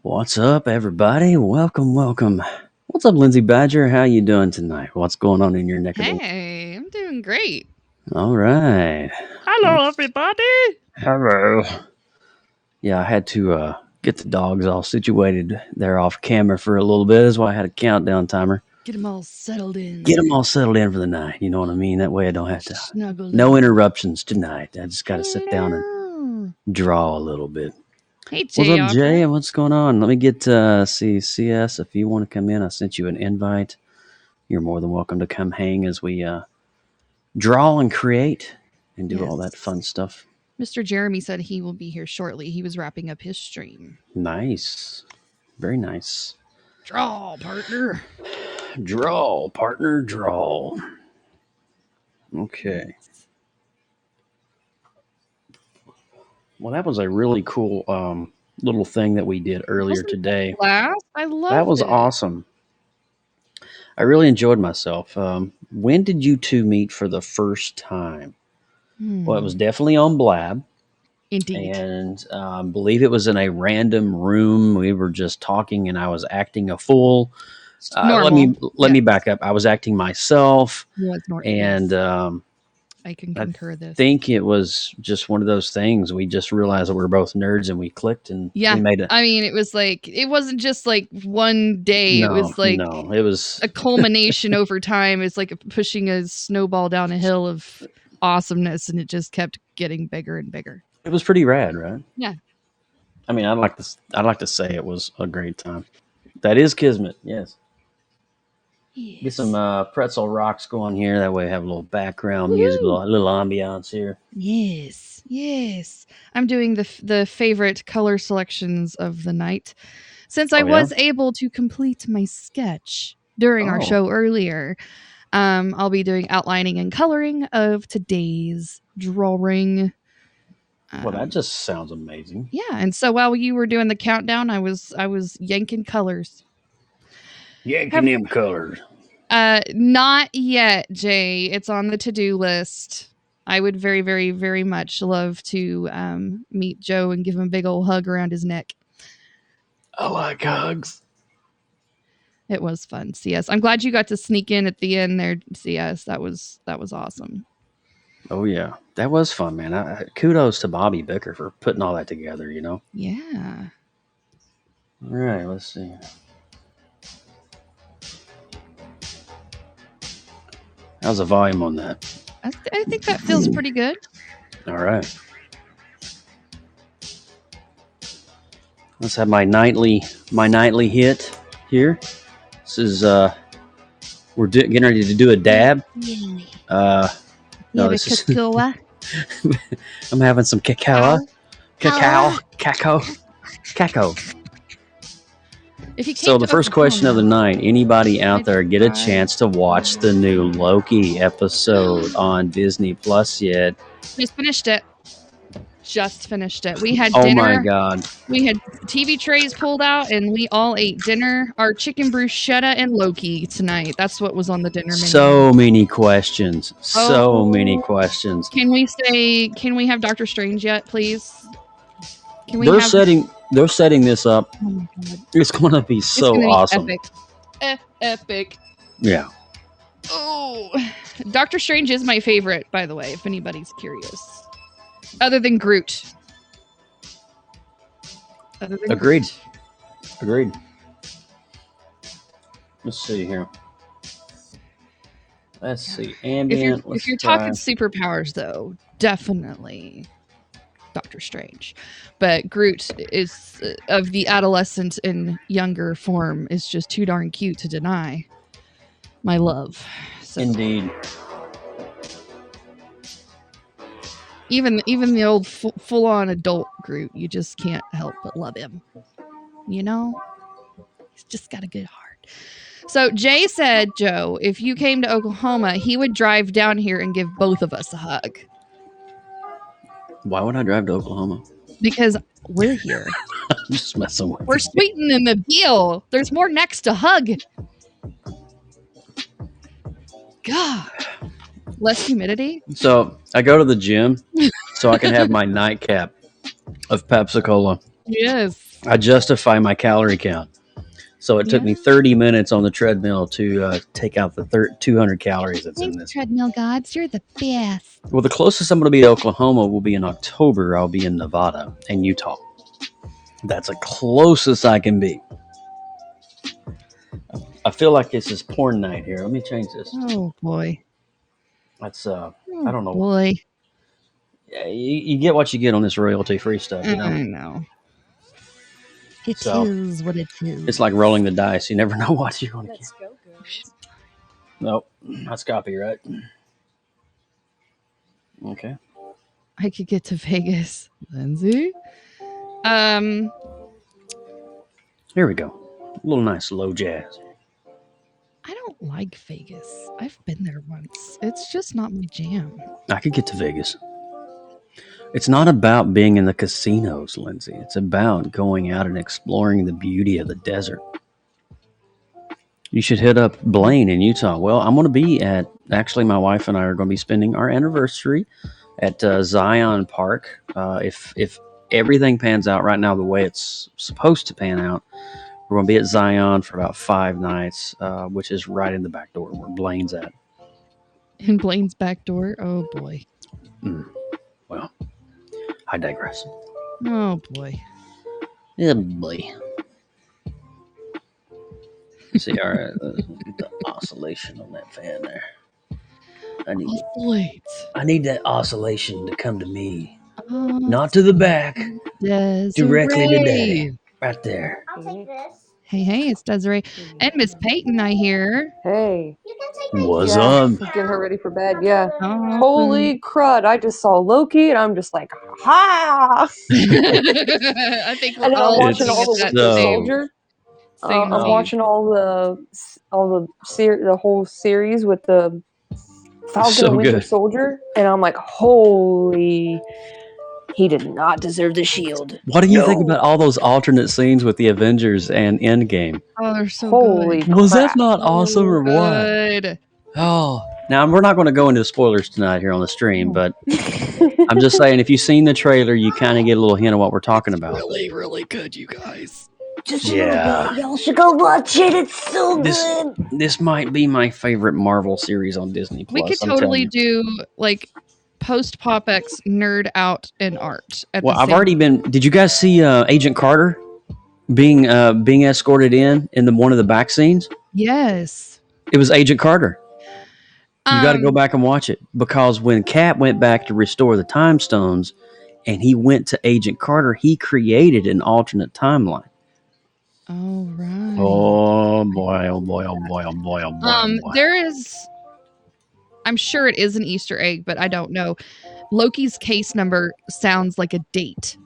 What's up, everybody? Welcome. What's up, Lindsay Badger? How you doing tonight? What's going on in your neck of the woods? Hey, I'm doing great. All right. Hello, everybody. Hello. Yeah, I had to get the dogs all situated there off camera for a little bit. That's why I had a countdown timer. Get them all settled in. Get them all settled in for the night. You know what I mean? That way I don't have to. Snuggle No in. interruptions tonight. I just got to sit down and draw a little bit. Hey, Jay. What's up, Jay? What's going on? Let me get CS. If you want to come in, I sent you an invite. You're more than welcome to come hang as we draw and create and do all that fun stuff. Mr. Jeremy said he will be here shortly. He was wrapping up his stream. Nice. Very nice. Draw, partner. Draw, partner, draw. Okay. Well, that was a really cool little thing that we did earlier today. I love that. Was awesome. I really enjoyed myself. When did you two meet for the first time? Well, it was definitely on Blab. Indeed. And I believe it was in a random room. We were just talking and I was acting a fool. Let me back up. I was acting myself. And I can concur this. I think it was just one of those things. We just realized that we were both nerds and we clicked and we made it. I mean, it was like, it wasn't just like one day. It was like, it was a culmination over time. It's like pushing a snowball down a hill of awesomeness, and it just kept getting bigger and bigger. It was pretty rad, right? Yeah. I mean, I'd like to say it was a great time. That is Kismet, yes. Get some pretzel rocks going here. That way I have a little background music, a little ambiance here. Yes. I'm doing the favorite color selections of the night. Since I was able to complete my sketch during our show earlier, I'll be doing outlining and coloring of today's drawing. Well, that just sounds amazing. Yeah, and so while you were doing the countdown, I was yanking colors. Yanking them colors. Not yet, Jay. It's on the to-do list. I would very, very, very much love to meet Joe and give him a big old hug around his neck. I like hugs. It was fun, CS. I'm glad you got to sneak in at the end there, CS. That was awesome. Oh, yeah. That was fun, man. Kudos to Bobby Bicker for putting all that together, you know? Yeah. All right, let's see. How's the volume on that? I think that feels pretty good. All right. Let's have my nightly hit here. This is we're getting ready to do a dab. No, this is I'm having some cacao. So the first question of the night, anybody out there get a chance to watch the new Loki episode on Disney Plus yet? Just finished it. We had dinner. Oh my God. We had TV trays pulled out and we all ate dinner. Our chicken bruschetta and Loki tonight. That's what was on the dinner menu. So many questions. Can we have Doctor Strange yet, please? They're setting this up. Oh my God. It's going to be awesome. Epic. Yeah. Oh, Doctor Strange is my favorite, by the way, if anybody's curious. Other than Groot. Agreed. Let's see here. Let's see. Ambient. If you're talking superpowers, though, definitely Doctor Strange. But Groot is of the adolescent and younger form is just too darn cute to deny my love. So. Indeed. Even the old full on adult Groot, you just can't help but love him. You know, he's just got a good heart. So Jay said, Joe, if you came to Oklahoma, he would drive down here and give both of us a hug. Why would I drive to Oklahoma? Because we're here. I'm just messing with We're sweetening the deal. There's more necks to hug. God. Less humidity? So I go to the gym so I can have my nightcap of Pepsi-Cola. Yes. I justify my calorie count. So it took me 30 minutes on the treadmill to take out the 200 calories that's in this. Treadmill gods, you're the best. Well, the closest I'm going to be to Oklahoma will be in October. I'll be in Nevada and Utah. That's the closest I can be. I feel like this is porn night here. Let me change this. Oh, boy. That's, I don't know. Boy. Yeah, you get what you get on this royalty-free stuff, you know? I know. It is what it is. It's like rolling the dice. You never know what you're going to get. Go, girls. Nope. That's copyright. Okay. I could get to Vegas. Lindsay? Here we go. A little nice low jazz. I don't like Vegas. I've been there once. It's just not my jam. I could get to Vegas. It's not about being in the casinos, Lindsay. It's about going out and exploring the beauty of the desert. You should hit up Blaine in Utah. Well, I'm going to be actually my wife and I are going to be spending our anniversary at Zion Park. If everything pans out right now the way it's supposed to pan out, we're going to be at Zion for about 5 nights, which is right in the back door where Blaine's at. In Blaine's back door? Oh, boy. Well, I digress. Oh, boy. Yeah, boy. See, all right, the oscillation on that fan there. I need that oscillation to come to me, not to the back, directly to Daddy, right there. I'll take this. Hey, it's Desiree and Miss Peyton. I hear. Hey, You can take this. What's up? getting her ready for bed. Yeah. Oh. Holy crud! I just saw Loki, and I'm just like, ha! I think we're And all I'm watching all the at Winter so- Soldier. I'm watching all the whole series with the Falcon So and Winter good. Soldier, and I'm like, holy! He did not deserve the shield. What do you think about all those alternate scenes with the Avengers and Endgame? Oh, they're so Holy good. Was that crap. not awesome or what? Good. Oh, now we're not going to go into spoilers tonight here on the stream, but I'm just saying if you've seen the trailer, you kind of get a little hint of what we're talking about. Really, really good, you guys. Just Yeah. y'all should go watch it. It's so good. This might be my favorite Marvel series on Disney Plus. We could totally do like post PopX nerd out and art. Well, I've already been. Did you guys see Agent Carter being escorted in one of the back scenes? Yes. It was Agent Carter. You got to go back and watch it because when Cap went back to restore the time stones, and he went to Agent Carter, he created an alternate timeline. Oh right. Oh boy! Oh boy! Oh boy! Oh boy! Oh boy! Oh boy. There is. I'm sure it is an Easter egg, but I don't know. Loki's case number sounds like a date.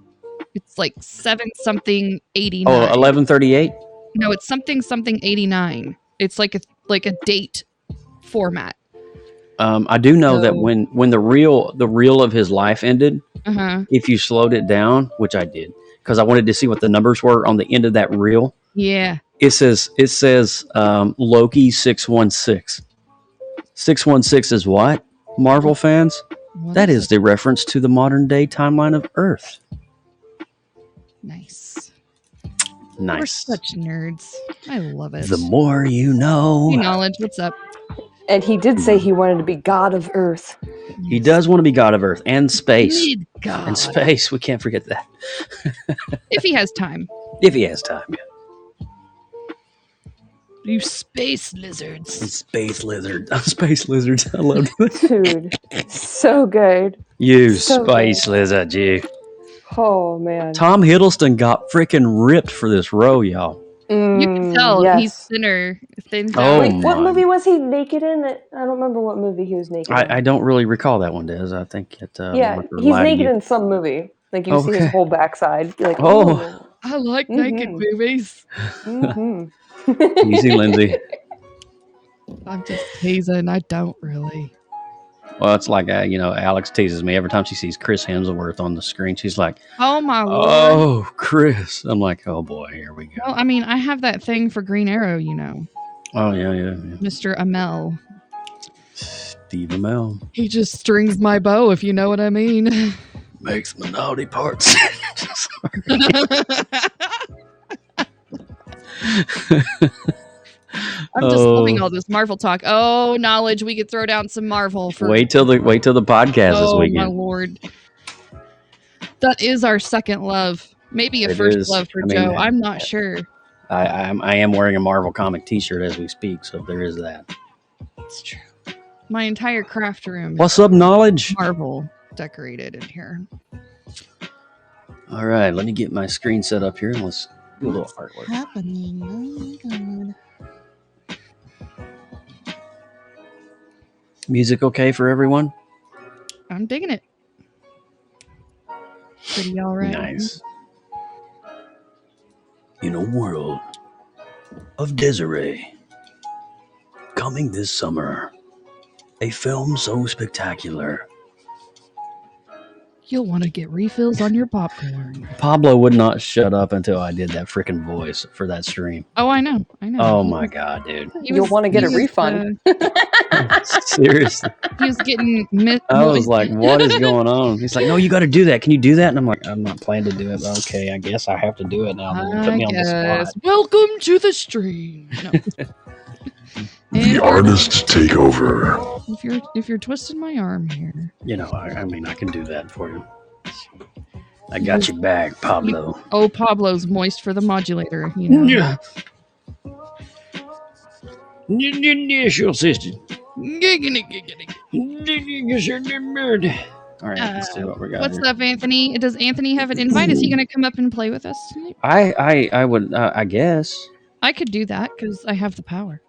It's like 7-something 89. Oh, 1138. No, it's something 89. It's like a date format. I do know that when the reel of his life ended, if you slowed it down, which I did, because I wanted to see what the numbers were on the end of that reel. Yeah. It says Loki 616. 616 is what? Marvel fans? That is the reference to the modern day timeline of Earth. Nice. Nice. We're such nerds. I love it. The more you know. Hey, Knowledge, what's up? And he did say he wanted to be God of Earth. He does want to be God of Earth and space. God. And space, we can't forget that. If he has time. If he has time, yeah. You space lizards. Space lizard. Space lizards. I love that. Dude, so good. You So space lizard, you. Oh, man. Tom Hiddleston got freaking ripped for this role, y'all. You can tell he's Yes. thinner. Thin Oh, Wait, what my. movie was he naked in? I don't remember what movie he was naked in. I don't really recall that one, Des. I think it. Yeah, he's naked in some movie. Like you see his Okay. whole backside. You're like, Oh. I like naked movies. Easy, Lindsay. I'm just teasing. I don't really. Well, it's like, Alex teases me every time she sees Chris Hemsworth on the screen. She's like, oh, my Lord. Oh, Chris. I'm like, oh, boy, here we go. Well, I mean, I have that thing for Green Arrow, Oh, yeah. Mr. Amell. Steve Amell. He just strings my bow, if you know what I mean. Makes my naughty parts. I'm just loving all this Marvel talk. Oh, knowledge. We could throw down some Marvel for. Wait till the podcast this weekend. Oh my Lord, that is our second love. Maybe a first love for Joe. I'm not sure. I am wearing a Marvel comic T-shirt as we speak, so there is that. It's true. My entire craft room. What's up, knowledge? Marvel decorated in here. All right, let me get my screen set up here and let's do a little artwork. What's happening? Oh my God. Music okay for everyone? I'm digging it. Pretty all right. Nice. In a world of Desiree, coming this summer, a film so spectacular. You'll want to get refills on your popcorn. Pablo would not shut up until I did that freaking voice for that stream. Oh, I know. Oh my God, dude. You'll want to get a refund. Seriously. He was getting I was like, what is going on? He's like, no, you got to do that. Can you do that? And I'm like, I'm not planning to do it. But okay, I guess I have to do it now. Put me on the spot. Welcome to the stream. No. The artists take over. If you're twisting my arm here. I mean, I can do that for you. I got your back, Pablo. Pablo's moist for the modulator, Yeah. Sure, sister. All right, let's see what we got. What's up, Anthony? Does Anthony have an invite? Is he going to come up and play with us tonight? I would, I guess. I could do that because I have the power.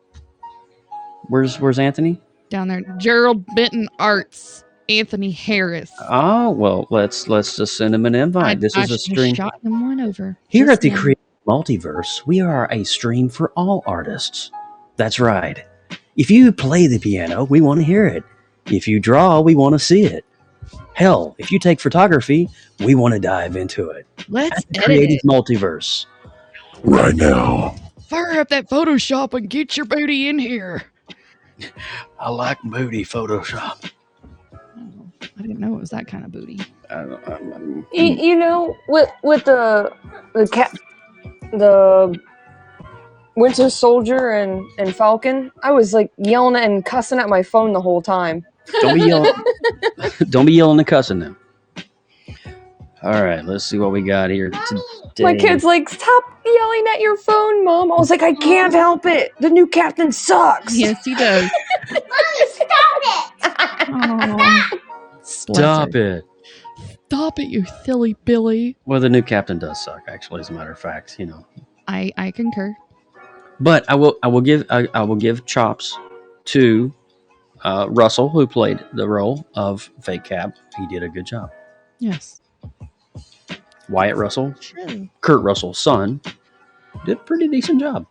Where's Anthony? Down there. Gerald Benton Arts. Anthony Harris. Oh, well, let's just send him an invite. This is a stream. Shot him one over. Here at the Creative Multiverse, we are a stream for all artists. That's right. If you play the piano, we want to hear it. If you draw, we want to see it. Hell, if you take photography, we want to dive into it. Let's edit Creative Multiverse. Right now. Fire up that Photoshop and get your booty in here. I like booty Photoshop. I didn't know it was that kind of booty. With the Winter Soldier and Falcon, I was like yelling and cussing at my phone the whole time. Don't be yelling. Don't be yelling and cussing them. All right, let's see what we got here today. My kid's like, stop yelling at your phone, Mom. I was like, I can't help it. The new captain sucks. Yes, he does. Stop it. Stop it, you silly Billy. Well, the new captain does suck, actually, as a matter of fact, I concur. But I will give chops to Russell, who played the role of Fake Cap. He did a good job. Yes. Wyatt Russell, True. Kurt Russell's son, did a pretty decent job.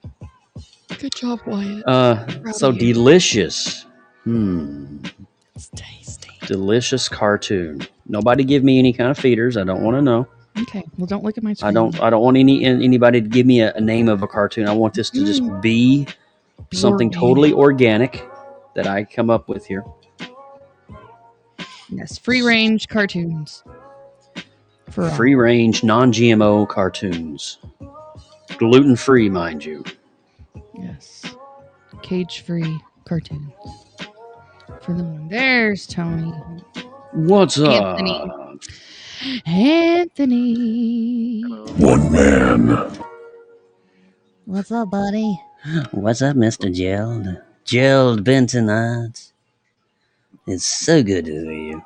Good job, Wyatt. So delicious. It's tasty. Delicious cartoon. Nobody give me any kind of feeders. I don't want to know. Okay. Well, don't look at my screen. I don't want anybody to give me a name of a cartoon. I want this to just be something totally organic that I come up with here. Yes, free range cartoons. Free range, non-GMO cartoons. Gluten free, mind you. Yes. Cage free cartoons. For the one. There's Tony. What's Anthony. up? Anthony. One man. What's up, buddy? What's up, Mr. Gerald? Gerald Benton Arts. It's so good to see you.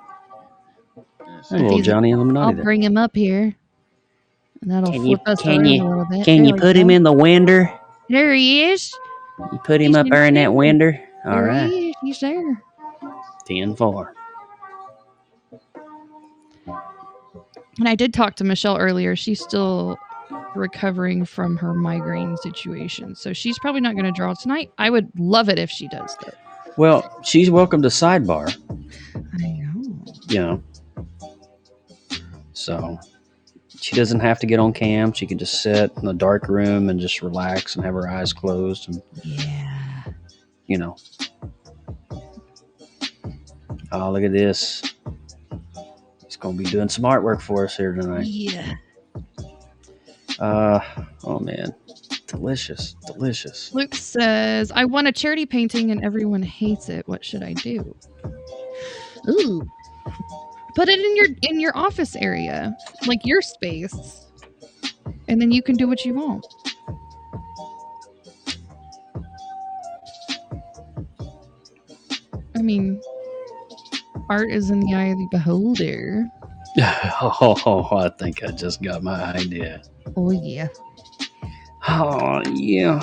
Hey, little Johnny Illuminati I'll there. bring him up here. And that'll flip us around a little bit. Can you put him in the winder? There he is. You put him up there in that winder? All right. He is. He's there. 10-4. And I did talk to Michelle earlier. She's still recovering from her migraine situation. So she's probably not going to draw tonight. I would love it if she does, though. Well, she's welcome to Sidebar. I know. You know. So she doesn't have to get on cam. She can just sit in a dark room and just relax and have her eyes closed. And, yeah. You know. Oh, look at this. He's going to be doing some artwork for us here tonight. Yeah. Oh, man. Delicious. Delicious. Luke says, I want a charity painting and everyone hates it. What should I do? Ooh. Put it in your office area, like your space, and then you can do what you want. I mean, art is in the eye of the beholder. Oh, I think I just got my idea. Oh, yeah. Oh, yeah.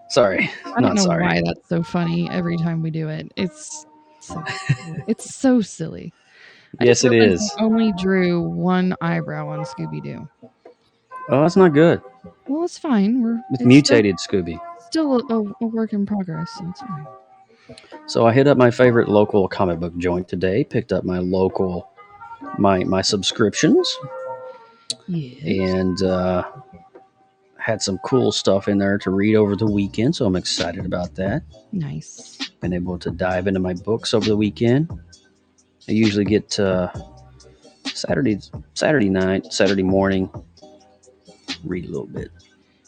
Sorry. I don't know why that's so funny every time we do it. It's so silly. Yes, it is. I only drew one eyebrow on Scooby-Doo. Oh, that's not good. Well, it's fine. It's mutated Scooby. Still a work in progress, so it's fine. So I hit up my favorite local comic book joint today. Picked up my local, my subscriptions. Yes. And had some cool stuff in there to read over the weekend. So I'm excited about that. Nice. Been able to dive into my books over the weekend. I usually get Saturday night, Saturday morning, read a little bit.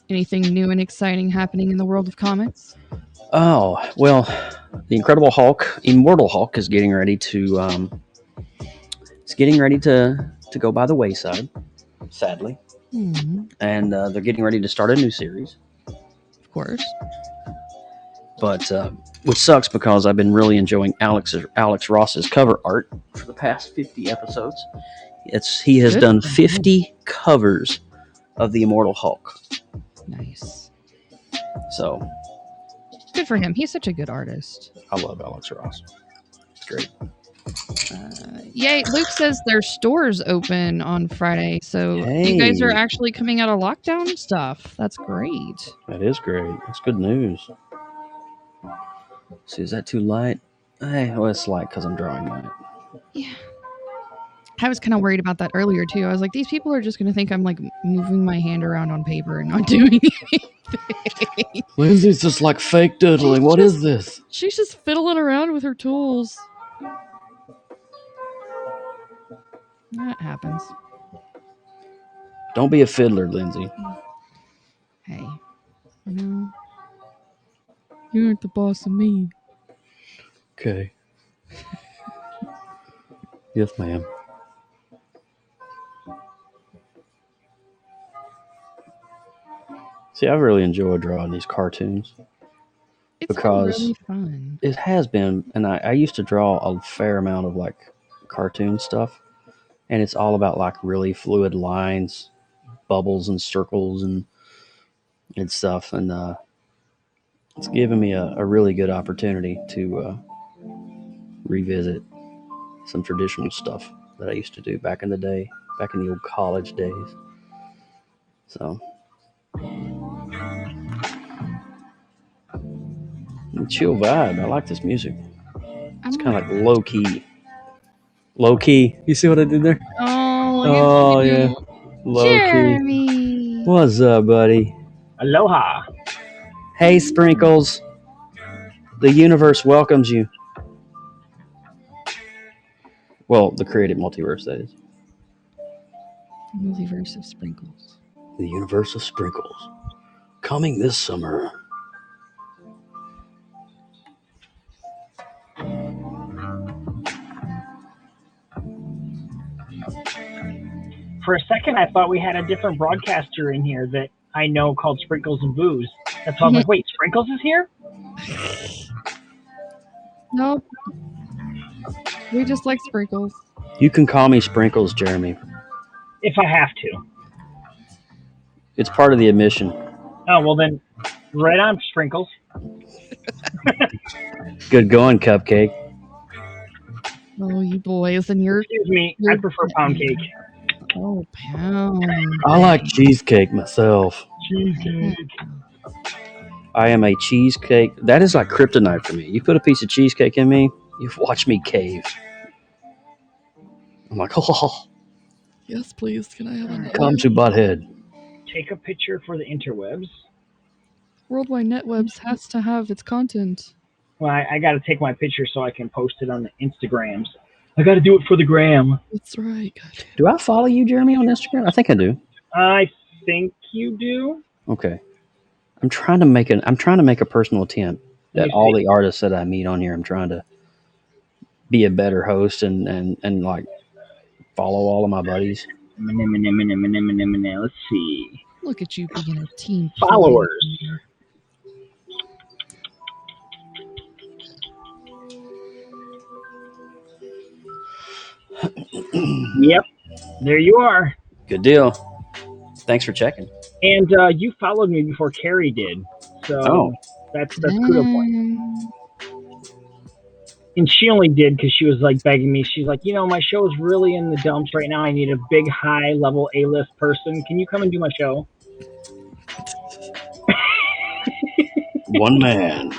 Anything new and exciting happening in the world of comics? Oh, well, the Incredible Hulk, Immortal Hulk, is getting ready to go by the wayside, sadly. Mm-hmm. And they're getting ready to start a new series. Of course. But which sucks because I've been really enjoying Alex Ross's cover art for the past 50 episodes. He has done 50 covers of the Immortal Hulk. Nice. So good for him. He's such a good artist. I love Alex Ross. It's great. Yay. Luke says their store's open on Friday. So you guys are actually coming out of lockdown stuff. That's great. That is great. That's good news. See, is that too light? Well, it's light because I'm drawing on it. Yeah. I was kind of worried about that earlier, too. I was like, these people are just going to think I'm, like, moving my hand around on paper and not doing anything. Lindsay's just, like, fake doodling. What is this? She's just fiddling around with her tools. That happens. Don't be a fiddler, Lindsay. Hey. You aren't the boss of me. Okay. Yes, ma'am. See, I really enjoy drawing these cartoons. It's because really fun. It has been, and I used to draw a fair amount of like cartoon stuff, and it's all about like really fluid lines, bubbles and circles and stuff, and it's given me a really good opportunity to revisit some traditional stuff that I used to do back in the day, back in the old college days. So chill vibe. I like this music. It's kind of like low key. Low key. You see what I did there? Oh yeah. Low Jeremy. key. What's up, buddy? Aloha. Hey, Sprinkles. The universe welcomes you. Well, the creative multiverse, that is. Multiverse of Sprinkles. The universe of Sprinkles. Coming this summer. For a second, I thought we had a different broadcaster in here that I know called Sprinkles and Booze. That's why I was like, wait, Sprinkles is here? Nope. We just like Sprinkles. You can call me Sprinkles, Jeremy. If I have to. It's part of the admission. Oh, well then, right on, Sprinkles. Good going, Cupcake. Oh, you boys and your. Excuse me, I prefer pound cake. Oh, pound. I like cheesecake myself. Cheesecake. I am a cheesecake. That is like kryptonite for me. You put a piece of cheesecake in me, you've watched me cave. I'm like, oh, Yes, please. Can I have another? come to Butthead. Take a picture for the interwebs. Worldwide Netwebs has to have its content. Well, I got to take my picture so I can post it on the Instagrams. I got to do it for the gram. That's right. God. Do I follow you, Jeremy, on Instagram? I think I do. I think you do. Okay. I'm trying to make a personal attempt that all the artists that I meet on here, I'm trying to be a better host and like follow all of my buddies. Let's see. Look at you being a team Followers. Yep. There you are. Good deal. Thanks for checking. And you followed me before Carrie did. So that's kudo point. And she only did because she was like begging me. She's like, my show is really in the dumps right now. I need a big, high level A-list person. Can you come and do my show? One man.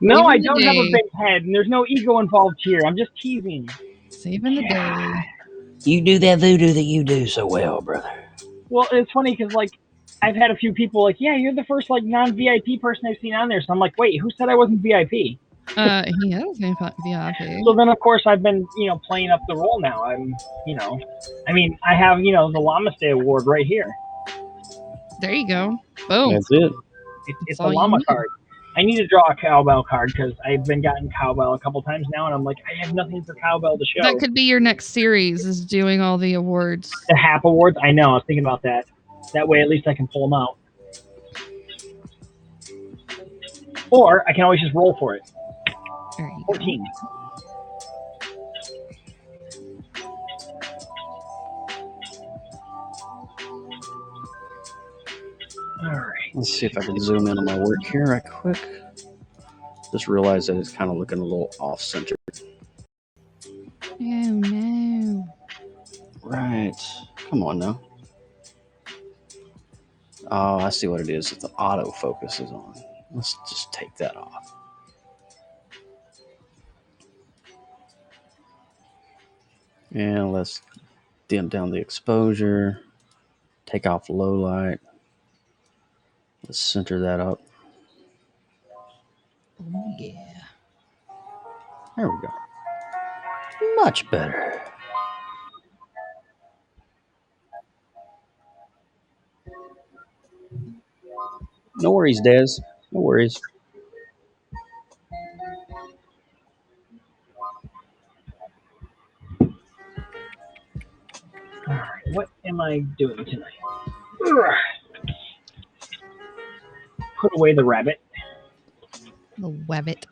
No, I don't have a big head, and there's no ego involved here. I'm just teasing. Saving the day. You do that voodoo that you do so well, brother. Well, it's funny because, like, I've had a few people like, yeah, you're the first, like, non-VIP person I've seen on there. So I'm like, wait, who said I wasn't VIP? He is VIP. So then, of course, I've been, playing up the role now. I'm, I have, the Llamaste Award right here. There you go. Boom. That's it. It's a llama card. I need to draw a cowbell card because I've been gotten cowbell a couple times now, and I'm like, I have nothing for cowbell to show. That could be your next series, is doing all the awards. The Hap Awards? I know. I was thinking about that. That way, at least I can pull them out. Or I can always just roll for it. There you 14. go. All right. Let's see if I can zoom in on my work here right quick. Just realized that it's kind of looking a little off-centered. Oh, no. Right. Come on now. Oh, I see what it is. It's the autofocus is on. Let's just take that off. And let's dim down the exposure. Take off low light. Let's center that up. Oh, yeah. There we go. Much better. No worries, Des. No worries. All right. What am I doing tonight? Ugh. Put away the rabbit. The webbit.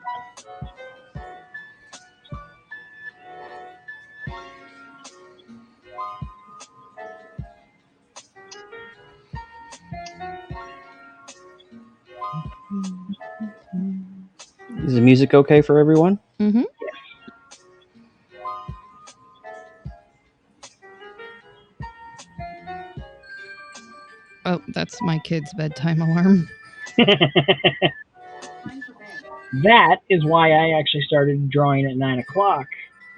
Is the music okay for everyone? Mm-hmm. Oh, that's my kid's bedtime alarm. That is why I actually started drawing at 9 o'clock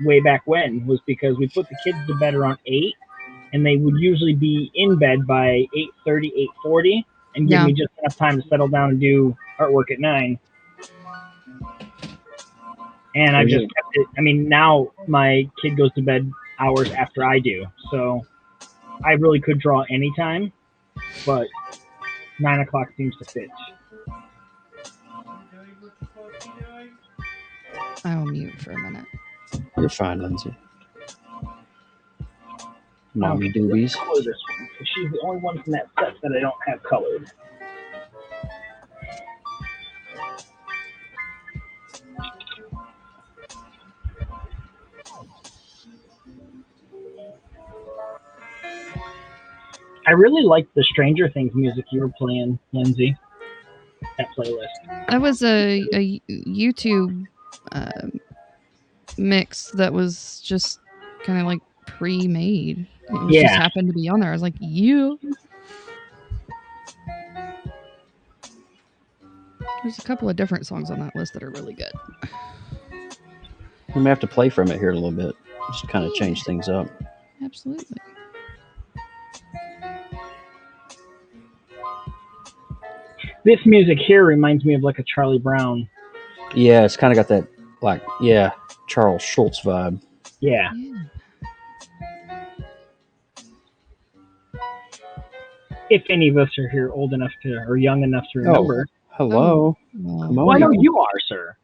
way back when, was because we put the kids to bed around 8, and they would usually be in bed by 8:30, 8:40, and give me just enough time to settle down and do artwork at 9. And I've just kept it. I mean, now my kid goes to bed hours after I do, so I really could draw anytime, but 9 o'clock seems to fit. I will mute for a minute. You're fine, Lindsay. Mommy doobies. Color this one, 'cause she's the only one from that set that I don't have colored. I really liked the Stranger Things music you were playing, Lindsay. That playlist. That was a YouTube mix that was just kind of like pre-made. It was just happened to be on there. I was like, you. There's a couple of different songs on that list that are really good. We may have to play from it here in a little bit. Just kind of change things up. Absolutely. This music here reminds me of like a Charlie Brown. Yeah, it's kind of got that, like, Charles Schultz vibe. Yeah. If any of us are here old enough or young enough to remember. Hello. Come on. Well, I know you are, sir.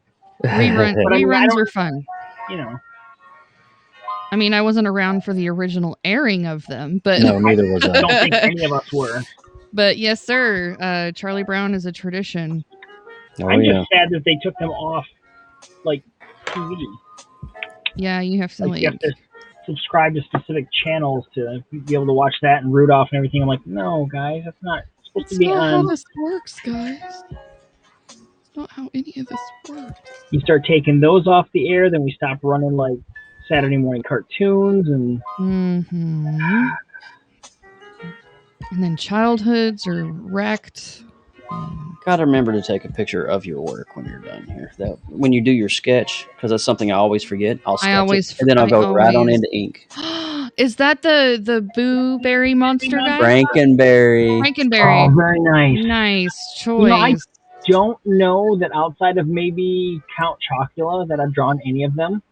Reruns are fun. You know. I mean, I wasn't around for the original airing of them, but no, neither was I. I don't think any of us were. But yes, sir. Charlie Brown is a tradition. I'm just sad that they took them off, like, TV. Yeah, you have to you have to subscribe to specific channels to be able to watch that and Rudolph and everything. I'm like, no, guys, that's not supposed to be on. That's not how this works, guys. It's not how any of this works. You start taking those off the air, then we stop running like Saturday morning cartoons and. Mm-hmm. And then childhoods are wrecked. Gotta remember to take a picture of your work when you're done here. That when you do your sketch, because that's something I always forget. I'll sketch it, and then I'll go right on into ink. Is that the Boo Berry monster guy? Frankenberry. Oh, very nice. Nice choice. You know, I don't know that outside of maybe Count Chocula that I've drawn any of them.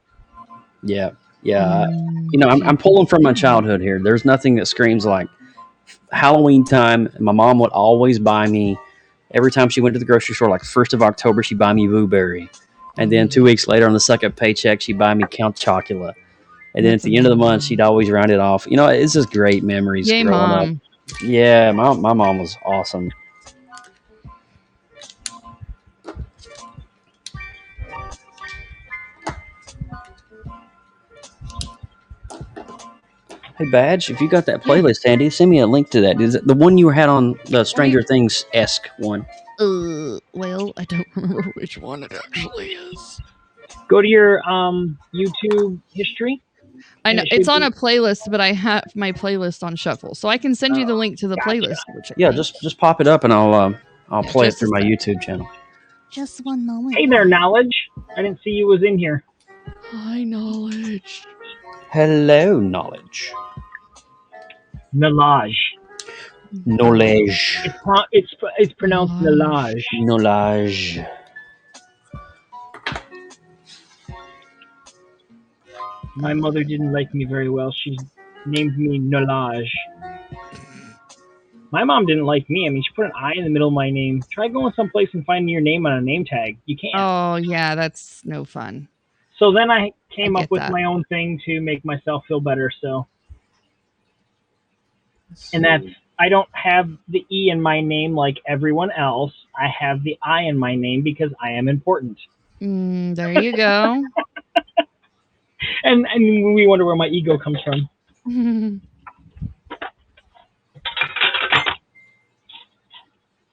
Yeah. I'm pulling from my childhood here. There's nothing that screams like Halloween time. My mom would always buy me, every time she went to the grocery store, like 1st of October, she'd buy me Boo Berry. And then 2 weeks later on the second paycheck, she'd buy me Count Chocula. And then at the end of the month, she'd always round it off. You know, it's just great memories growing up. Yeah, my mom was awesome. Hey, Badge, if you got that playlist handy, send me a link to that. Is it the one you had on the Stranger Things-esque one? Well, I don't remember which one it actually is. Go to your YouTube history. I know it's on a playlist, but I have my playlist on shuffle, so I can send you the link to the playlist. Yeah, just pop it up and I'll play it through my YouTube channel. Just one moment. Hey there, Knowledge. I didn't see you was in here. Hi, Knowledge. Hello, Knowledge. Knowledge. Knowledge. It's pronounced knowledge. Knowledge. My mother didn't like me very well. She named me Knowledge. My mom didn't like me. I mean, she put an I in the middle of my name. Try going someplace and finding your name on a name tag. You can't. Oh, yeah, that's no fun. So then I came up with my own thing to make myself feel better. So, and that's, I don't have the E in my name like everyone else. I have the I in my name because I am important. There you go. and we wonder where my ego comes from.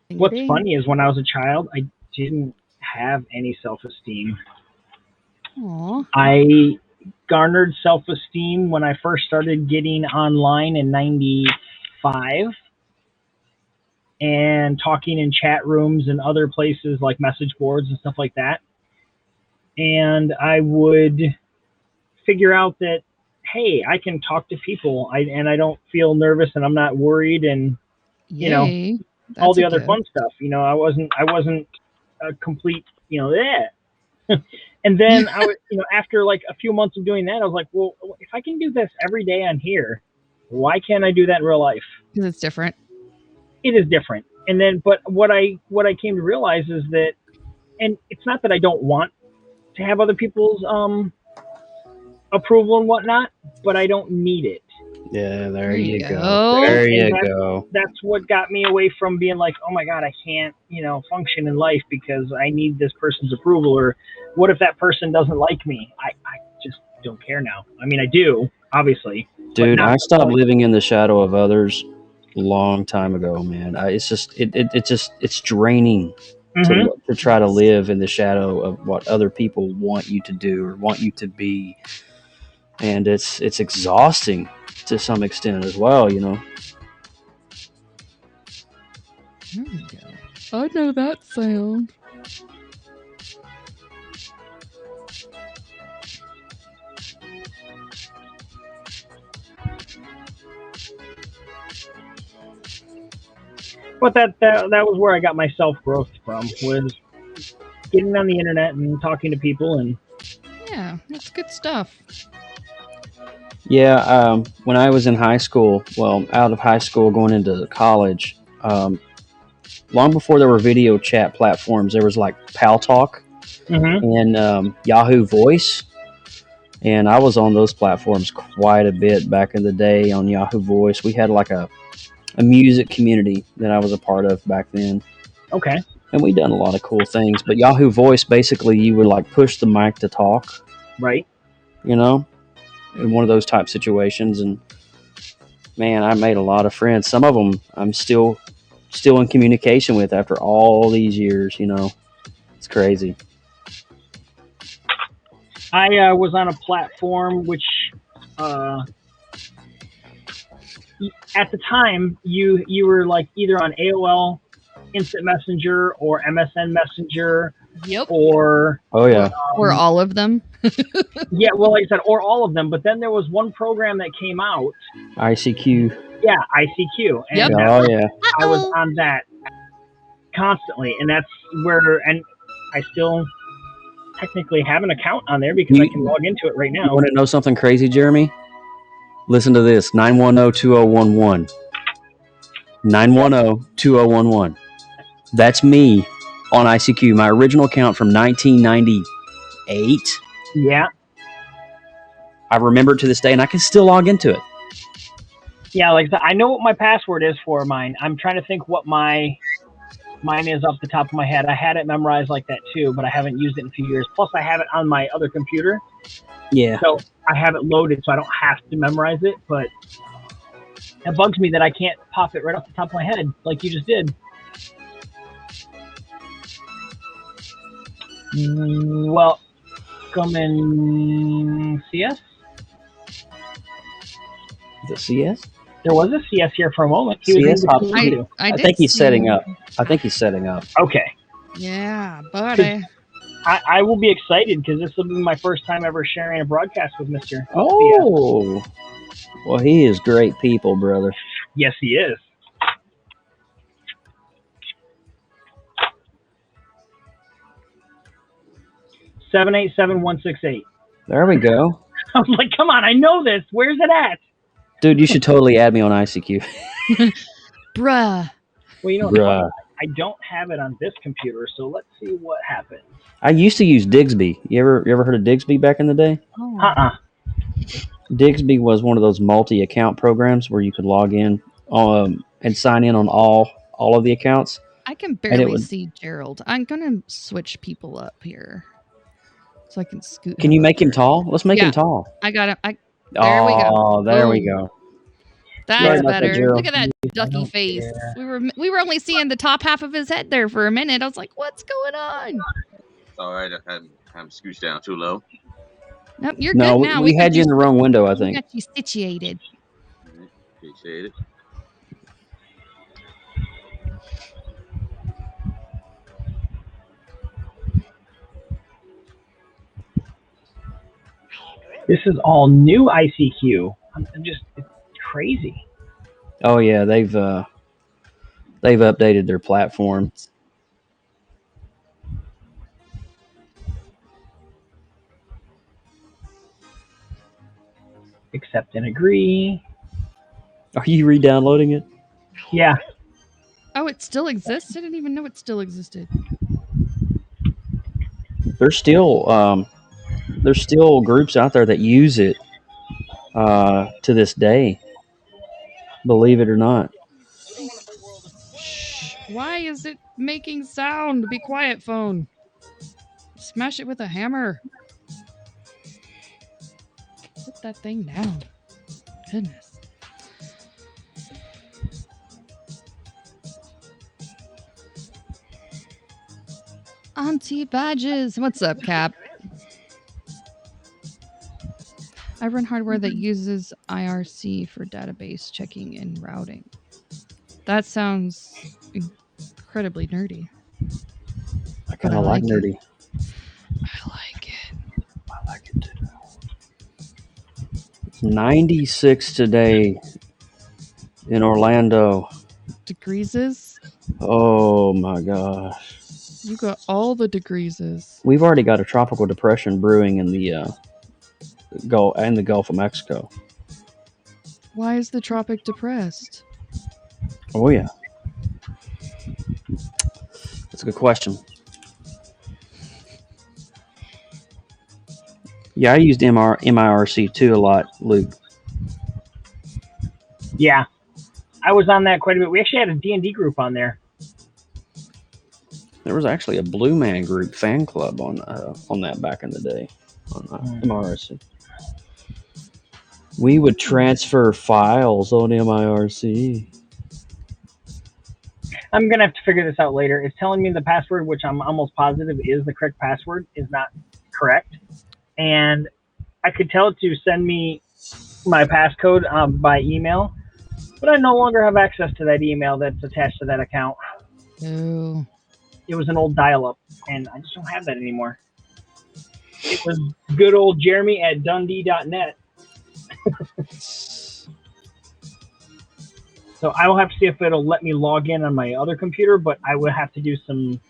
What's funny is when I was a child, I didn't have any self-esteem. Aww. I garnered self-esteem when I first started getting online in 95 and talking in chat rooms and other places like message boards and stuff like that. And I would figure out that, hey, I can talk to people and I don't feel nervous and I'm not worried and, you know, all the other fun stuff. You know, I wasn't a complete, And then I was, after like a few months of doing that, I was like, well, if I can do this every day on here, why can't I do that in real life? Because it's different. It is different. And then, but what I came to realize is that, and it's not that I don't want to have other people's approval and whatnot, but I don't need it. Yeah, there you go. There you go. That's what got me away from being like, oh my God, I can't, function in life because I need this person's approval. Or what if that person doesn't like me? I just don't care now. I mean, I do, obviously. Dude, I stopped living in the shadow of others long time ago, man. It's just it's draining Mhm. to try to live in the shadow of what other people want you to do or want you to be, and it's exhausting to some extent as well. You know. There we go. I know that sound. But that was where I got my self growth from, was getting on the internet and talking to people. And yeah, that's good stuff. Yeah, when I was in high school, well, out of high school going into college, long before there were video chat platforms, there was like Pal Talk and Yahoo Voice. And I was on those platforms quite a bit back in the day on Yahoo Voice. We had like a music community that I was a part of back then. Okay. And we done a lot of cool things. But Yahoo Voice, basically, you would like push the mic to talk. Right. You know, in one of those type situations. And man, I made a lot of friends. Some of them I'm still in communication with after all these years. You know, it's crazy. I was on a platform which, at the time, you were like either on AOL Instant Messenger or MSN Messenger. Yep. Or or all of them. Yeah, well, like I said, or all of them. But then there was one program that came out. ICQ. Yeah, ICQ. And Yep. I was on that constantly, and that's where, and I still technically have an account on there because I can log into it right now. You want to know something crazy, Jeremy? Listen to this: 910-2011. 910-2011. That's me on ICQ. My original account from 1998. Yeah. I remember it to this day, and I can still log into it. Yeah, like I know what my password is for mine. I'm trying to think what mine is off the top of my head. I had it memorized like that too, but I haven't used it in a few years. Plus, I have it on my other computer. Yeah. So I have it loaded, so I don't have to memorize it. But it bugs me that I can't pop it right off the top of my head like you just did. Welcome in CS. Is it CS? There was a CS here for a moment. He was I think he's setting up. I think he's setting up. Okay. Yeah, buddy. I will be excited because this will be my first time ever sharing a broadcast with Mr. Oh. CS. Well, he is great people, brother. Yes, he is. $787-168. There we go. I was like, come on, I know this. Where's it at? Dude, you should totally add me on ICQ. Bruh. Well, you know, Bruh. I don't have it on this computer, so let's see what happens. I used to use Digsby. You ever heard of Digsby back in the day? Oh. Digsby was one of those multi-account programs where you could log in and sign in on all of the accounts. I can barely see Gerald. I'm gonna switch people up here so I can scoot. Can you make him tall? Let's make him tall. I got him. There we go. There we go. That's better. Look at that ducky face. We were only seeing the top half of his head there for a minute. I was like, "What's going on?" All right, I had him scooched down too low. Nope, you're good now. We had you in the wrong window, I think. We got you situated. Appreciate it. This is all new ICQ. I'm just it's crazy. Oh yeah, they've updated their platform. Accept and agree. Are you re-downloading it? Yeah. Oh, it still exists? I didn't even know it still existed. There's still groups out there that use it to this day. Believe it or not. Shh. Why is it making sound? Be quiet, phone. Smash it with a hammer. Put that thing down. Goodness. bounty badges. What's up, Cap? I run hardware that uses IRC for database checking and routing. That sounds incredibly nerdy. I kind of like nerdy. I like it. I like it too. It's 96 today in Orlando. Degreeses? Oh my gosh. You got all the degreeses. We've already got a tropical depression brewing in the Gulf of Mexico. Why is the tropic depressed? Oh yeah. That's a good question. Yeah, I used MIRC too a lot, Luke. Yeah, I was on that quite a bit. We actually had a D&D group on there. There was actually a Blue Man Group fan club on that back in the day on MIRC. We would transfer files on MIRC. I'm going to have to figure this out later. It's telling me the password, which I'm almost positive is the correct password, is not correct. And I could tell it to send me my passcode by email, but I no longer have access to that email that's attached to that account. Oh. It was an old dial-up, and I just don't have that anymore. It was good old Jeremy at Dundee.net. So I will have to see if it'll let me log in on my other computer, but I will have to do some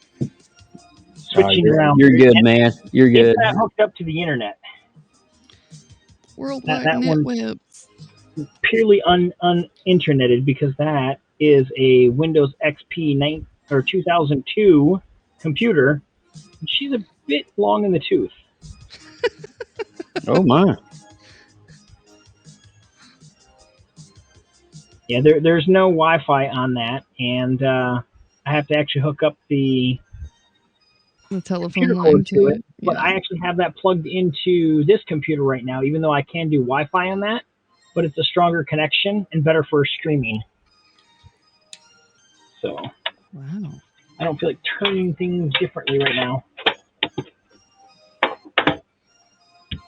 switching around. You're good, man. You're good. It's not hooked up to the internet. World Wide Net Webs. Purely un-interneted, because that is a Windows XP 2002 computer. And she's a bit long in the tooth. Oh my. Yeah, there's no Wi-Fi on that, and I have to actually hook up the telephone line to it. But yeah. I actually have that plugged into this computer right now, even though I can do Wi-Fi on that, but it's a stronger connection and better for streaming. So, wow. I don't feel like turning things differently right now.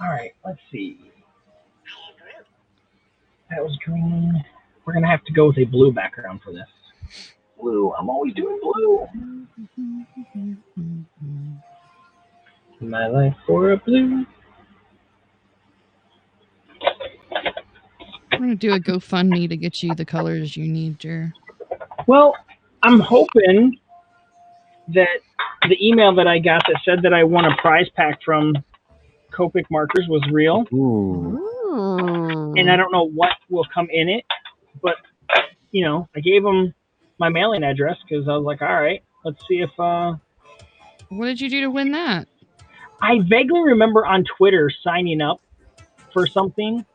All right, let's see. That was green. We're going to have to go with a blue background for this. Blue. I'm always doing blue. My life for a blue. I'm going to do a GoFundMe to get you the colors you need, Jer. Well, I'm hoping that the email that I got that said that I won a prize pack from Copic Markers was real. Ooh. And I don't know what will come in it. But, you know, I gave them my mailing address because I was like, all right, let's see if... What did you do to win that? I vaguely remember on Twitter signing up for something.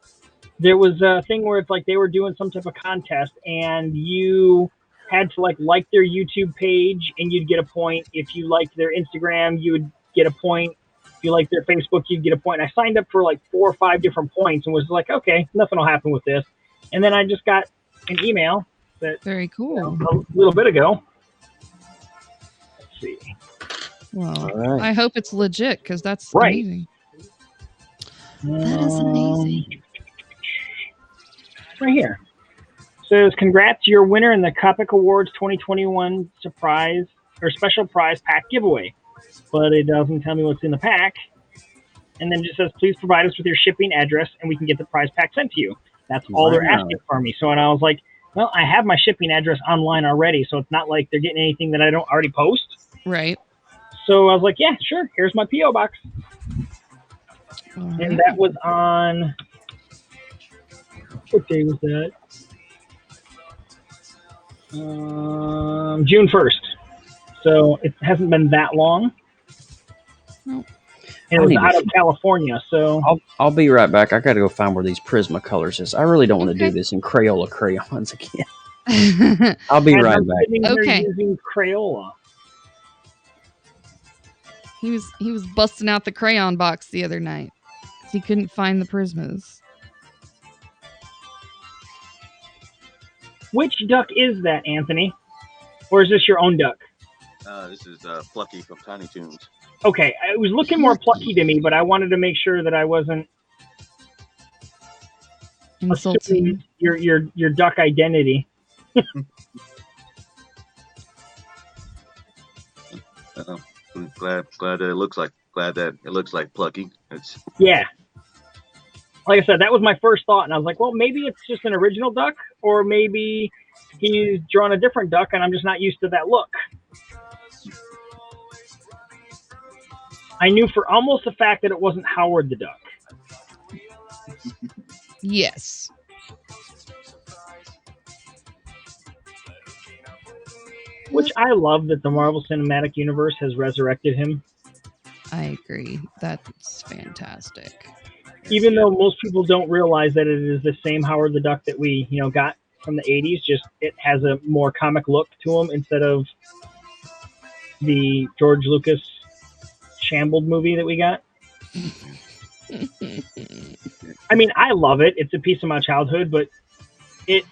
There was a thing where it's like they were doing some type of contest and you had to like their YouTube page and you'd get a point. If you liked their Instagram, you would get a point. If you liked their Facebook, you'd get a point. And I signed up for like 4 or 5 different points and was like, okay, nothing will happen with this. And then I just got an email that very cool a little bit ago. Let's see. Well, right. I hope it's legit because that's right. Amazing. That is amazing. Right here. It says, congrats, you're winner in the Copic Awards 2021 surprise or special prize pack giveaway. But it doesn't tell me what's in the pack. And then it just says, please provide us with your shipping address and we can get the prize pack sent to you. That's all they're asking for me. So, and I was like, well, I have my shipping address online already, so it's not like they're getting anything that I don't already post. Right. So I was like, yeah, sure. Here's my P.O. box. And that was on, what day was that? June 1st. So it hasn't been that long. Nope. And it was out of California, so... I'll be right back. I got to go find where these Prismacolors is. I really don't want to do this in Crayola crayons again. I'll be right back. Okay. Using Crayola. He was busting out the crayon box the other night. He couldn't find the Prismas. Which duck is that, Anthony? Or is this your own duck? This is Plucky from Tiny Toons. Okay, it was looking more Plucky to me, but I wanted to make sure that I wasn't insulting your duck identity. I'm glad that it looks like Plucky. Yeah. Like I said, that was my first thought, and I was like, well, maybe it's just an original duck, or maybe he's drawn a different duck, and I'm just not used to that look. I knew for almost a fact that it wasn't Howard the Duck. Yes. Which I love that the Marvel Cinematic Universe has resurrected him. I agree. That's fantastic. Even though most people don't realize that it is the same Howard the Duck that we, got from the 80s, just it has a more comic look to him instead of the George Lucas shambled movie that we got. I mean, I love it. It's a piece of my childhood, but it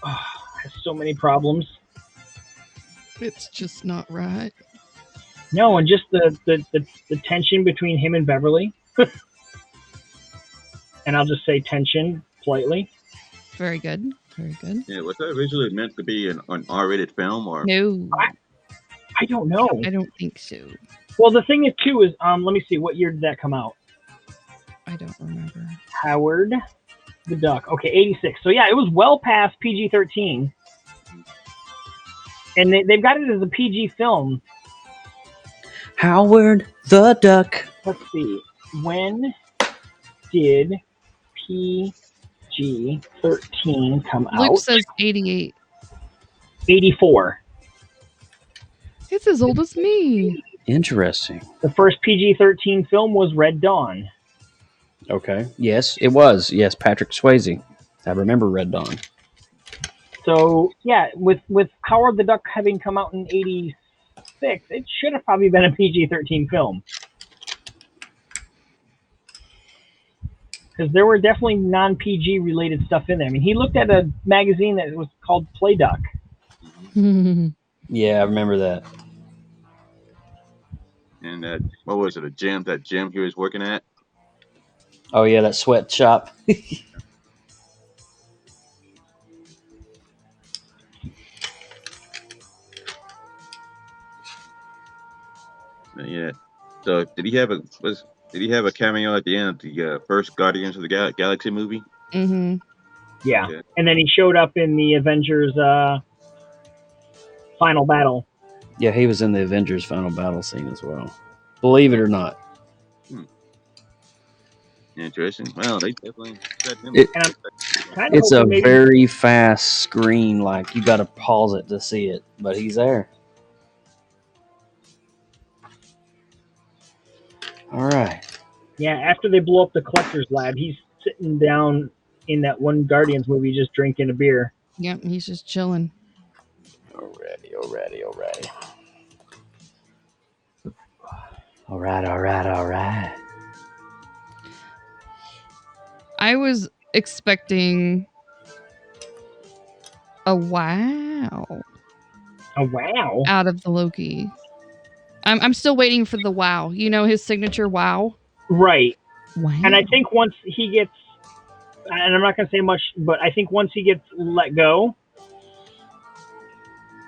has so many problems. It's just not right. No, and just the tension between him and Beverly. And I'll just say tension politely. Very good. Very good. Yeah, was that originally meant to be an R-rated film, or no? I don't know. I don't think so. Well, the thing is, too, is let me see, what year did that come out? I don't remember. Howard the Duck. Okay, 86. So yeah, it was well past PG-13, and they've got it as a PG film. Howard the Duck. Let's see. When did PG-13 come out? Luke says 88. 84. It's as old as me. Interesting. The first PG-13 film was Red Dawn. Okay. Yes, it was. Yes, Patrick Swayze. I remember Red Dawn. So, yeah, with Howard the Duck having come out in 86, it should have probably been a PG-13 film. Because there were definitely non-PG related stuff in there. I mean, he looked at a magazine that was called Play Duck. Yeah, I remember that. And what was it? That gym he was working at? Oh yeah, that sweatshop. Yeah. So did he have a cameo at the end of the first Guardians of the Galaxy movie? Mm-hmm. Yeah. Okay. And then he showed up in the Avengers Final Battle. Yeah, he was in the Avengers Final Battle scene as well. Believe it or not. Interesting. Well, they definitely set him. It's a very fast screen. Like, you got to pause it to see it, but he's there. All right. Yeah, after they blow up the Collector's Lab, he's sitting down in that one Guardians movie just drinking a beer. Yep, he's just chilling. Alrighty. All right. I was expecting a wow. A wow? Out of the Loki. I'm still waiting for the wow. You know, his signature wow? Right. Wow. And I think once he gets, and I'm not going to say much, but I think once he gets let go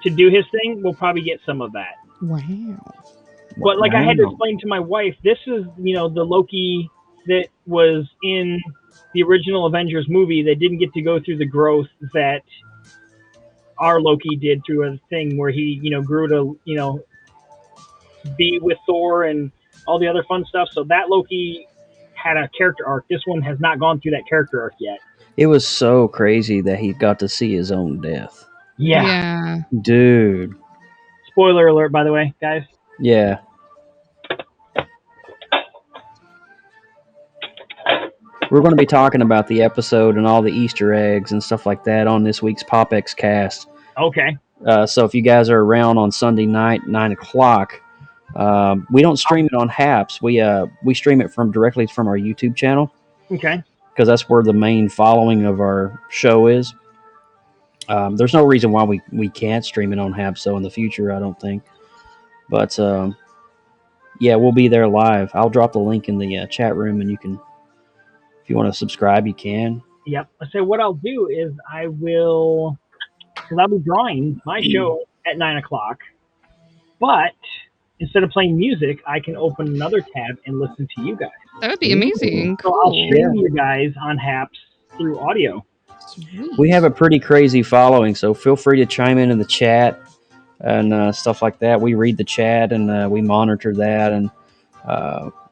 to do his thing, we'll probably get some of that. Wow. But like I had to explain to my wife, this is, the Loki that was in the original Avengers movie that didn't get to go through the growth that our Loki did through a thing where he, grew to, be with Thor and all the other fun stuff. So that Loki had a character arc. This one has not gone through that character arc yet. It was so crazy that he got to see his own death. Yeah. Dude. Spoiler alert, by the way, guys. Yeah. We're going to be talking about the episode and all the Easter eggs and stuff like that on this week's PopXcast. Okay. So if you guys are around on Sunday night, 9 o'clock, we don't stream it on Happs. We stream it directly from our YouTube channel. Okay. Because that's where the main following of our show is. There's no reason why we can't stream it on Happs, so in the future, I don't think. But yeah, we'll be there live. I'll drop the link in the chat room, and you can, if you want to subscribe, you can. Yep. So what I'll do is because I'll be drawing my show at 9 o'clock, but instead of playing music, I can open another tab and listen to you guys. That would be amazing. So I'll stream you guys on Happs through audio. Sweet. We have a pretty crazy following, so feel free to chime in the chat and stuff like that. We read the chat and we monitor that, and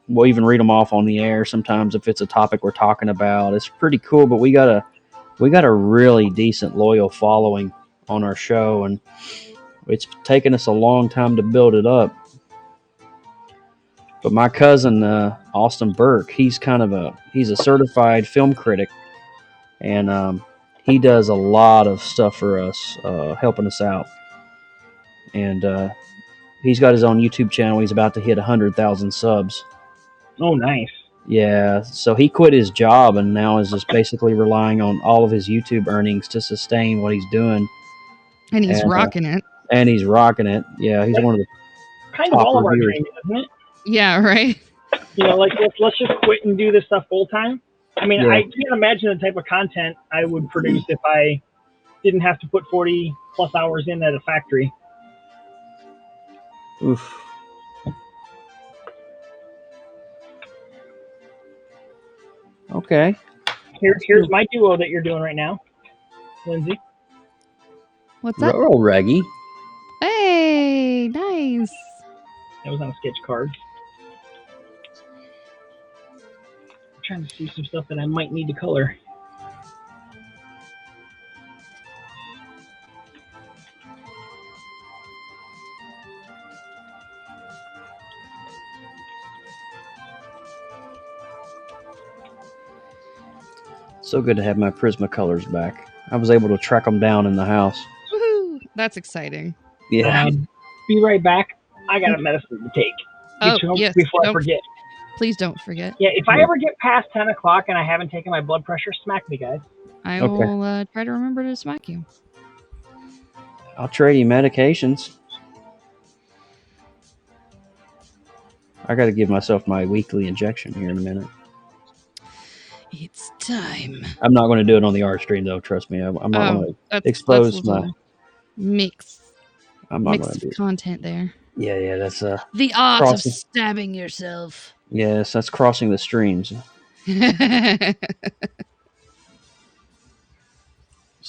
we'll even read them off on the air sometimes if it's a topic we're talking about. It's pretty cool, but we got a really decent loyal following on our show, and it's taken us a long time to build it up. But my cousin Austin Burke, he's a certified film critic, and he does a lot of stuff for us, helping us out. And he's got his own YouTube channel. He's about to hit 100,000 subs. Oh, nice. Yeah, so he quit his job and now is just basically relying on all of his YouTube earnings to sustain what he's doing. And he's rocking it. And he's rocking it. Yeah, he's one of the kind of all of our training, isn't it? Yeah, right. You know, like let's just quit and do this stuff full time. I mean, I can't imagine the type of content I would produce if I didn't have to put 40 plus hours in at a factory. Oof. Okay. Here's my duo that you're doing right now, Lindsay. What's that? Roll Reggie. Hey, nice. That was on a sketch card. I'm trying to see some stuff that I might need to color. So good to have my Prismacolors back. I was able to track them down in the house. Woohoo! That's exciting. Yeah. Be right back. I got a medicine to take. Yes. Before I forget. Please don't forget. Yeah, if I ever get past 10 o'clock and I haven't taken my blood pressure, smack me, guys. I will try to remember to smack you. I'll trade you medications. I got to give myself my weekly injection here in a minute. It's time. I'm not going to do it on the art stream, though. Trust me. I'm not going to expose my mixed content there. Yeah. That's the art of stabbing yourself. Yes, that's crossing the streams. See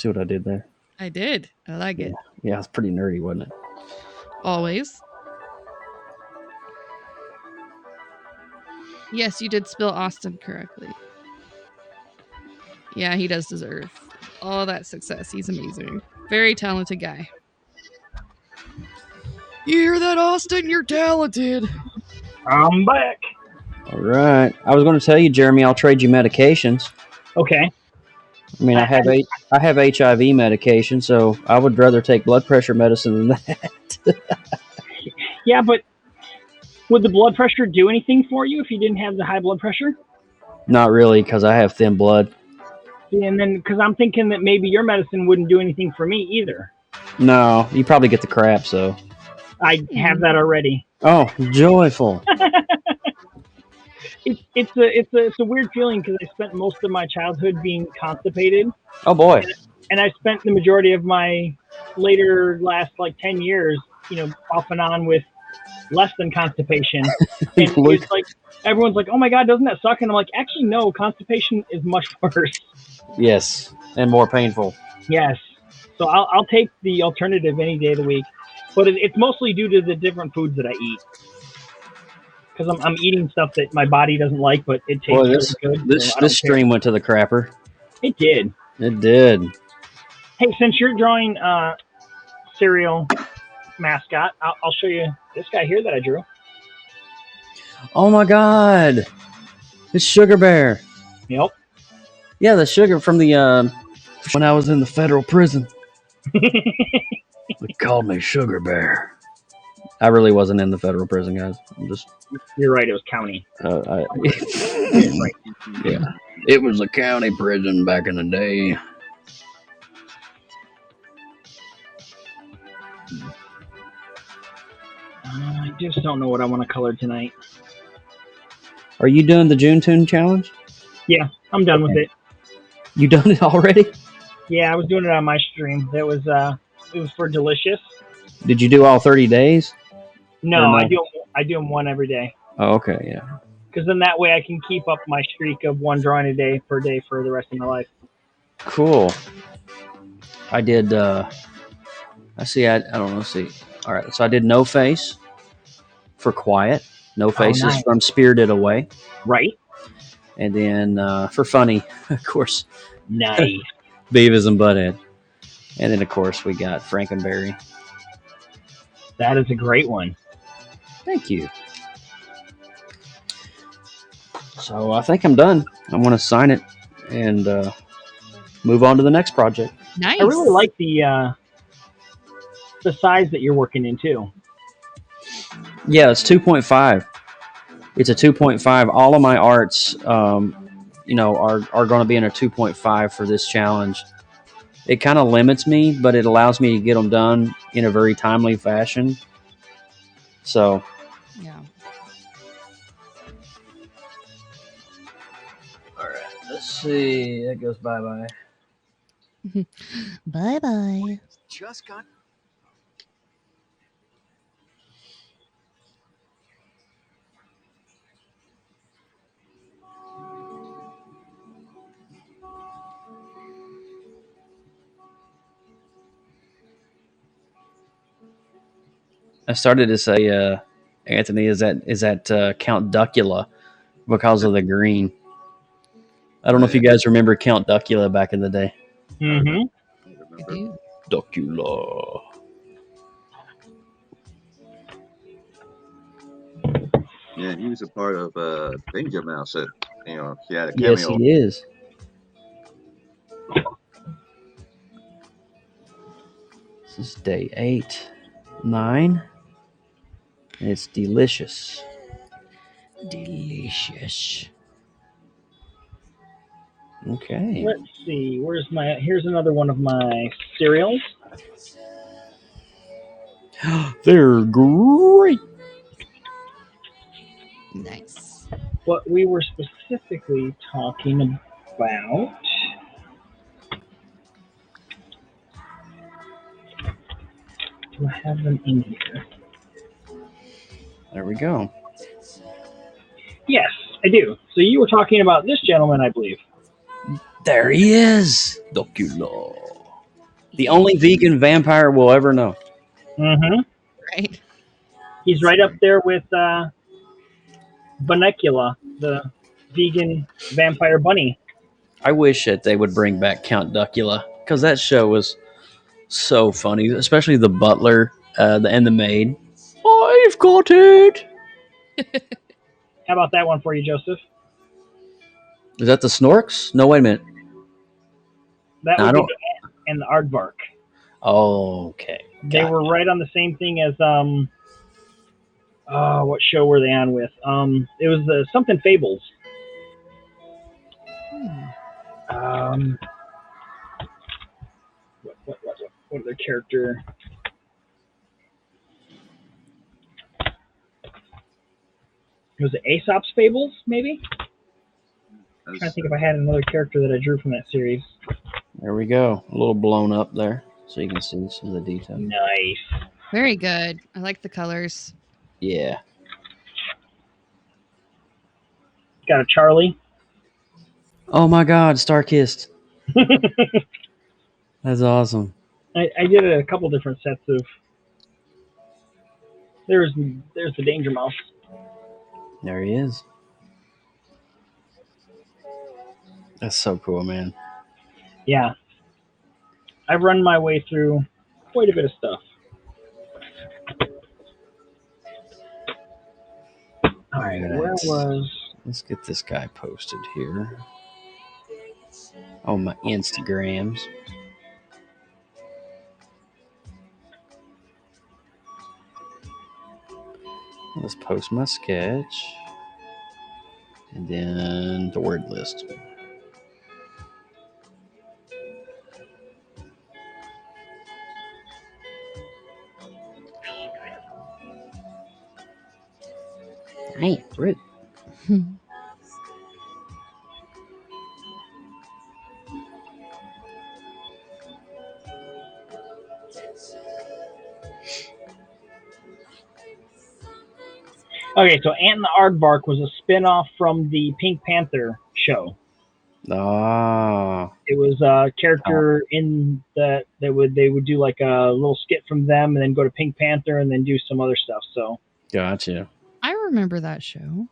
what I did there? I did. I like it. Yeah, it's pretty nerdy, wasn't it? Always. Yes, you did spell Austin correctly. Yeah, he does deserve all that success. He's amazing. Very talented guy. You hear that, Austin? You're talented. I'm back. All right. I was going to tell you, Jeremy, I'll trade you medications. Okay. I mean, I have HIV medication, so I would rather take blood pressure medicine than that. Yeah, but would the blood pressure do anything for you if you didn't have the high blood pressure? Not really, because I have thin blood. And then, because I'm thinking that maybe your medicine wouldn't do anything for me either. No, you probably get the crap, so. I have that already. Oh, joyful. It's a weird feeling because I spent most of my childhood being constipated. Oh boy. And I spent the majority of my last 10 years, off and on with less than constipation. And it's like everyone's like, "Oh my God, doesn't that suck?" And I'm like, "Actually, no. Constipation is much worse." Yes, and more painful. Yes. So I'll take the alternative any day of the week, but it's mostly due to the different foods that I eat. Because I'm eating stuff that my body doesn't like, but it tastes really good. This stream went to the crapper. It did. It did. Hey, since you're drawing cereal mascot, I'll show you this guy here that I drew. Oh my God! It's Sugar Bear. Yep. Yeah, the sugar from the when I was in the federal prison. They called me Sugar Bear. I really wasn't in the federal prison, guys. You're right. It was county. Yeah, it was a county prison back in the day. I just don't know what I want to color tonight. Are you doing the June Toon challenge? Yeah, I'm done with it. You done it already? Yeah, I was doing it on my stream. It was for Delicious. Did you do all 30 days? No, I do them one every day. Oh, okay, yeah. Because then that way I can keep up my streak of one drawing a day per day for the rest of my life. Cool. I did. I don't know. See. All right. So I did No Face for Quiet. No Faces nice. from Spirited Away. Right. And then for Funny, of course. Nice. Beavis and Butthead. And then, of course, we got Frankenberry. That is a great one. Thank you. So I think I'm done. I want to sign it and move on to the next project. Nice. I really like the size that you're working in too. Yeah, it's 2.5. It's a 2.5. All of my arts, are going to be in a 2.5 for this challenge. It kind of limits me, but it allows me to get them done in a very timely fashion. So, yeah. All right. Let's see. That goes bye-bye. Bye-bye. Just got. I started to say, Anthony, is that Count Duckula because of the green. I don't know if you guys remember Count Duckula back in the day. Mm-hmm. I do. Duckula. Yeah, he was a part of Danger Mouse. He had a cameo. Yes, he is. This is day 8, 9. And it's delicious. Delicious. Okay. Let's see. Here's another one of my cereals. They're great. Nice. What we were specifically talking about. Do I have them in here? There we go. Yes, I do. So you were talking about this gentleman, I believe. There he is. Duckula. The only vegan vampire we'll ever know. Mm-hmm. Right. He's right up there with Bunnicula, the vegan vampire bunny. I wish that they would bring back Count Duckula because that show was so funny, especially the butler and the maid. I've got it. How about that one for you, Joseph? Is that the Snorks? No, wait a minute. That No, I would be don't- the ant and the aardvark. Oh, okay. They Gotcha. were right on the same thing as what show were they on with? It was something Fables. What other character? Was it Aesop's Fables, maybe? I'm trying to think if I had another character that I drew from that series. There we go. A little blown up there, so you can see some of the detail. Nice. Very good. I like the colors. Yeah. Got a Charlie. Oh my God, Star-Kissed. That's awesome. I did a couple different sets of. There's the Danger Mouse. There he is. That's so cool, man. Yeah. I've run my way through quite a bit of stuff. All right, where was... Let's get this guy posted here. On my Instagrams. Let's post my sketch. And then the word list. I ain't through. Okay, so Ant and the Aardvark was a spin-off from the Pink Panther show. Ah. It was a character in that they would do like a little skit from them, and then go to Pink Panther, and then do some other stuff. So Gotcha. I remember that show.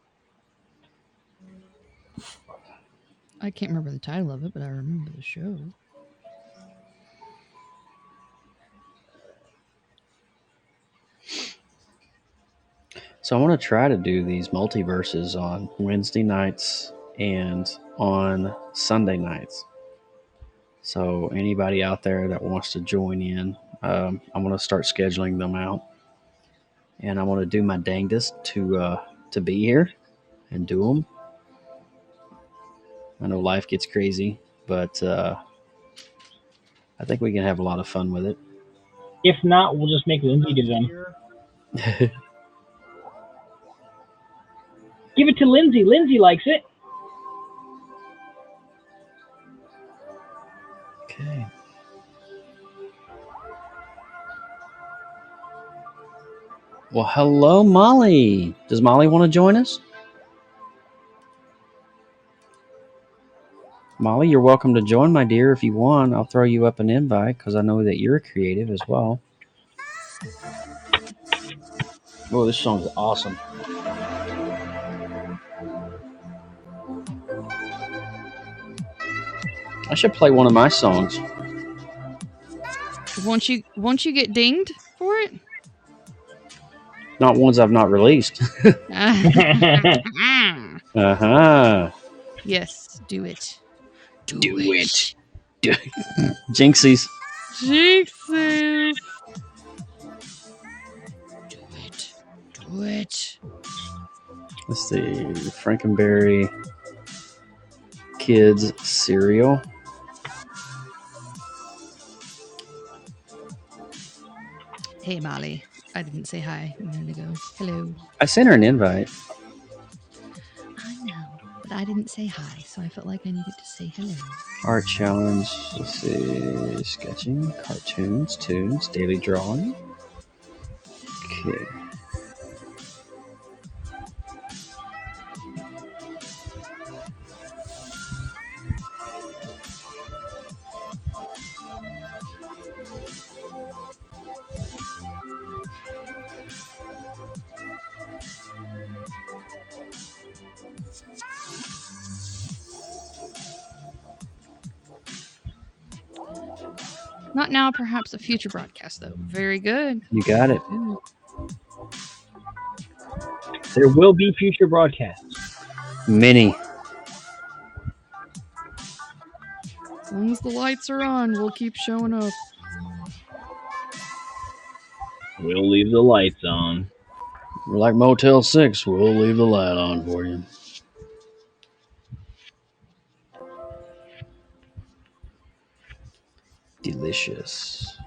I can't remember the title of it, but I remember the show. So I want to try to do these multiverses on Wednesday nights and on Sunday nights. So anybody out there that wants to join in, I'm going to start scheduling them out, and I'm going to do my dangest to be here and do them. I know life gets crazy, but I think we can have a lot of fun with it. if not, we'll just make Lindsay do them. Give it to Lindsay. Lindsay likes it. Okay. Well, hello, Molly. Does Molly want to join us? Molly, you're welcome to join, my dear, if you want. I'll throw you up an invite because I know that you're creative as well. Oh, this song's awesome. I should play one of my songs. Won't you get dinged for it? Not ones I've not released. Uh-huh. Yes, do it. Do it. Jinxies. Jinxies. Do it. Let's see. Frankenberry Kids cereal. Hey, Molly. I didn't say hi a minute ago. Hello. I sent her an invite. I know, but I didn't say hi, so I felt like I needed to say hello. Art challenge. Let's see. Sketching, cartoons, tunes, daily drawing. Okay. Not now, perhaps a future broadcast, though. Very good. You got it. There will be future broadcasts. Many. As long as the lights are on, we'll keep showing up. We'll leave the lights on. We're like Motel 6. We'll leave the light on for you. Delicious.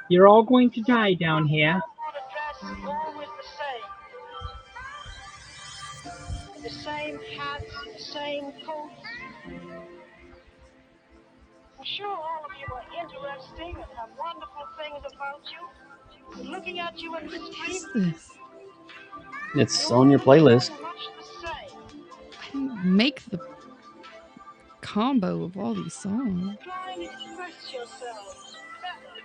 You're all going to die down here. The same hats, the same coats. I'm sure all of you are interesting and have wonderful things about you. But looking at you in the street, It's on your playlist. I didn't make the combo of all these songs. try and express yourselves better.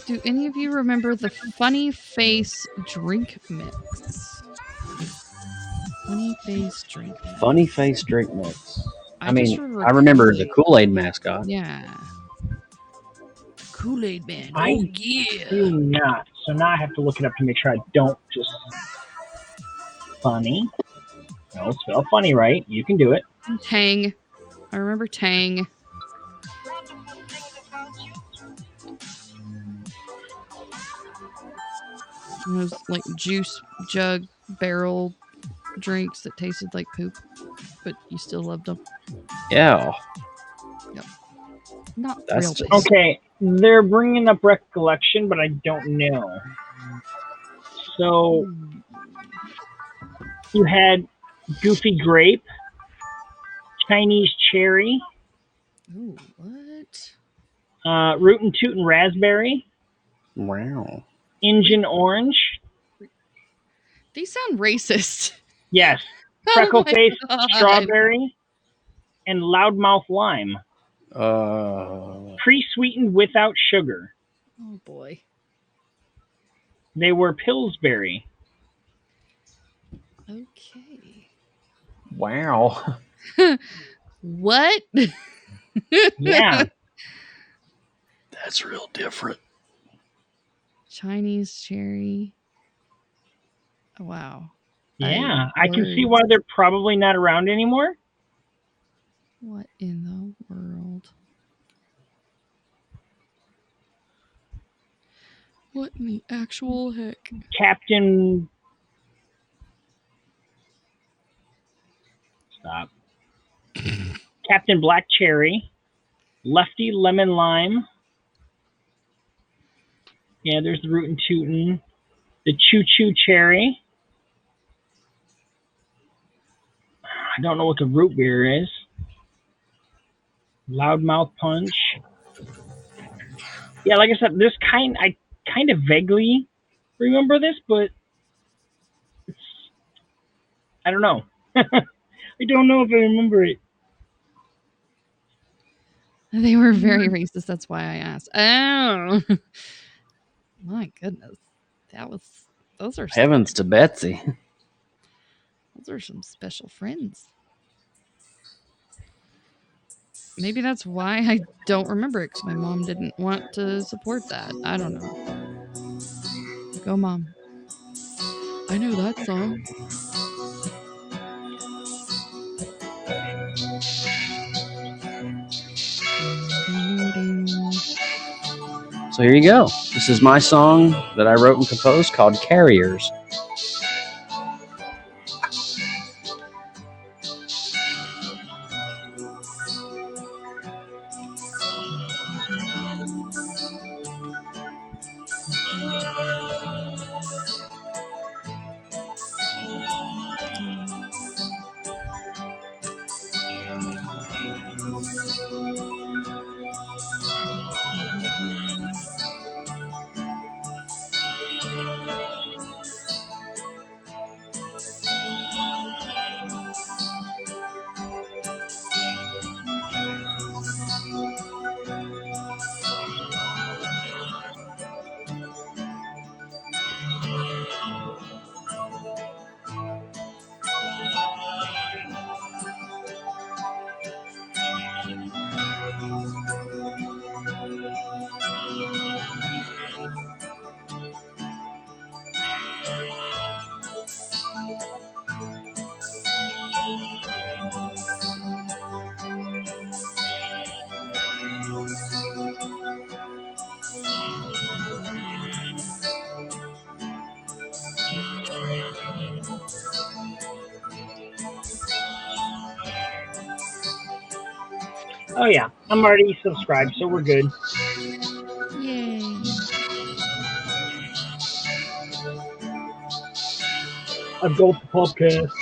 Do any of you remember the Funny Face drink mix? Funny Face drink mix. Funny face drink mix. I mean, just I remember the Kool-Aid mascot. Yeah. Kool-Aid Man. I do not. So now I have to look it up to make sure I don't just... Funny. No, spell funny right. You can do it. Tang. I remember Tang. Wonderful things about you. Those like juice jug barrel drinks that tasted like poop, but you still loved them. Yeah. Not That's real just- basic. Okay, they're bringing up recollection, but I don't know. So you had Goofy Grape, Chinese Cherry, Ooh, what? Rootin' Tootin' Raspberry, Wow. Injun Orange, These sound racist. yes, Oh Freckle my Face God. Strawberry, and Loudmouth Lime. Pre-sweetened without sugar. Oh boy. They were Pillsbury. Okay. Wow. What? Yeah. That's real different. Chinese cherry. Oh, wow. Yeah, I can see why they're probably not around anymore. What in the world? What in the actual heck? Captain... Stop. Captain Black Cherry. Lefty Lemon Lime. Yeah, there's the Rootin' Tootin'. The Choo Choo Cherry. I don't know what the root beer is. Loudmouth Punch. Yeah, like I said, I kind of vaguely remember this, but I don't know. I don't know if I remember it. They were very racist. That's why I asked. Oh, my goodness. Those are Heavens to Betsy. Those are some special friends. Maybe that's why I don't remember it, because my mom didn't want to support that. I don't know. Go, Mom. I know that song. So here you go. This is my song that I wrote and composed called Carriers. Oh yeah, I'm already subscribed, so we're good. Yay. I've got the podcast.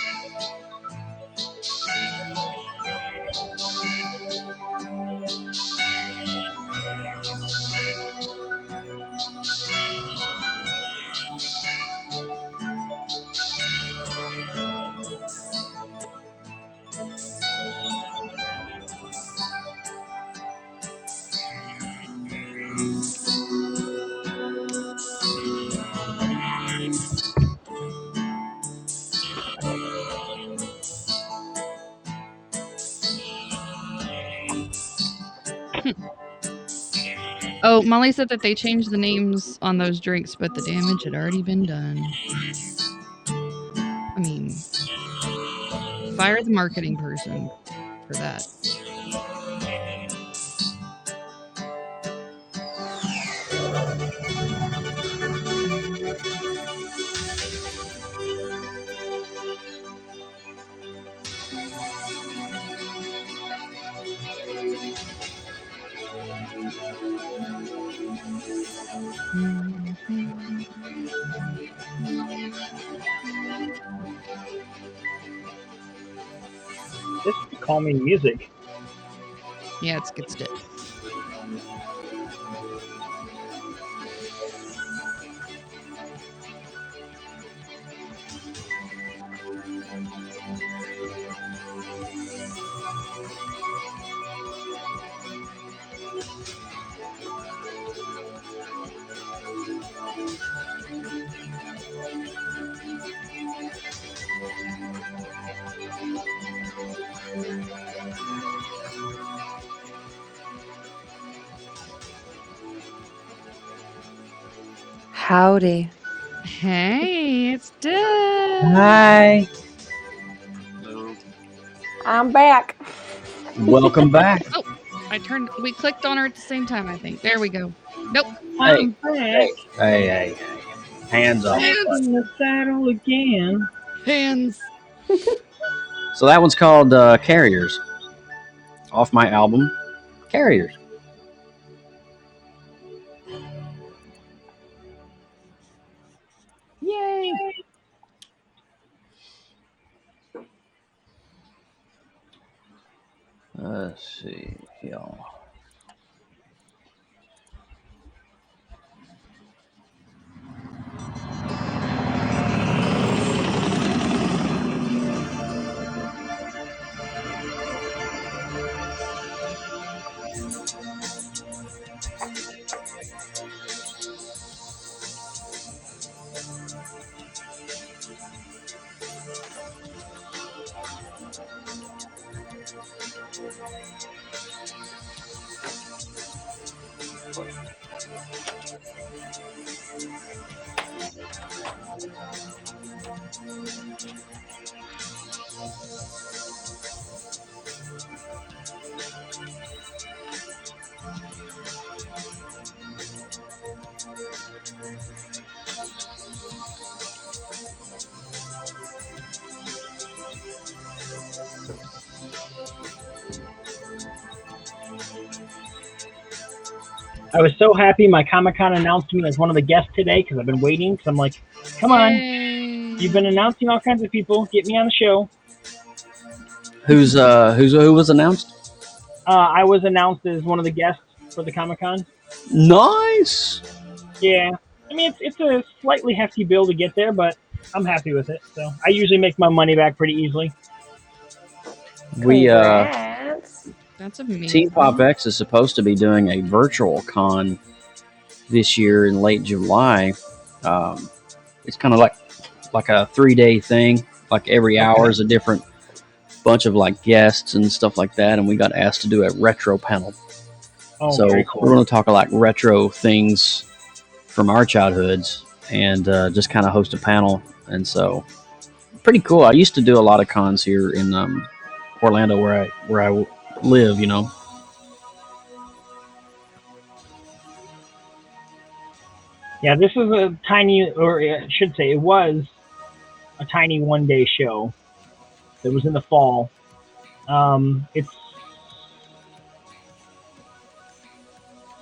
Oh, Molly said that they changed the names on those drinks, but the damage had already been done. I mean, fire the marketing person for that. This is calming music. Yeah, it's good stuff. Howdy. Hey, it's Deb. Hi. Hello. I'm back. Welcome back. We clicked on her at the same time, I think. There we go. Nope. I'm back. Hey. Hands off. In the saddle again. Hands. So that one's called Carriers. Off my album, Carriers. Yay. Let's see, y'all. I was so happy my Comic-Con announced me as one of the guests today because I've been waiting. Because I'm like, come on, you've been announcing all kinds of people. Get me on the show. Who was announced? I was announced as one of the guests for the Comic-Con. Nice. Yeah. I mean, it's a slightly hefty bill to get there, but I'm happy with it. So I usually make my money back pretty easily. Congrats. That's amazing. Team PopX is supposed to be doing a virtual con this year in late July. It's kind of like a 3-day thing. Like every hour is a different bunch of like guests and stuff like that. And we got asked to do a retro panel. Oh, So very cool. we're going to talk like retro things from our childhoods and just kind of host a panel. And so pretty cool. I used to do a lot of cons here in Orlando where I live, you know. Yeah, this is a tiny, or I should say, it was a tiny one-day show that was in the fall. It's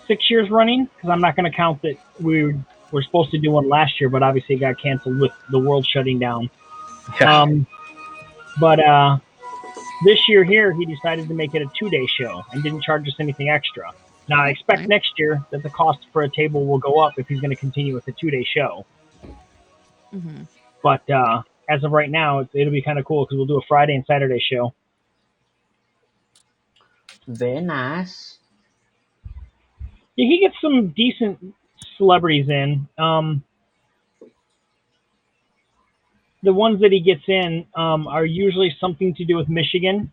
6 years running, because I'm not going to count that we were supposed to do one last year, but obviously it got canceled with the world shutting down. Yeah. But this year here, he decided to make it a 2-day show and didn't charge us anything extra. Now, I expect next year that the cost for a table will go up if he's going to continue with the 2-day show. Mm-hmm. But as of right now, it'll be kind of cool because we'll do a Friday and Saturday show. Very nice. Yeah, he gets some decent celebrities in. The ones that he gets in are usually something to do with Michigan.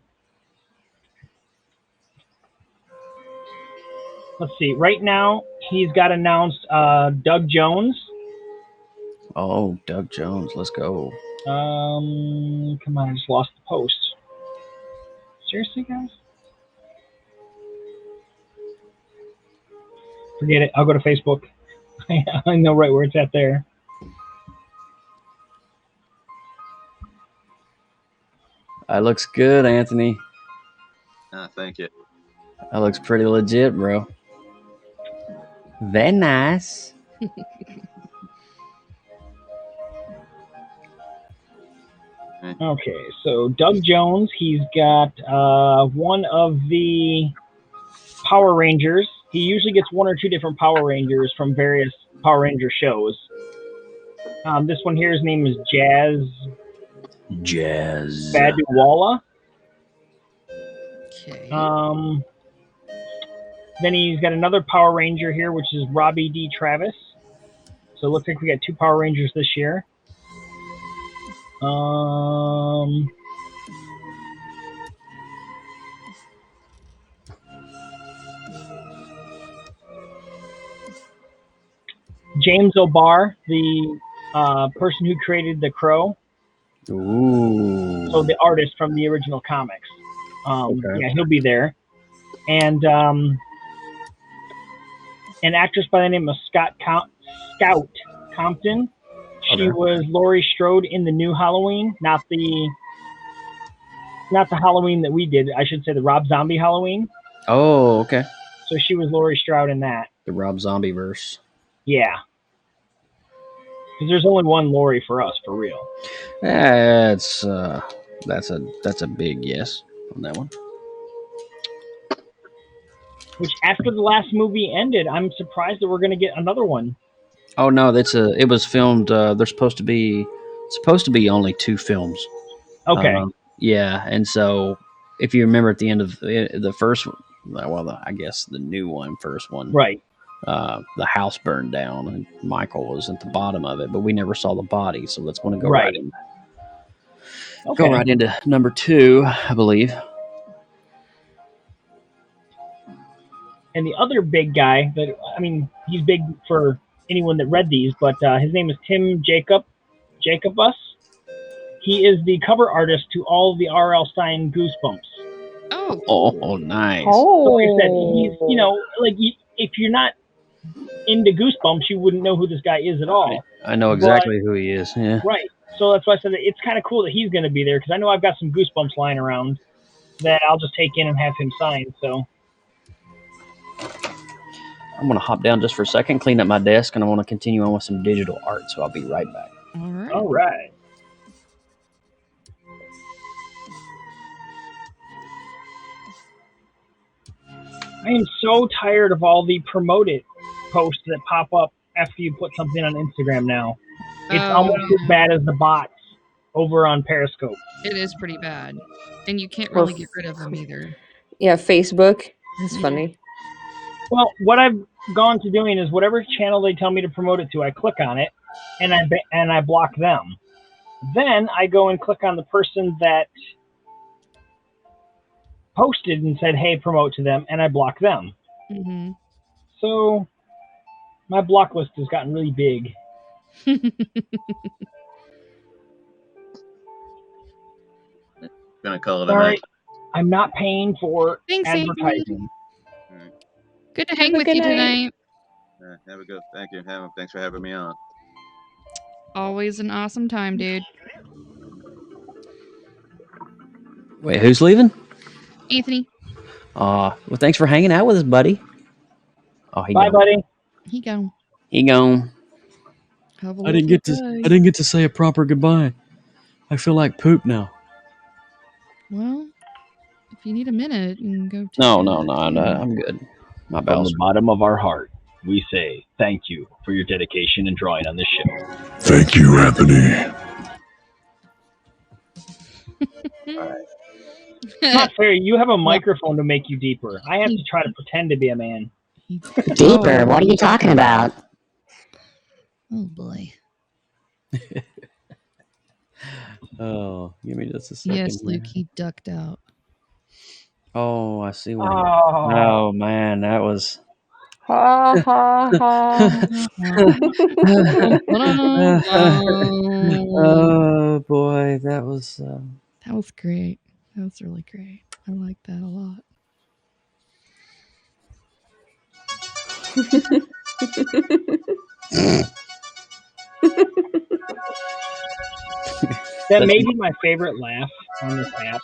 let's see. Right now, he's got announced Doug Jones. Oh, Doug Jones. Let's go. Come on, I just lost the post. Seriously, guys? Forget it. I'll go to Facebook. I know right where it's at there. That looks good, Anthony. Thank you. That looks pretty legit, bro. Very nice. Okay, so Doug Jones, he's got one of the Power Rangers. He usually gets one or two different Power Rangers from various Power Ranger shows. This one here, his name is Jazz Baduwala. Okay. Then he's got another Power Ranger here, which is Robbie D. Travis. So it looks like we got 2 Power Rangers this year. James O'Barr, the person who created The Crow. Ooh. So the artist from the original comics. Okay. Yeah, he'll be there. And an actress by the name of Scout Compton. She was Laurie Strode in the new Halloween, not the Halloween that we did. I should say the Rob Zombie Halloween. Oh, okay. So she was Laurie Strode in that. The Rob Zombie verse. Yeah. Because there's only one Laurie for us, for real. That's a big yes on that one. Which, after the last movie ended, I'm surprised that we're going to get another one. Oh no, it was filmed. There's supposed to be only 2 films. Okay. Yeah, and so if you remember at the end of the first one, I guess the new one, first one, right? The house burned down and Michael was at the bottom of it, but we never saw the body, so that's going to go right in. Okay. Go right into number 2, I believe. And the other big guy he's big for anyone that read these, but his name is Tim Jacobus. He is the cover artist to all of the R.L. Stine Goosebumps. Oh, nice. So like I said, he's, if you're not into Goosebumps, you wouldn't know who this guy is at all. I know exactly who he is. Yeah. Right. So that's why I said that it's kind of cool that he's going to be there, because I know I've got some Goosebumps lying around that I'll just take in and have him sign. So I'm going to hop down just for a second, clean up my desk, and I want to continue on with some digital art, so I'll be right back. All right. I am so tired of all the promoted posts that pop up after you put something on Instagram now. It's almost as bad as the bots over on Periscope. It is pretty bad. And you can't really get rid of them either. Yeah, Facebook. It's funny. Well, what I've gone to doing is whatever channel they tell me to promote it to, I click on it and I block them. Then I go and click on the person that posted and said, hey, promote to them, and I block them. Mm-hmm. So my block list has gotten really big. Gonna call it a night. I'm not paying for advertising. Right. Good to hang with you tonight. Have a good. Thank you. Thanks for having me on. Always an awesome time, dude. Wait, who's leaving? Anthony. Well, thanks for hanging out with us, buddy. Oh, bye, buddy. He gone. He gone. I didn't get to say a proper goodbye. I feel like poop now. Well, if you need a minute, and go. No, I'm good. My From the bottom of our heart, we say thank you for your dedication and drawing on this show. Thank you, Anthony. It's not fair. You have a microphone to make you deeper. I have to try to pretend to be a man. Deeper? What are you talking about? Oh, boy. Oh, give me just a second. Yes, Luke, he ducked out. Oh, I see what. Oh man, that was. Ha ha ha. Oh boy, that was great. That was really great. I like that a lot. That may be my favorite laugh on this app.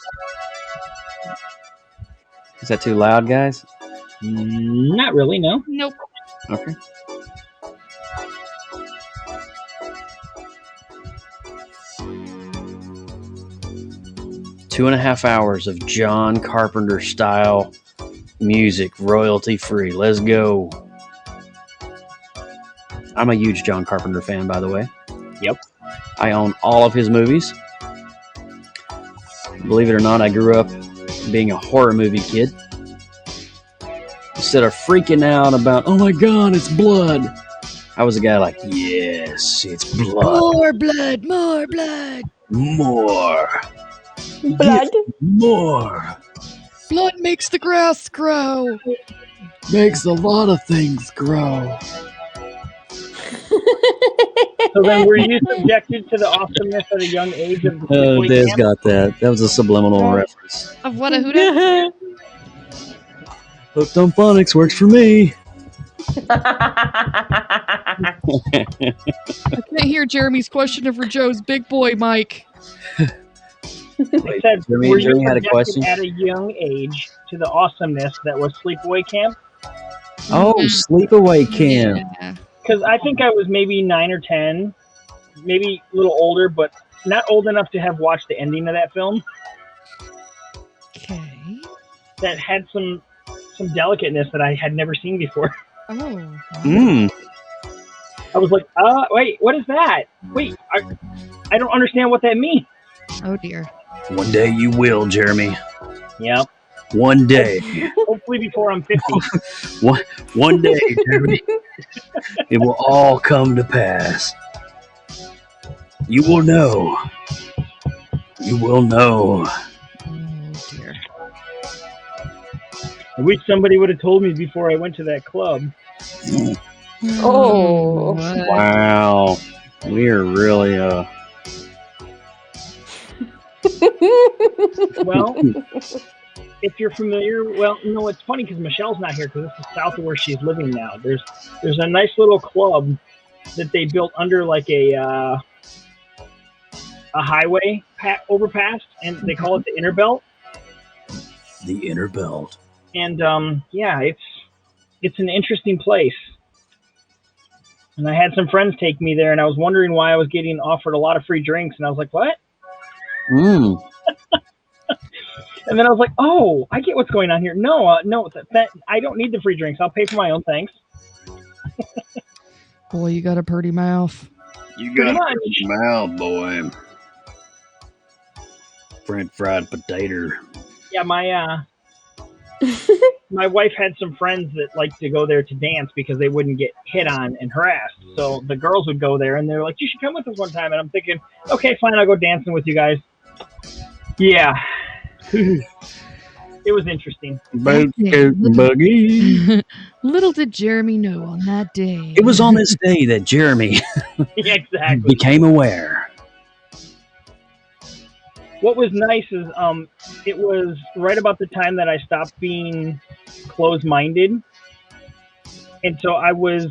Is that too loud, guys? Not really, no. Nope. Okay. Two and a half hours of John Carpenter style music, royalty free. Let's go. I'm a huge John Carpenter fan, by the way. Yep. I own all of his movies. Believe it or not, I grew up being a horror movie kid. Instead of freaking out about, oh my God, it's blood, I was a guy like, yes, it's blood. More blood, more blood. More. Blood? More. Blood makes the grass grow. Makes a lot of things grow. So then were you subjected to the awesomeness at a young age of the Oh, sleepaway Des camp? got that. That was a subliminal reference. Of what a hoot. Hooked on phonics works for me. I can't hear Jeremy's question over Joe's big boy mic. I said, Jeremy- were you Jeremy had a subjected question? at a young age to the awesomeness that was sleepaway camp? Oh, sleepaway camp. Yeah. Because I think I was maybe 9 or 10, maybe a little older, but not old enough to have watched the ending of that film. Okay. That had some delicateness that I had never seen before. Oh. Wow. Mm. I was like, wait, what is that? Wait, I don't understand what that means. Oh dear. One day you will, Jeremy. Yep. One day. Hopefully before I'm 50. One day, Jeremy. It will all come to pass. You will know. You will know. Oh dear. I wish somebody would have told me before I went to that club. Oh. What? Wow. We are really Well, if you're familiar, well, no, it's funny because Michelle's not here because this is south of where she's living now. There's a nice little club that they built under like a highway overpass, and they call it the Inner Belt. the inner belt. And yeah, it's an interesting place. And I had some friends take me there, and I was wondering why I was getting offered a lot of free drinks, and I was like, what? Mm. And then I was like, oh, I get what's going on here. No, that I don't need the free drinks. I'll pay for my own, thanks. Boy, you got a pretty mouth. You Pretty got much. a mouth, boy. French fried potato. Yeah, my wife had some friends that liked to go there to dance because they wouldn't get hit on and harassed. So the girls would go there, and they were like, you should come with us one time. And I'm thinking, okay, fine, I'll go dancing with you guys. Yeah. It was interesting. Boat, scoot, and buggy. Little did Jeremy know on that day. It was on this day that Jeremy Yeah, exactly. became aware. What was nice is it was right about the time that I stopped being closed-minded. And so I was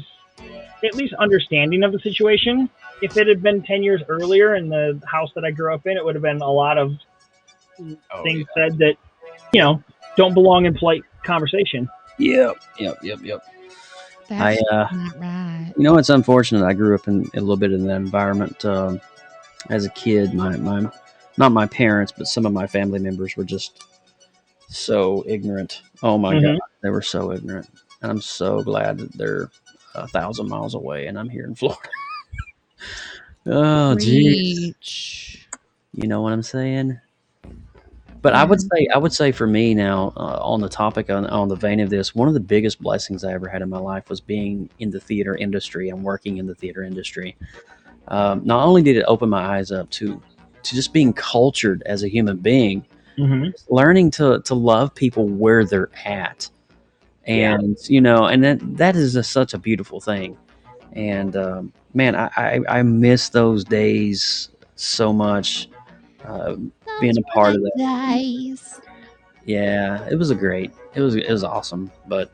at least understanding of the situation. If it had been 10 years earlier in the house that I grew up in, it would have been a lot of things said that, don't belong in polite conversation. Yep. That's not right. You know, it's unfortunate. I grew up in a little bit in that environment as a kid. My not my parents, but some of my family members were just so ignorant. Oh my God, they were so ignorant. And I'm so glad that they're 1,000 miles away, and I'm here in Florida. Oh, geez. You know what I'm saying? But I would say for me now, on the topic, on the vein of this, one of the biggest blessings I ever had in my life was being in the theater industry and working in the theater industry. Not only did it open my eyes up to just being cultured as a human being, learning to love people where they're at, And you know, and that is such a beautiful thing. And man, I miss those days so much. Being a part of that. Nice. Yeah, it was it was awesome. But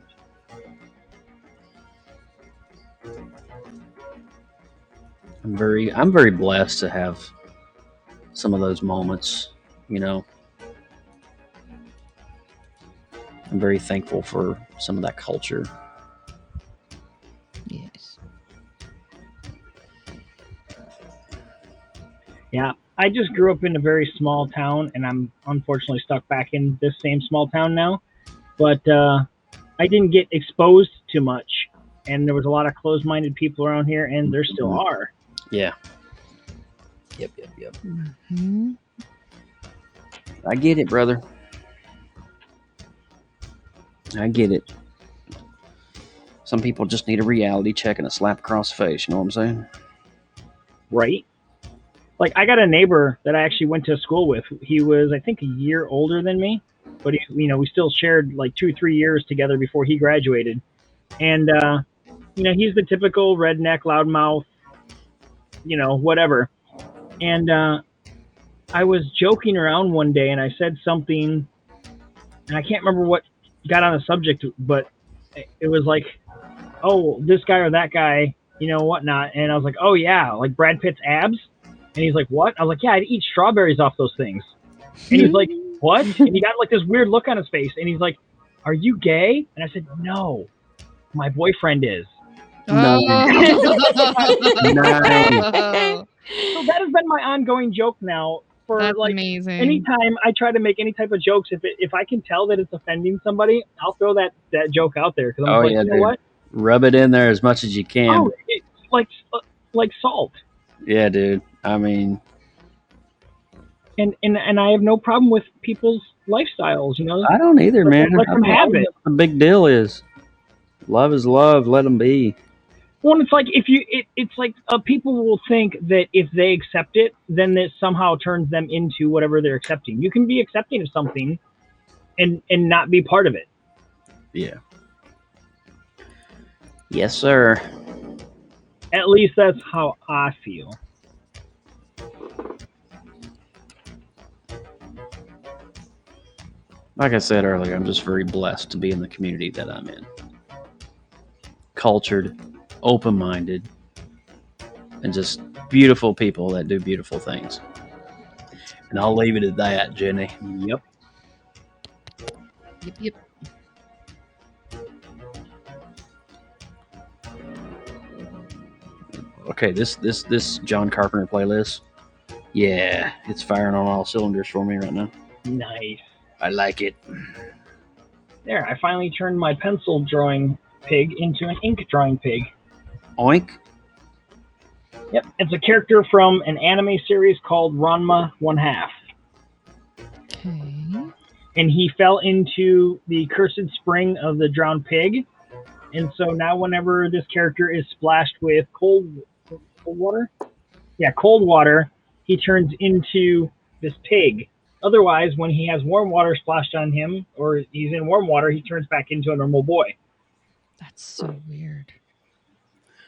I'm very blessed to have some of those moments. You know, I'm very thankful for some of that culture. Yes. Yeah, I just grew up in a very small town, and I'm unfortunately stuck back in this same small town now. But I didn't get exposed to much, and there was a lot of closed-minded people around here, and there still are. Yeah. Yep. Mm-hmm. I get it, brother. I get it. Some people just need a reality check and a slap across the face. You know what I'm saying? Right. Like, I got a neighbor that I actually went to school with. He was, I think, a year older than me, but we still shared like 2-3 years together before he graduated. And he's the typical redneck, loudmouth, whatever. And I was joking around one day, and I said something, and I can't remember what got on the subject, but it was like, oh, this guy or that guy, whatnot. And I was like, oh yeah, like Brad Pitt's abs. And he's like, what? I was like, yeah, I'd eat strawberries off those things. And he's like, what? And he got like this weird look on his face. And he's like, are you gay? And I said, no, my boyfriend is. Oh. Nice. So that has been my ongoing joke now for That's like amazing. anytime I try to make any type of jokes. If I can tell that it's offending somebody, I'll throw that joke out there because I'm you know what? Rub it in there as much as you can. Oh, it's like salt. Yeah, dude. I mean, and I have no problem with people's lifestyles. I don't either, man. Let them have it. The big deal is love is love. Let them be. Well, it's like it's like people will think that if they accept it, then it somehow turns them into whatever they're accepting. You can be accepting of something and not be part of it. Yeah. Yes, sir. At least that's how I feel. Like I said earlier, I'm just very blessed to be in the community that I'm in. Cultured, open-minded, and just beautiful people that do beautiful things. And I'll leave it at that, Jenny. Yep. Yep. Okay, this John Carpenter playlist. Yeah, it's firing on all cylinders for me right now. Nice. I like it. There, I finally turned my pencil drawing pig into an ink drawing pig. Oink. Yep, it's a character from an anime series called Ranma 1/2. Okay. And he fell into the cursed spring of the drowned pig. And so now whenever this character is splashed with cold water? Yeah, cold water, he turns into this pig. Otherwise, when he has warm water splashed on him, or he's in warm water, he turns back into a normal boy. That's so weird.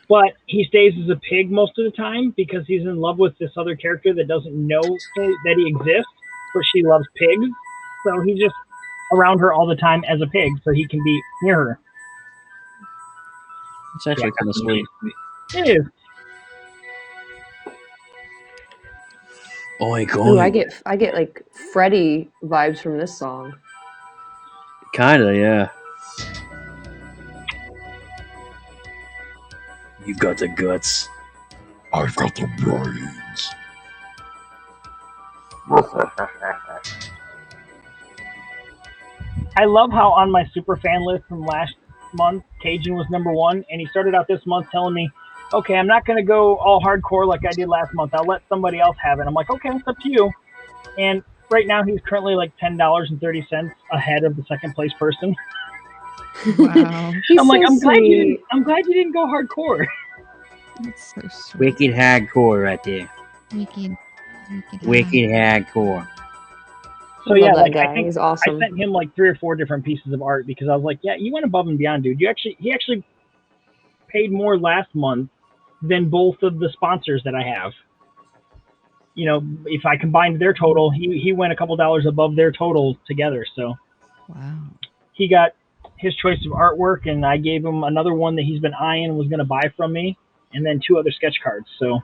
But he stays as a pig most of the time because he's in love with this other character that doesn't know that he exists, but she loves pigs. So he's just around her all the time as a pig so he can be near her. It's actually kind of sweet. It is. Oink, oink. Ooh, I get like Freddy vibes from this song. Kinda, yeah. You got the guts. I've got the brains. I love how on my super fan list from last month, Cajun was number 1, and he started out this month telling me, okay, I'm not going to go all hardcore like I did last month. I'll let somebody else have it. I'm like, okay, it's up to you. And right now he's currently like $10.30 ahead of the second place person. Wow. I'm like, I'm glad you didn't go hardcore. That's so sweet. Wicked hardcore right there. Wicked Wicked hardcore. So yeah, like guy. I think He's awesome. I sent him like 3 or 4 different pieces of art because I was like, yeah, you went above and beyond, dude. He actually paid more last month than both of the sponsors that I have. You know, if I combined their total, he went a couple dollars above their total together. So wow, he got his choice of artwork, and I gave him another one that he's been eyeing and was going to buy from me, and then 2 other sketch cards. So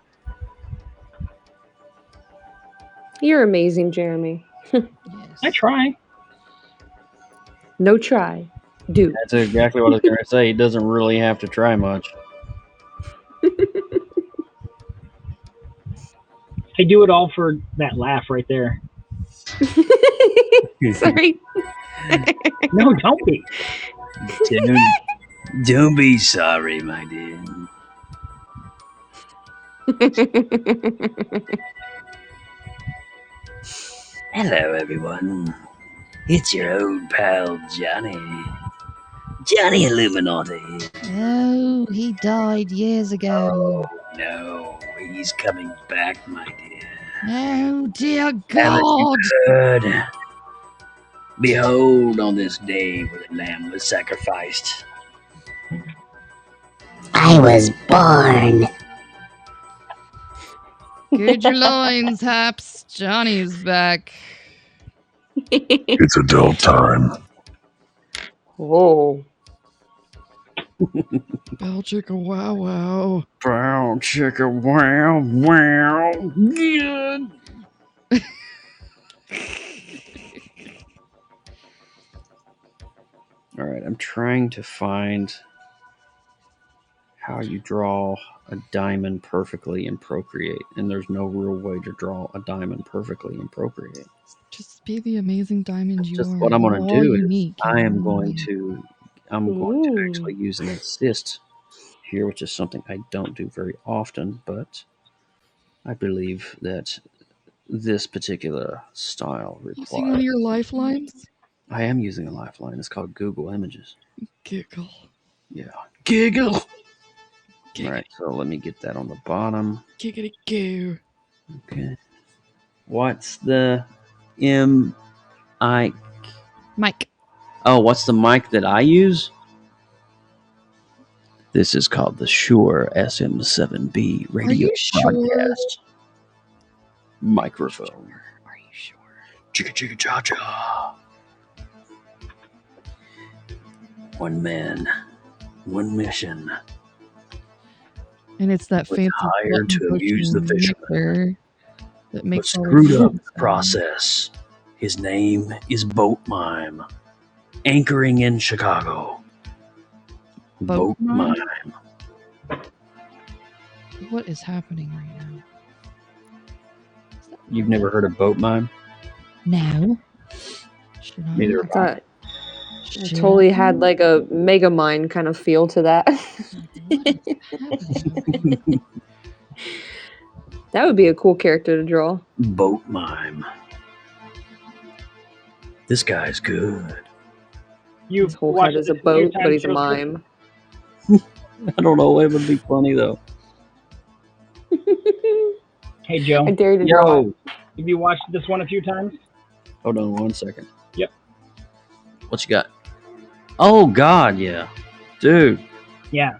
You're amazing, Jeremy. yes. I try. No try. Do. That's exactly what I was going to say. He doesn't really have to try much. I do it all for that laugh right there. Sorry. No, don't be. Don't be sorry, my dear. Hello, everyone. It's your old pal, Johnny. Johnny Illuminati. Oh, he died years ago. Oh, no. He's coming back, my dear. Oh, dear Haven't God. you heard? Behold, on this day where the lamb was sacrificed. I was born. Gird your loins, Happs. Johnny's back. It's adult time. Whoa. Bell chicka wow wow. Brown chicken, wow, wow. Good. All right, I'm trying to find how you draw a diamond perfectly in Procreate, and there's no real way to draw a diamond perfectly in Procreate. Just be the amazing diamond you Just are. what I'm going to do unique. is I'm going to actually use an assist here, which is something I don't do very often, but I believe that this particular style Using requires. one of your lifelines? I am using a lifeline. It's called Google Images. Giggle. Yeah. Giggle. Giggity. All right, so let me get that on the bottom. Giggity goo. Okay. What's the mic? Oh, what's the mic that I use? This is called the Shure SM7B radio podcast microphone. Are you sure? Chicka chicka cha cha. One man, one mission. And it's that Was fancy hired to amuse the fishermen, that but makes all screwed the up the process. His name is Boat Mime, anchoring in Chicago. Boat Mime. What is happening right now? You've never heard of Boat Mime? No. Should I? Neither have I. I totally had like a Mega Mind kind of feel to that. That would be a cool character to draw. Boat Mime. This guy's good. His whole head is a boat, but he's a mime. I don't know. It would be funny though. Hey, Joe. I dare you to draw it. Have you watched this one a few times? Hold on 1 second. Yep. What you got? Oh God, yeah, dude. Yeah.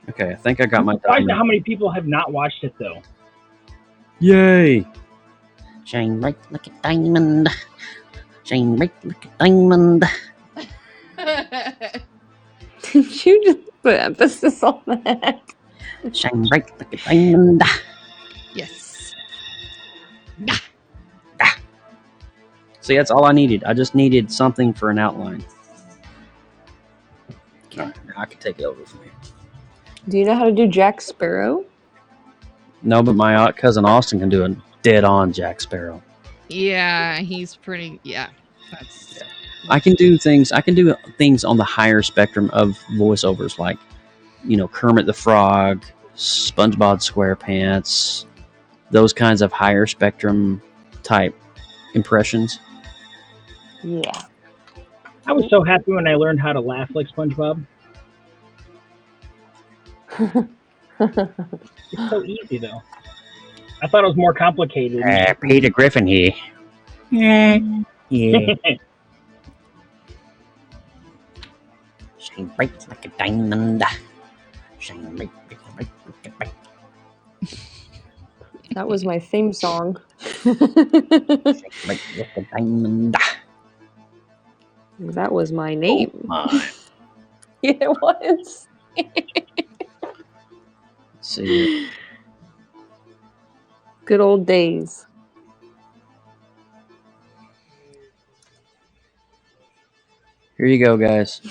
Okay, I think I got my I'm surprised diamond. at how many people have not watched it though. Yay! Shine bright like a diamond. Shine bright like a diamond. Did you just put emphasis on that? Shine bright like a diamond. Yes. See, that's all I needed. I just needed something for an outline. All right, now I can take it over from here. Do you know how to do Jack Sparrow? No, but my cousin Austin can do a dead-on Jack Sparrow. Yeah, he's pretty. Yeah, that's. I can do things. I can do things on the higher spectrum of voiceovers, like, you know, Kermit the Frog, SpongeBob SquarePants, those kinds of higher spectrum type impressions. Yeah. I was so happy when I learned how to laugh like SpongeBob. It's so easy though. I thought it was more complicated. Peter Griffin here. Yeah. Shine bright like a diamond. Shine bright, bright, bright, bright, bright. That was my theme song. Shine bright like a diamond. That was my name. Oh my. Yeah, it was. See. Good old days. Here you go, guys.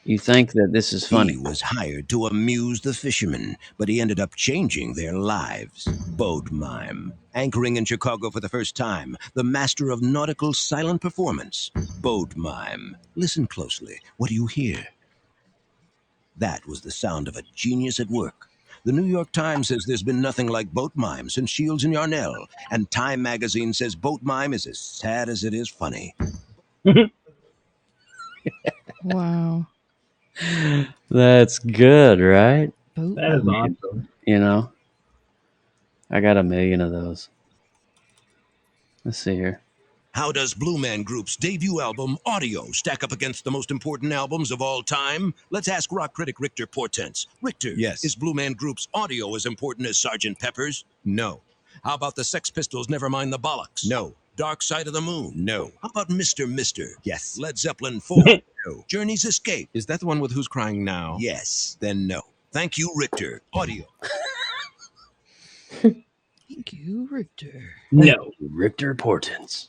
You think that this is funny. He was hired to amuse the fishermen, but he ended up changing their lives. Boat Mime. Anchoring in Chicago for the first time, the master of nautical silent performance. Boat Mime. Listen closely. What do you hear? That was the sound of a genius at work. The New York Times says there's been nothing like Boat Mime since Shields and Yarnell, and Time magazine says Boat Mime is as sad as it is funny. Wow. That's good, right? That is awesome. You know, I got 1 million of those. Let's see here. How does Blue Man Group's debut album, Audio, stack up against the most important albums of all time? Let's ask rock critic Richter Portents. Richter, yes. Is Blue Man Group's Audio as important as Sgt. Pepper's? No. How about the Sex Pistols' Nevermind the Bollocks? No. Dark Side of the Moon? No. How about Mr. Mister? Yes. Led Zeppelin 4? No. Journey's Escape? Is that the one with Who's Crying Now? Yes. Then no. Thank you, Richter. Audio. Thank you, Richter. No. Richter Portents.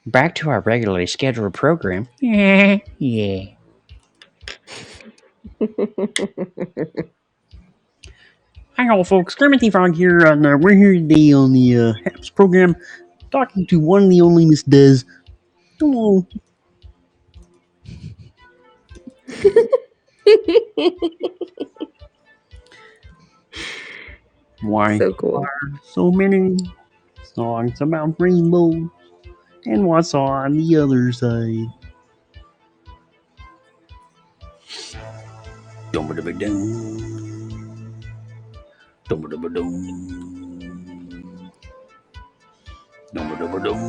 Back to our regularly scheduled program. Yeah. Hi, all folks. Kermit the Frog here, and we're here today on the Happs program, talking to one and the only Miss Des. Hello. Why? So cool. So many songs about rainbows and what's on the other side. Dum-ba-da-ba-dum. Dum-ba-da-ba-dum. Dum-ba-da-ba-dum.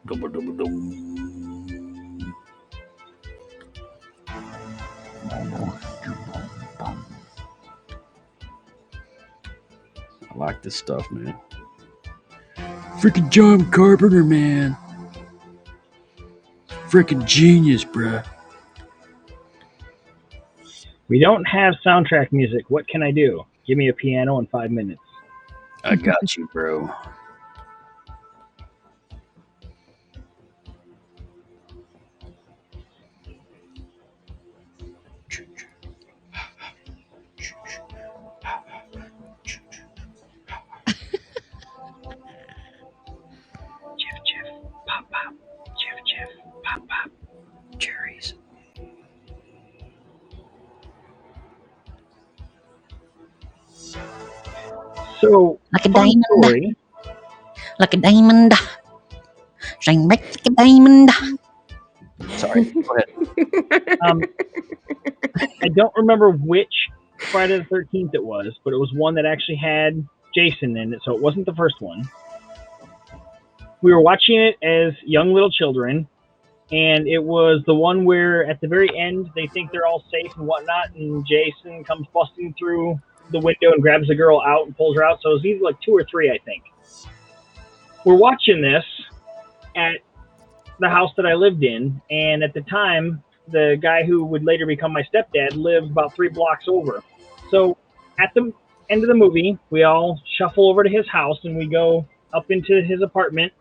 Dum-ba-da-ba-dum. I like this stuff, man. Freaking John Carpenter, man. Freaking genius, bruh. We don't have soundtrack music. What can I do? Give me a piano in 5 minutes. I got you, bro. Cherries. So, Like a fun diamond. story. Like a diamond. Shine bright like a diamond. Sorry, go ahead. I don't remember which Friday the 13th it was, but it was one that actually had Jason in it, so it wasn't the first one. We were watching it as young little children, and it was the one where at the very end they think they're all safe and whatnot, and Jason comes busting through the window and grabs the girl out and pulls her out. So it was either like 2 or 3, I think. We're watching this at the house that I lived in, and at the time, the guy who would later become my stepdad lived about 3 blocks over. So at the end of the movie, we all shuffle over to his house, and we go up into his apartment,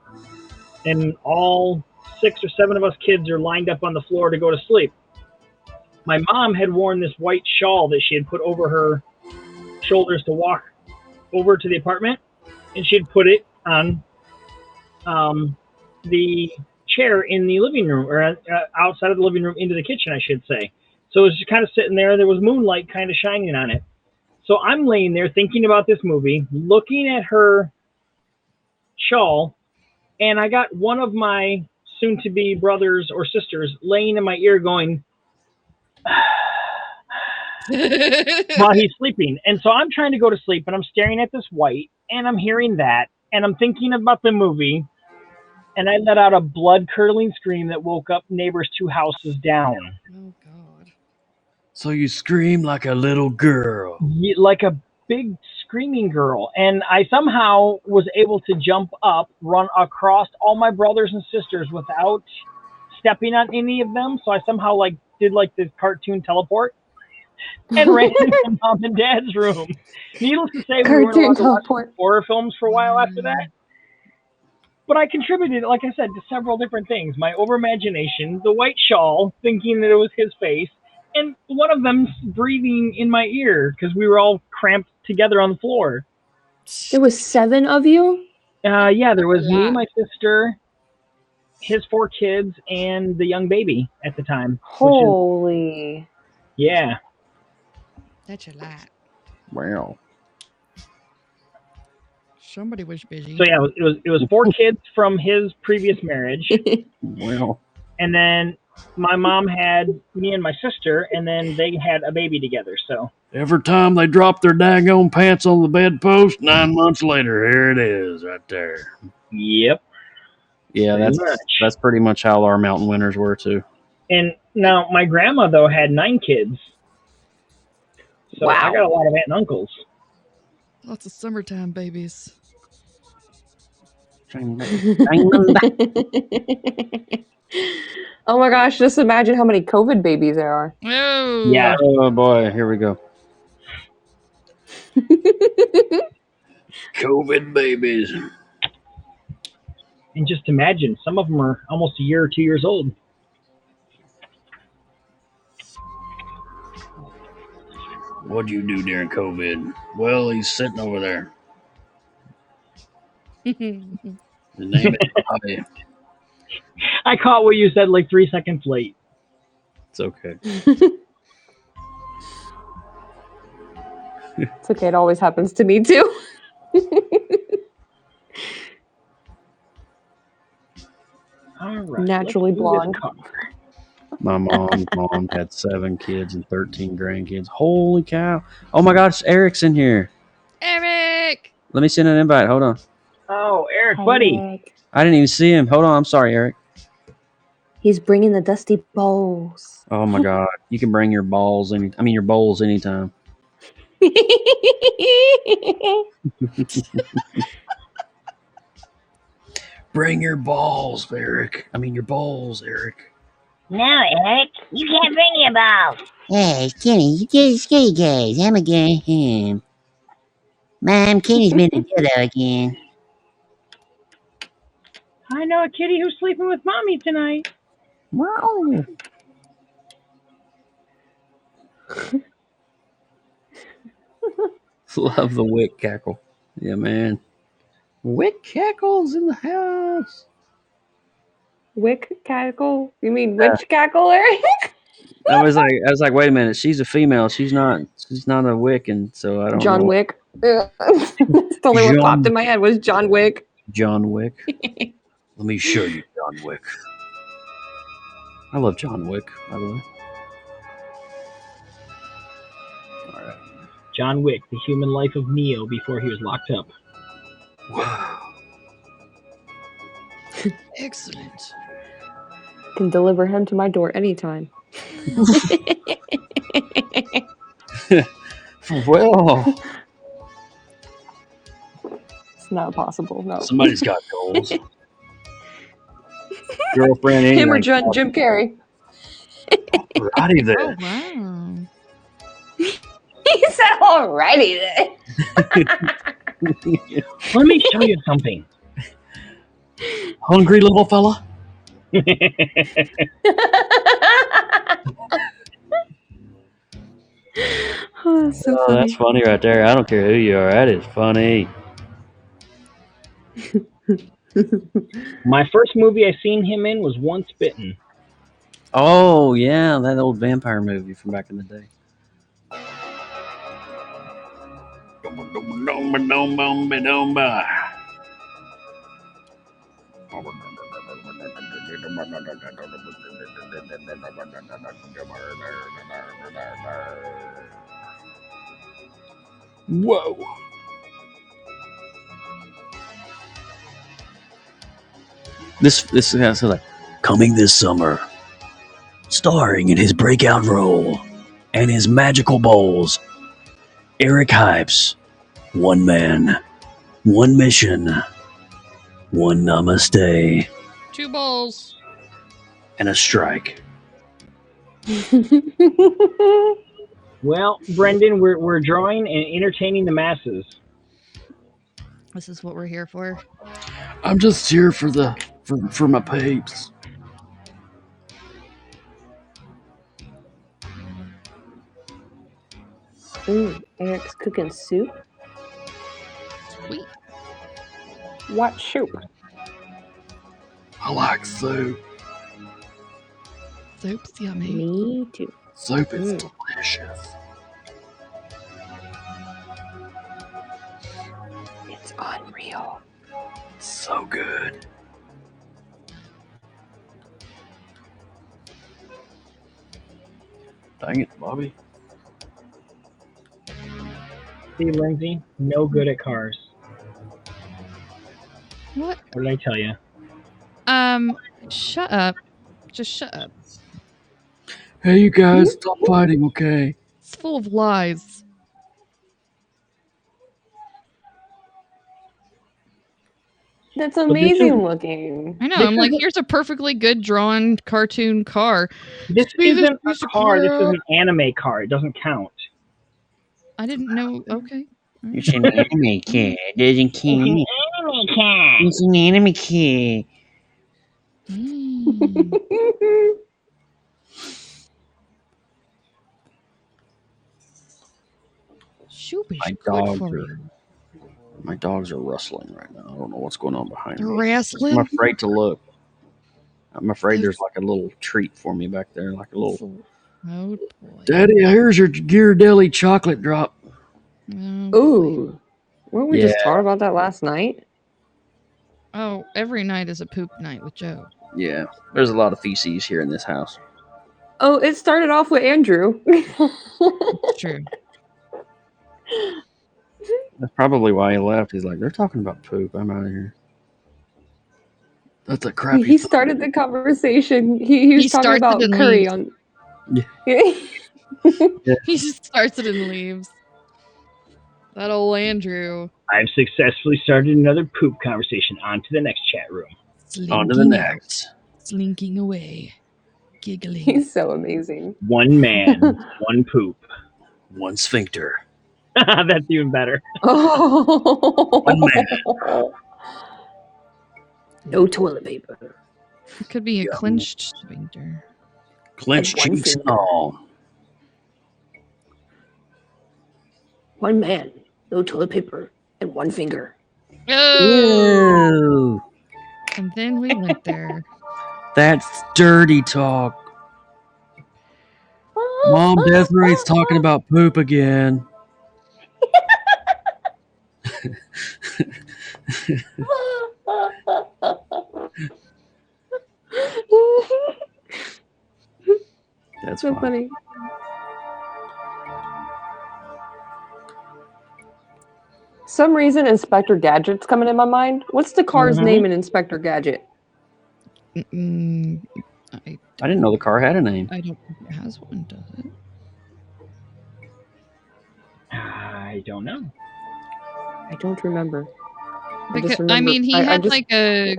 and all 6 or 7 of us kids are lined up on the floor to go to sleep. My mom had worn this white shawl that she had put over her shoulders to walk over to the apartment, and she had put it on the chair in the living room, or outside of the living room into the kitchen, I should say. So it was just kind of sitting there. There was moonlight kind of shining on it. So I'm laying there thinking about this movie, looking at her shawl, and I got one of my soon-to-be brothers or sisters laying in my ear going, while he's sleeping. And so I'm trying to go to sleep, and I'm staring at this white, and I'm hearing that, and I'm thinking about the movie, and I let out a blood-curdling scream that woke up neighbors 2 houses down. Oh, God. So you scream like a little girl. Like a big screaming girl. And I somehow was able to jump up, run across all my brothers and sisters without stepping on any of them. So I somehow did the cartoon teleport and ran into mom and dad's room. Needless to say, we weren't allowed to watch horror films for a while after that. But I contributed, like I said, to several different things. My overimagination, the white shawl, thinking that it was his face, and one of them breathing in my ear because we were all cramped together on the floor. There was 7 of you? Yeah, there was me, my sister, his 4 kids, and the young baby at the time. Holy. Yeah. That's a lot. Wow. Somebody was busy. So yeah, it was 4 kids from his previous marriage. Wow. And then my mom had me and my sister, and then they had a baby together. So every time they drop their daggone pants on the bedpost, 9 months later, here it is, right there. Yep. Yeah, that's pretty much how our mountain winters were too. And now my grandma though had 9 kids. So I got a lot of aunt and uncles. Lots of summertime babies. Oh my gosh, just imagine how many COVID babies there are. Oh. Yeah. Oh boy, here we go. COVID babies. And just imagine, some of them are almost a year or 2 years old. What'd you do during COVID? Well, he's sitting over there. The name is Bobby. I caught what you said 3 seconds late. It's okay. It's okay, it always happens to me too. All right, naturally blonde. My mom had 7 kids and 13 grandkids. Holy cow. Oh my gosh, Eric's in here. Eric! Let me send an invite. Hold on. Oh, Eric, buddy. Eric. I didn't even see him. Hold on. I'm sorry, Eric. He's bringing the dusty bowls. Oh my God. You can bring your balls your bowls anytime. Bring your balls, Eric. Your bowls, Eric. No, Eric, you can't bring your balls. Hey, Kenny, you just scary guys. I'm going home. Mom, Kenny's been a dildo again. I know a kitty who's sleeping with mommy tonight. Wow. Love the wick cackle. Yeah, man. Wick cackles in the house. Wick cackle? You mean witch cackle, Eric? I was like, wait a minute. She's a female. She's not a wick, and so I don't know. John Wick. That's the only one popped in my head was John Wick. John Wick. Let me show you John Wick. I love John Wick, by the way. All right. John Wick, the human life of Neo before he was locked up. Wow. Excellent. Can deliver him to my door anytime. Well, it's not possible. No. Somebody's got goals. Girlfriend, him or Jim Carrey. Alrighty then. Oh, wow. He said, "Alrighty then." Let me show you something. Hungry little fella. Oh, that's so funny. That's funny right there. I don't care who you are. That is funny. My first movie I seen him in was Once Bitten. Oh, yeah. That old vampire movie from back in the day. Whoa. This is like coming this summer, starring in his breakout role and his magical bowls, Eric Happs. One man, one mission, one namaste, 2 balls, and a strike. Well, Brendan, we're drawing and entertaining the masses. This is what we're here for. I'm just here for my peeps. Eric's cooking soup. Sweet. What soup? I like soup. Soup's yummy. Me too. Soup is delicious. It's unreal. So good. Dang it, Bobby. See, Lindsay, no good at cars. What? What did I tell you? Shut up. Just shut up. Hey, you guys, stop fighting, okay? It's full of lies. That's amazing looking. I know. I'm like, here's a perfectly good drawn cartoon car. This isn't a car. This is an anime car. It doesn't count. I didn't know. Okay. It's an anime kid. It doesn't count. It's an anime kid. Soup is good for you. My dogs are rustling right now. I don't know what's going on behind They're me. wrestling? I'm afraid to look. I'm afraid there's like a little treat for me back there, like a little. Oh boy. Daddy, here's your Ghirardelli chocolate drop. Ooh. Weren't we just talking about that last night? Oh, every night is a poop night with Joe. Yeah, there's a lot of feces here in this house. Oh, it started off with Andrew. It's true. That's probably why he left. He's like, they're talking about poop. I'm out of here. That's a crappy. He started the conversation. He was talking about curry on. Yeah. He just starts it and leaves. That old Andrew. I've successfully started another poop conversation. On to the next chat room. On to the next. Slinking away. Giggling. He's so amazing. One man, one poop. One sphincter. That's even better. One man. No toilet paper. It could be a clenched sphincter. Clenched cheeks and all. One man, no toilet paper, and one finger. Oh. And then we went there. That's dirty talk. Mom, Desiree's talking about poop again. That's so funny. Some reason Inspector Gadget's coming in my mind. What's the car's name in Inspector Gadget? I didn't know the car had a name. I don't think it has one, does it? I don't know. I don't remember. I mean, he had like a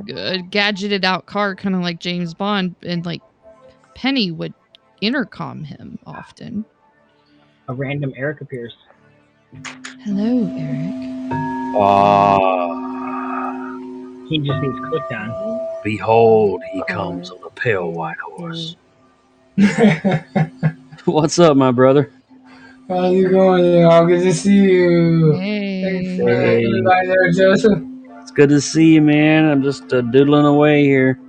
gadgeted out car, kind of like James Bond, and like Penny would intercom him often. A random Eric appears. Hello, Eric. He just needs clicked on. Behold, he comes on a pale white horse. What's up, my brother? How's it going, y'all? Good to see you. Hey. Everybody there, Joseph? It's good to see you, man. I'm just doodling away here.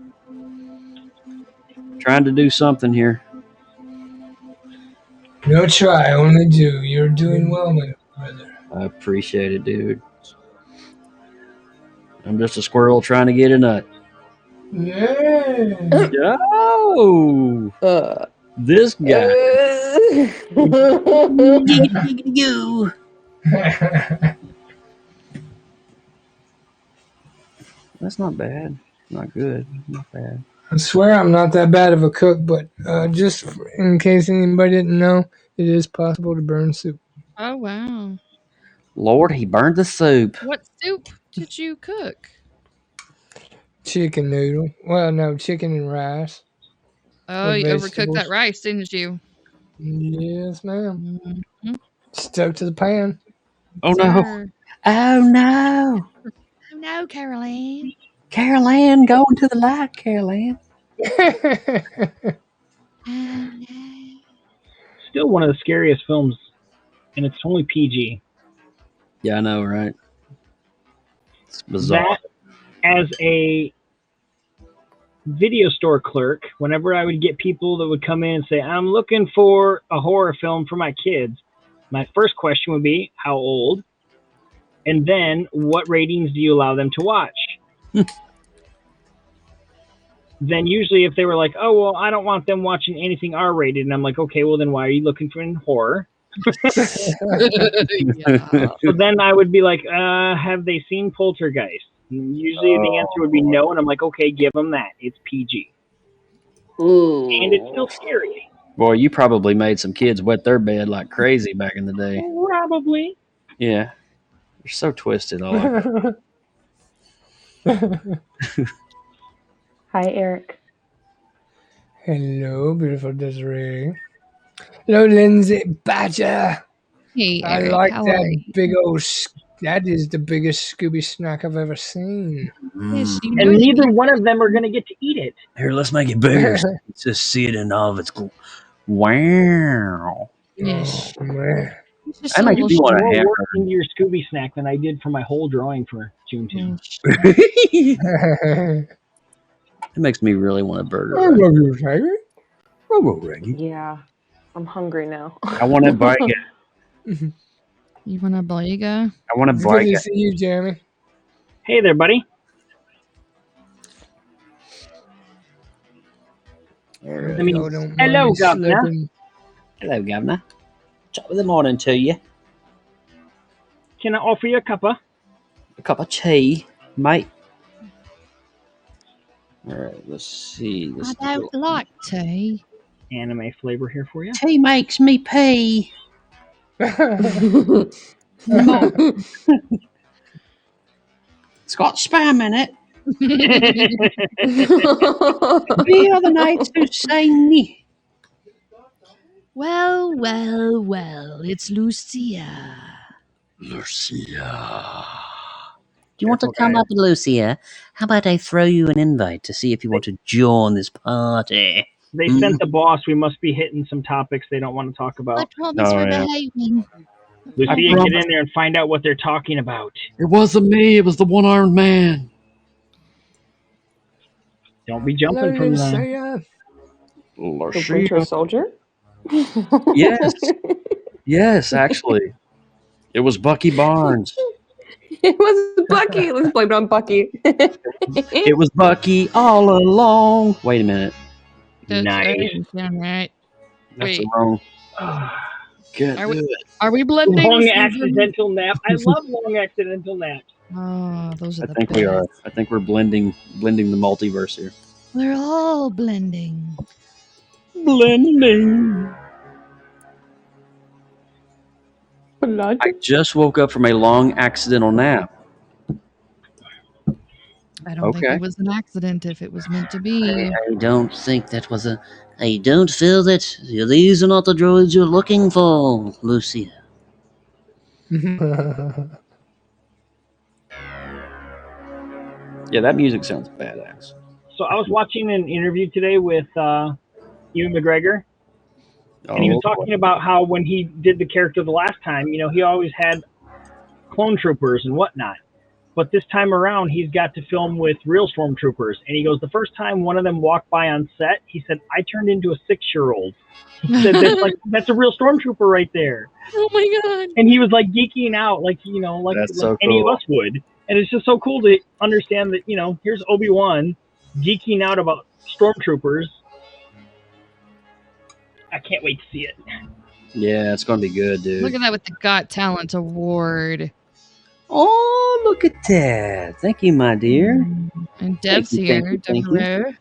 Trying to do something here. No try, only do. You're doing well, my brother. I appreciate it, dude. I'm just a squirrel trying to get a nut. Yeah. Oh, this guy. You. That's not bad. Not good. Not bad. I swear I'm not that bad of a cook, but just in case anybody didn't know, it is possible to burn soup. Oh, wow. Lord, he burned the soup. What soup did you cook? Chicken noodle. Well, no, chicken and rice. Oh, you overcooked that rice, didn't you? Yes, ma'am. Mm-hmm. Stuck to the pan. Oh, no. Oh, no. Oh, no, Caroline. Caroline, going to the light, Caroline. Still one of the scariest films, and it's only PG. Yeah, I know, right? It's bizarre. That, as a video store clerk, whenever I would get people that would come in and say, I'm looking for a horror film for my kids, my first question would be, how old? And then, what ratings do you allow them to watch? Then usually if they were like, oh, well, I don't want them watching anything R-rated, and I'm like, okay, well, then why are you looking for horror? So then I would be like, have they seen Poltergeist? And usually the answer would be no, and I'm like, okay, give them that. It's PG. And it's still scary. Boy, you probably made some kids wet their bed like crazy back in the day. Probably. Yeah. You're so twisted. All Hi, Eric. Hello, beautiful Desiree. Hello, Lindsay Badger. Hey, I Eric, like how are that you? big old. That is the biggest Scooby snack I've ever seen. Yes, you And neither one of them are going to get to eat it. Here, let's make it bigger. Let's just see it in all of its wow. Yes. Oh, man. I might do want more to work into your Scooby snack than I did for my whole drawing for June Toon. It makes me really want a burger. I love you, Tiger. Reggie. Yeah, I'm hungry now. I want a burger. You want a burger? I want a It's good burger. to see you, Jeremy. Hey there, buddy. Hello, Governor. Hello, Governor. Top of the morning to you. Can I offer you a cuppa? A cup of tea, mate. All right, let's see. I don't like tea. Anime flavor here for you. Tea makes me pee. It's got spam in it. The other night who sang me. Well, well, well, it's Lucia. Lucia. Do you want to come up, Lucia? How about I throw you an invite to see if you want to join this party? They sent the boss. We must be hitting some topics they don't want to talk I about. promise we're behaving. Lucia, get in there and find out what they're talking about. It wasn't me. It was the one-armed man. Don't be jumping from Lucia. The Winter Soldier? Yes. Yes, actually. It was Bucky Barnes. It was Bucky. Let's blame it on Bucky. It was Bucky all along. Wait a minute. Nice. Right. That's Wait. wrong. Can't do it. Are we blending? Long season? accidental nap. I love long accidental naps. Oh, those are the think best. we are. I think we're blending the multiverse here. We're all blending. Blending. I just woke up from a long accidental nap. I don't think it was an accident if it was meant to be. I don't think that was a... I don't feel that these are not the droids you're looking for, Lucia. Yeah, that music sounds badass. So I was watching an interview today with Ewan McGregor, and he was talking about how when he did the character the last time, you know, he always had clone troopers and whatnot. But this time around, he's got to film with real stormtroopers. And he goes, the first time one of them walked by on set, he said, I turned into a 6-year-old. He said, that's a real stormtrooper right there. Oh my God. And he was like geeking out, like, you know, like so any of cool. us would. And it's just so cool to understand that, you know, here's Obi-Wan geeking out about stormtroopers. I can't wait to see it. Yeah, it's going to be good, dude. Look at that with the Got Talent Award. Oh, look at that. Thank you, my dear. And Dev's here. Devereaux.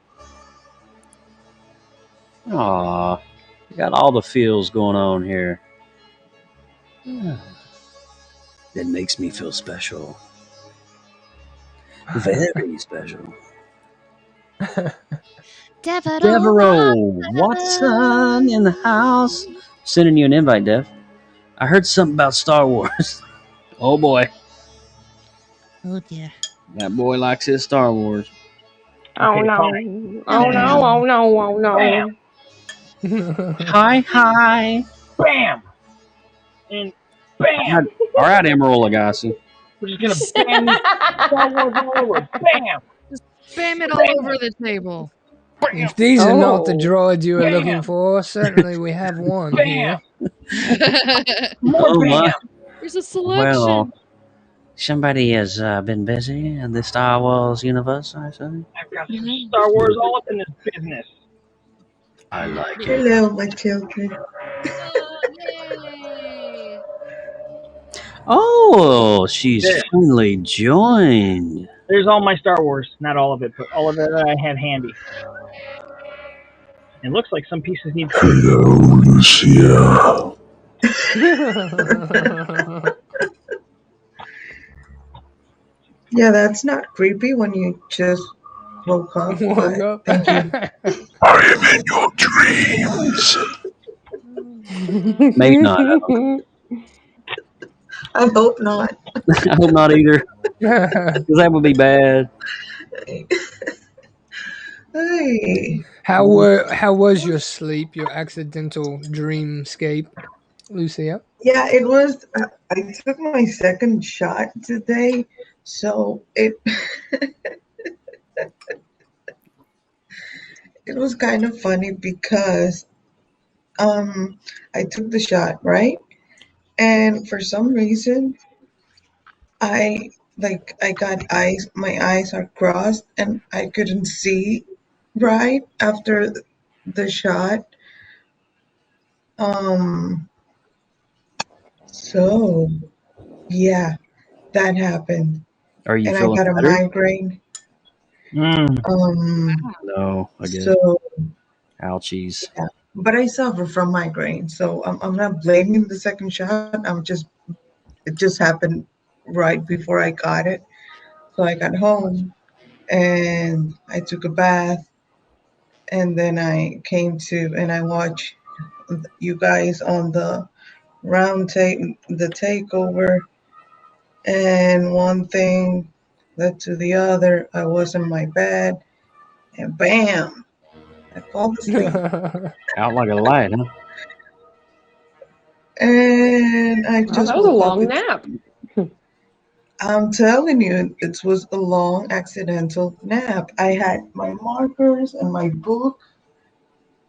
Aw, you got all the feels going on here. That makes me feel special. Very special. Devereaux, Watson in the house. Sending you an invite, Dev. I heard something about Star Wars. Oh boy. Oh dear. That boy likes his Star Wars. Oh no. Fine. Oh no, oh no, oh no. Bam. Hi. Bam. And bam. All right, Emerald Lagasse. We're just gonna bam Star Wars all over. Bam. Just spam it all over the table. If these are not the droids you are looking for, certainly we have one here. Oh my. There's a selection. Well, somebody has been busy in the Star Wars universe, I say. I've got some Star Wars all up in this business. I like it. Hello, my children. Oh, she's finally joined. There's all my Star Wars. Not all of it, but all of it I have handy. It looks like some pieces need... Hello, Lucia. Yeah, that's not creepy when you just woke up. Thank you. I am in your dreams. Maybe not. I hope not. I hope not either. Because that would be bad. Hey. How was your sleep, your accidental dreamscape, Lucia? Yeah, it was. I took my second shot today, so it it was kind of funny because I took the shot, right? And for some reason I got eyes, my eyes are crossed and I couldn't see right after the shot. So yeah, that happened. Are you and feeling I got better? a migraine. No, I get it. So Ouchies. yeah. But I suffer from migraine, so I'm not blaming the second shot. It just happened right before I got it. So I got home and I took a bath, and then I came to and I watched you guys on the the takeover, and one thing led to the other. I was in my bed, and bam, I fall asleep. Out like a light, huh? And I just that was a woke long up. nap. I'm telling you, it was a long accidental nap. I had my markers and my book,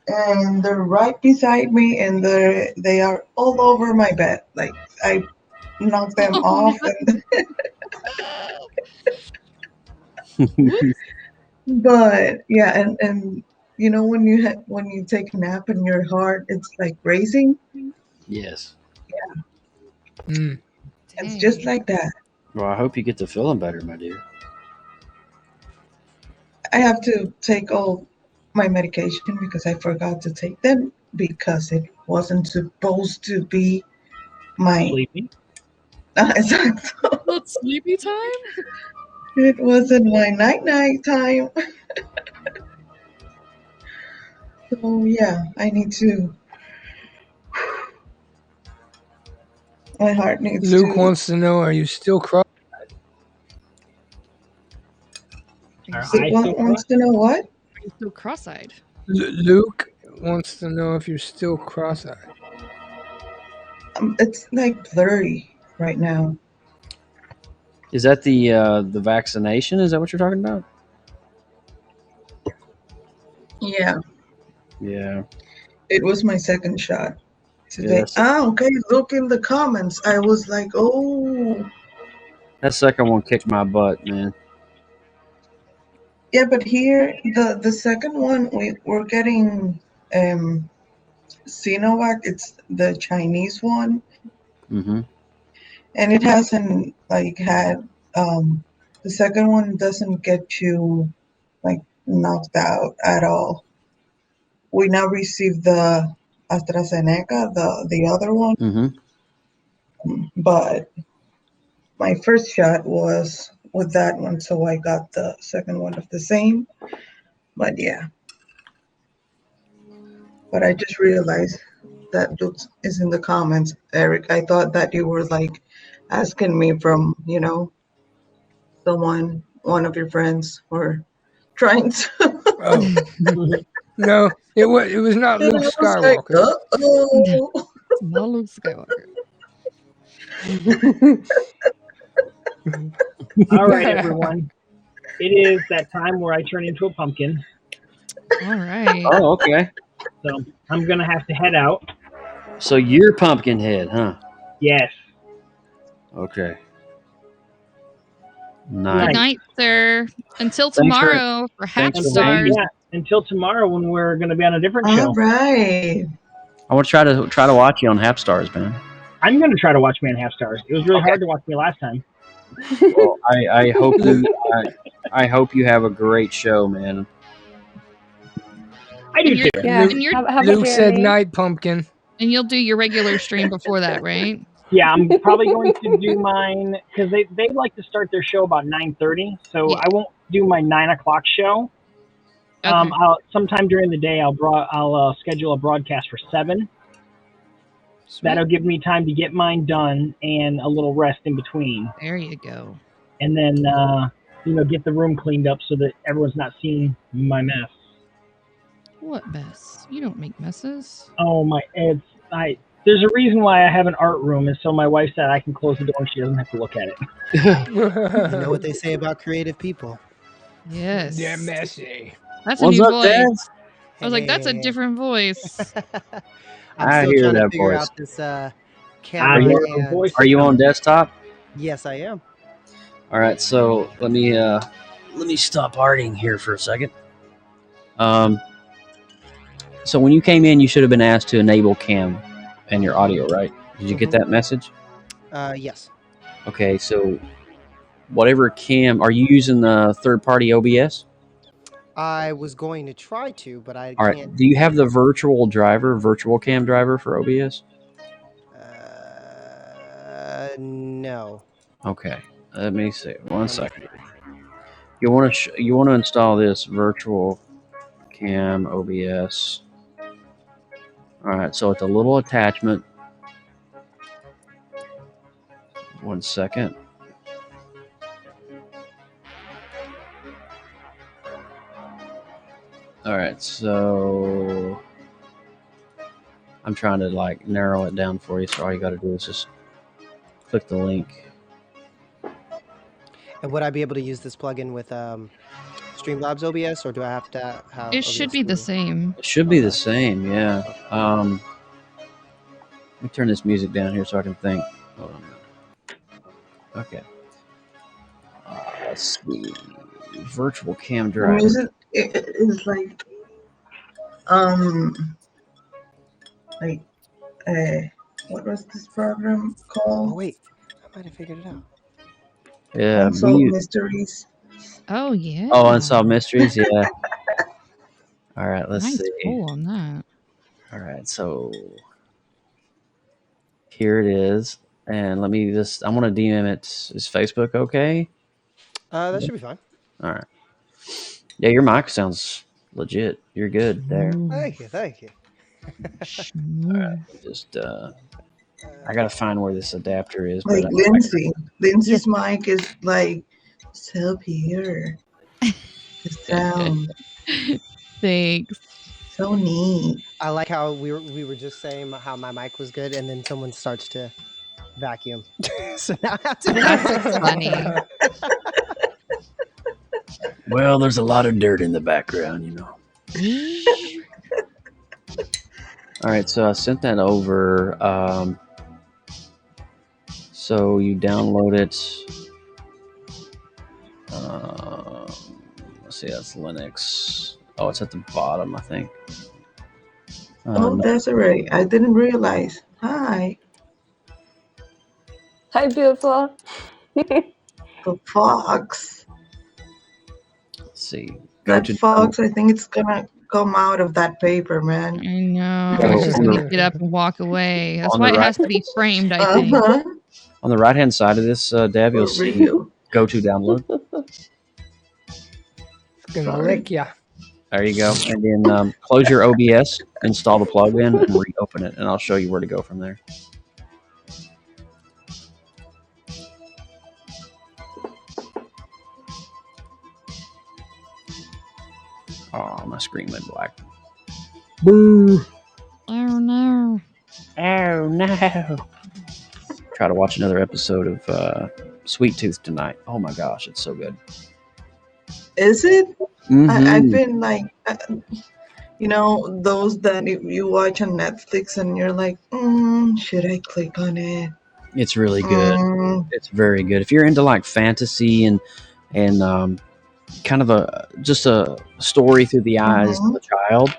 and they're right beside me, and they are all over my bed. Like I knocked them off, and but yeah, and you know when you take a nap and your heart it's like racing. Yes. Yeah, it's just like that. Well, I hope you get to feeling better, my dear. I have to take all my medication because I forgot to take them because it wasn't supposed to be my sleepy. Exactly. Not sleepy time? It wasn't my night time. So yeah, I need to. My heart needs Luke to. wants to know, are you still cross-eyed? Wants to know what? Are you still cross-eyed? Luke wants to know if you're still cross-eyed. It's like blurry right now. Is that the vaccination? Is that what you're talking about? Yeah, Yeah. it was my second shot today. Yes. Okay. Look in the comments. I was like, oh. That second one kicked my butt, man. Yeah, but here the second one we're getting Sinovac. It's the Chinese one, Mm-hmm. and it hasn't like had the second one doesn't get you like knocked out at all. We now receive the AstraZeneca, the other one, but my first shot was with that one, so I got the second one of the same. But yeah, but I just realized that Luke is in the comments, Eric. I thought that you were like asking me from, someone, one of your friends, or trying to. Oh. No, it was not Luke Skywalker. Uh-oh. Not Luke Skywalker. All right, everyone. It is that time where I turn into a pumpkin. All right. Oh, okay. So I'm going to have to head out. So you're Pumpkinhead, huh? Yes. Okay. Good Nice. night, sir. Until tomorrow for Happs Stars. Yeah, until tomorrow when we're going to be on a different show. All right. I want to try to watch you on Happs Stars, man. I'm going to try to watch me on Half Stars. It was really hard to watch me last time. Well, I hope I hope you have a great show, man. I do too. Yeah. Luke said night, pumpkin. And you'll do your regular stream before that, right? Yeah, I'm probably going to do mine because they like to start their show about 9:30, so I won't do my 9 o'clock show. Okay. I'll sometime during the day I'll schedule a broadcast for 7. Sweet. That'll give me time to get mine done and a little rest in between. There you go. And then get the room cleaned up so that everyone's not seeing my mess. What mess? You don't make messes. Oh my! There's a reason why I have an art room, and so my wife said I can close the door and she doesn't have to look at it. You know what they say about creative people. Yes. They're messy. That's a new voice. I was like, that's a different voice. I'm still trying to figure out this camera. Are you on desktop? Yes, I am. All right, so let me stop arting here for a second. So when you came in, you should have been asked to enable cam and your audio, right? Did you get that message? Yes. Okay, so whatever cam, are you using the third-party OBS? I was going to try to, but I All right. can't. Do you have the virtual cam driver for OBS? No. Okay. Let me see. 1 second. You want to install this virtual cam OBS. All right. So it's a little attachment. 1 second. All right, so I'm trying to narrow it down for you. So all you got to do is just click the link. And would I be able to use this plugin with Streamlabs OBS, or do I have to have? It should be the same. It should be the same, yeah. Let me turn this music down here so I can think. Hold on. Okay. Let's see. Virtual cam driver. Music is like what was this program called? Oh wait, I might have figured it out. Yeah. Unsolved Mysteries. Oh yeah. Oh, Unsolved Mysteries, yeah. All right, let's nice see. pull on that. All right, so here it is. And let me just, I want to DM it. Is Facebook okay? That should be fine. All right. Yeah, your mic sounds legit. You're good there. Thank you. All right, just I gotta find where this adapter is. Like but Lindsay's mic is like so pure. The sound. Thanks. So neat. I like how we were just saying how my mic was good, and then someone starts to vacuum. So now I have to. That's funny. Well, there's a lot of dirt in the background, you know. All right, so I sent that over. So you download it. Let's see, that's Linux. Oh, it's at the bottom, I think. Oh, Desiree, I didn't realize. Hi. Hi, beautiful. The fox. Let's see. That fox, I think it's gonna come out of that paper, man. I know. It's just gonna get up and walk away. That's why it has to be framed, I think. On the right-hand side of this, Deb, you'll see go to download. It's gonna lick ya. There you go. And then close your OBS, install the plugin, and reopen it, and I'll show you where to go from there. Oh, my screen went black. Boo. Oh no. Oh no. Try to watch another episode of Sweet Tooth tonight. Oh my gosh, it's so good. Is it? Mhm. I've been like, those that you watch on Netflix and you're like, should I click on it? It's really good. It's very good. If you're into like fantasy and kind of a story through the eyes of a child,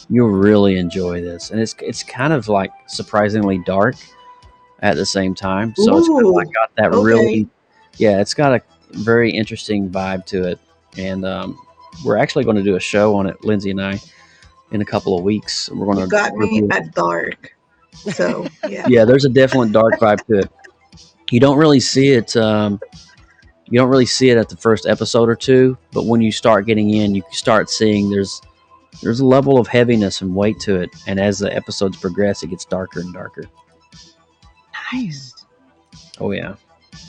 you'll really enjoy this. And it's kind of like surprisingly dark at the same time. So it's kind of like got that really, it's got a very interesting vibe to it. And we're actually going to do a show on it, Lindsay and I, in a couple of weeks. We're going to got me at dark. So yeah. Yeah, there's a definite dark vibe to it. You don't really see it. You don't really see it at the first episode or two, but when you start getting in, you start seeing there's a level of heaviness and weight to it, and as the episodes progress, it gets darker and darker. Nice. Oh yeah,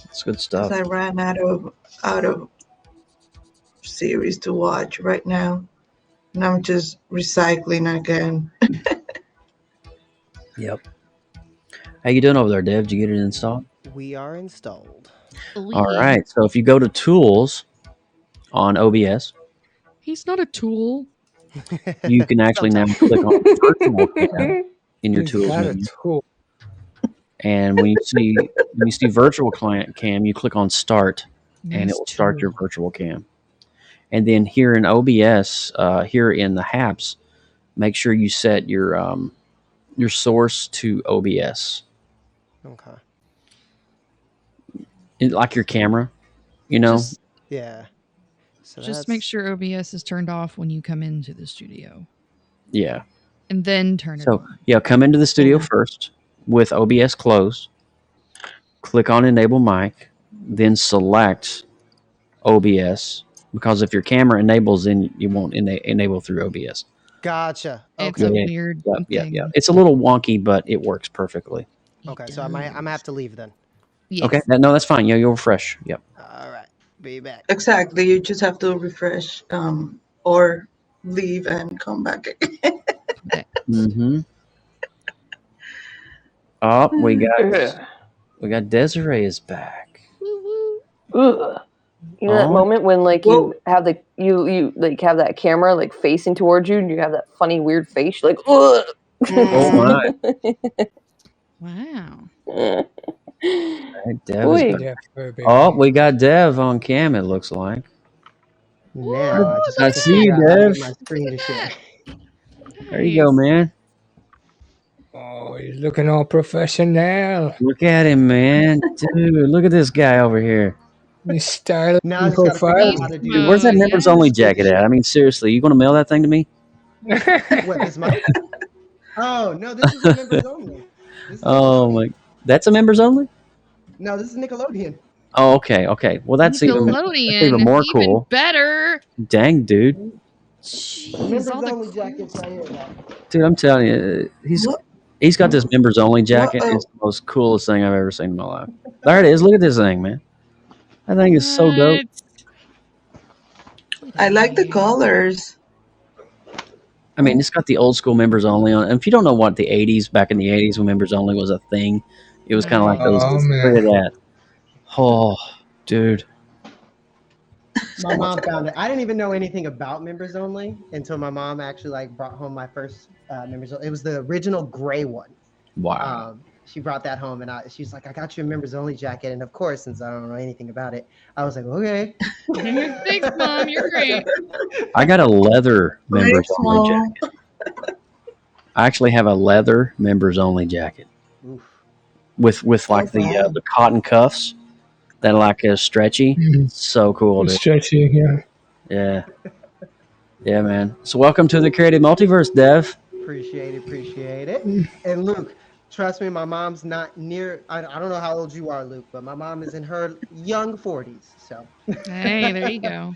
it's good stuff. 'Cause I ran out of series to watch right now, and I'm just recycling again. Yep. How you doing over there, Dev? Did you get it installed? We are installed. All right. So if you go to Tools on OBS, He's not a tool. you can actually now click on Virtual Cam in your Tools menu. And when you see Virtual Client Cam, you click on Start, and it will start your virtual cam. And then here in OBS, here in the Happs, make sure you set your source to OBS. Okay. Like your camera, Yeah. So Just make sure OBS is turned off when you come into the studio. Yeah. And then turn it on. Yeah, come into the studio first with OBS closed. Click on Enable Mic, then select OBS, because if your camera enables, then you won't enable through OBS. Gotcha. It's Okay. a weird thing. Yeah. It's a little wonky, but it works perfectly. Okay, so I'm gonna have to leave then. Yes. Okay, no, that's fine. You'll refresh. Yep. All right. Be back. Exactly. You just have to refresh or leave and come back again. Mm-hmm. Oh, we got Desiree is back. Ugh. You know that moment when like you have you like have that camera like facing towards you and you have that funny weird face, you're like, ugh. Oh my. Wow. Right, Dev is back. Oh, we got Dev on cam, it looks like. Now I see you, Dev. My screen to share. There you go, man. Oh, he's looking all professional. Look at him, man. Dude, look at this guy over here. His style Now and I just gotta figure profile. out how to do Dude, where's that members only jacket at? I mean, seriously, you going to mail that thing to me? What is my? Oh no, this is members only. Oh my, that's a members only? No, this is Nickelodeon. Oh, okay. Well, that's even more cool. Better. Dang, dude. Members only jackets right here. Now. Dude, I'm telling you, he's got this members only jacket. It's the most coolest thing I've ever seen in my life. There it is. Look at this thing, man. That thing is so dope. I like the colors. I mean, it's got the old school members only on it. And if you don't know what the 80s, back in the 80s when members only was a thing, it was kind of like those. Look at that. Oh, dude. My mom found it. I didn't even know anything about members only until my mom actually like brought home my first members only. It was the original gray one. Wow. she brought that home, and she's like, I got you a members only jacket. And of course, since I don't know anything about it, I was like, okay. Thanks, Mom. You're great. I got a leather members only jacket. I actually have a leather members only jacket. Oof. With like the cotton cuffs that are like stretchy. So cool, dude. Stretchy, yeah. Yeah, man. So welcome to the Creative Multiverse, Dev. Appreciate it. And Luke, trust me, my mom's not near. I don't know how old you are, Luke, but my mom is in her young 40s. So. Hey, there you go.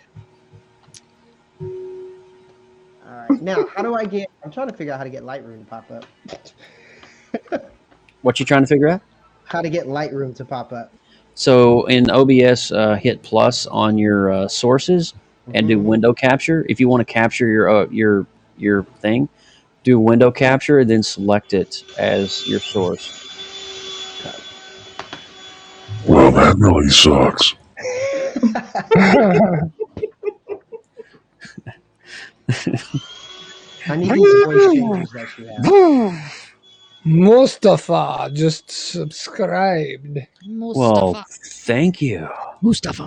All right. Now, how do I get? I'm trying to figure out how to get Lightroom to pop up. What you trying to figure out? How to get Lightroom to pop up. So in OBS, hit plus on your sources and do window capture. If you want to capture your thing, do window capture and then select it as your source. Well, that really sucks. I need these voice changes that you have. Mustafa just subscribed. Well, thank you. Mustafa.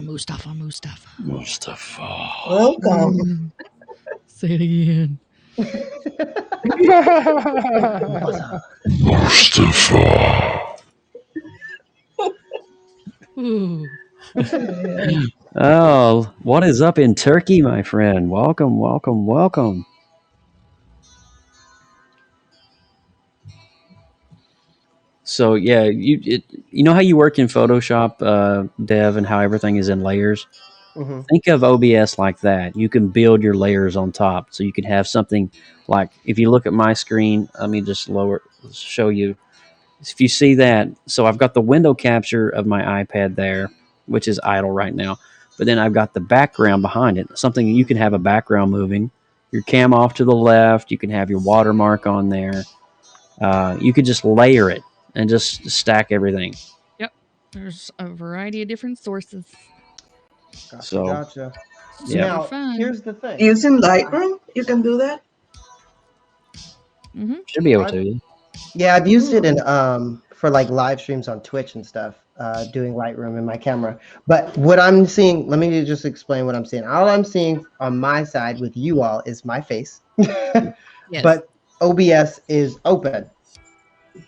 Welcome. Say it again. Mustafa. Oh, what is up in Turkey, my friend? Welcome. So yeah, you know how you work in Photoshop, Dev, and how everything is in layers? Mm-hmm. Think of OBS like that. You can build your layers on top. So you can have something like, if you look at my screen, let me just show you. If you see that, so I've got the window capture of my iPad there, which is idle right now. But then I've got the background behind it. Something you can have a background moving. Your cam off to the left. You can have your watermark on there. You could just layer it and just stack everything. Yep. There's a variety of different sources. Gotcha. Yeah. Now, here's the thing. Using Lightroom, you can do that? Mm-hmm. Should be able to. Yeah, I've used it in for like live streams on Twitch and stuff, doing Lightroom in my camera. But what I'm seeing, let me just explain what I'm seeing. All I'm seeing on my side with you all is my face. Yes. But OBS is open.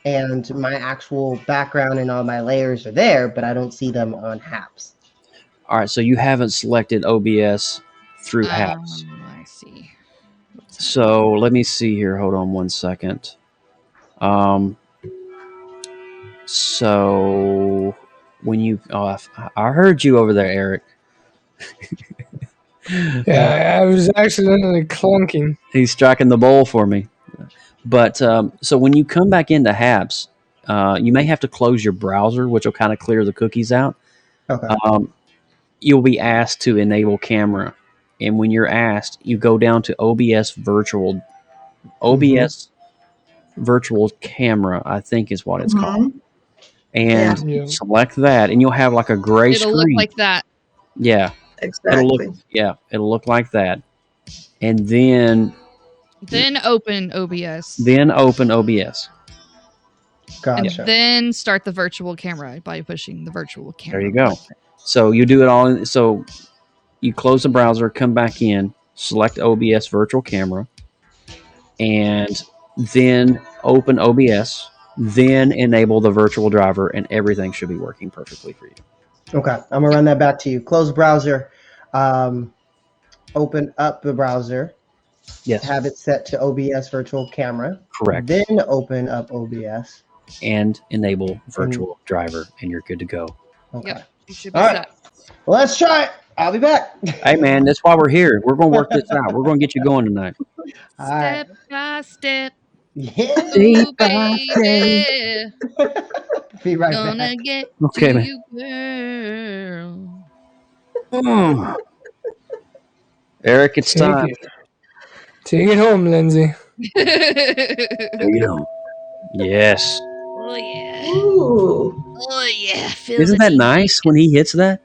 And my actual background and all my layers are there, but I don't see them on Happs. All right, so you haven't selected OBS through Happs. I see. So let me see here. Hold on one second. So when you, I heard you over there, Eric. Yeah, I was accidentally clunking. He's striking the bowl for me. But so when you come back into Happs, you may have to close your browser, which will kind of clear the cookies out. Okay. You'll be asked to enable camera. And when you're asked, you go down to OBS virtual camera, I think is what it's called. And select that, and you'll have like a gray screen. It'll look like that. Yeah. Exactly. It'll look like that. And then open OBS. Gotcha. And then start the virtual camera by pushing the virtual camera. There you go. So you do it all. So you close the browser, come back in, select OBS virtual camera, and then open OBS, then enable the virtual driver, and everything should be working perfectly for you. Okay, I'm gonna run that back to you. Close browser, open up the browser. Yes. Have it set to OBS virtual camera. Correct. Then open up OBS. And enable virtual driver, and you're good to go. Okay. Yep. You should be All set. right. Well, let's try it. I'll be back. Hey, man, that's why we're here. We're going to work this out. We're going to get you going tonight. Step by step. Yeah. Ooh, baby. Be right Gonna back. get Okay, to man. you, girl. Eric, it's time. Take it home, Lindsay. Take it home. Yes. Oh, yeah. Ooh. Oh, yeah. Isn't that nice when he hits that?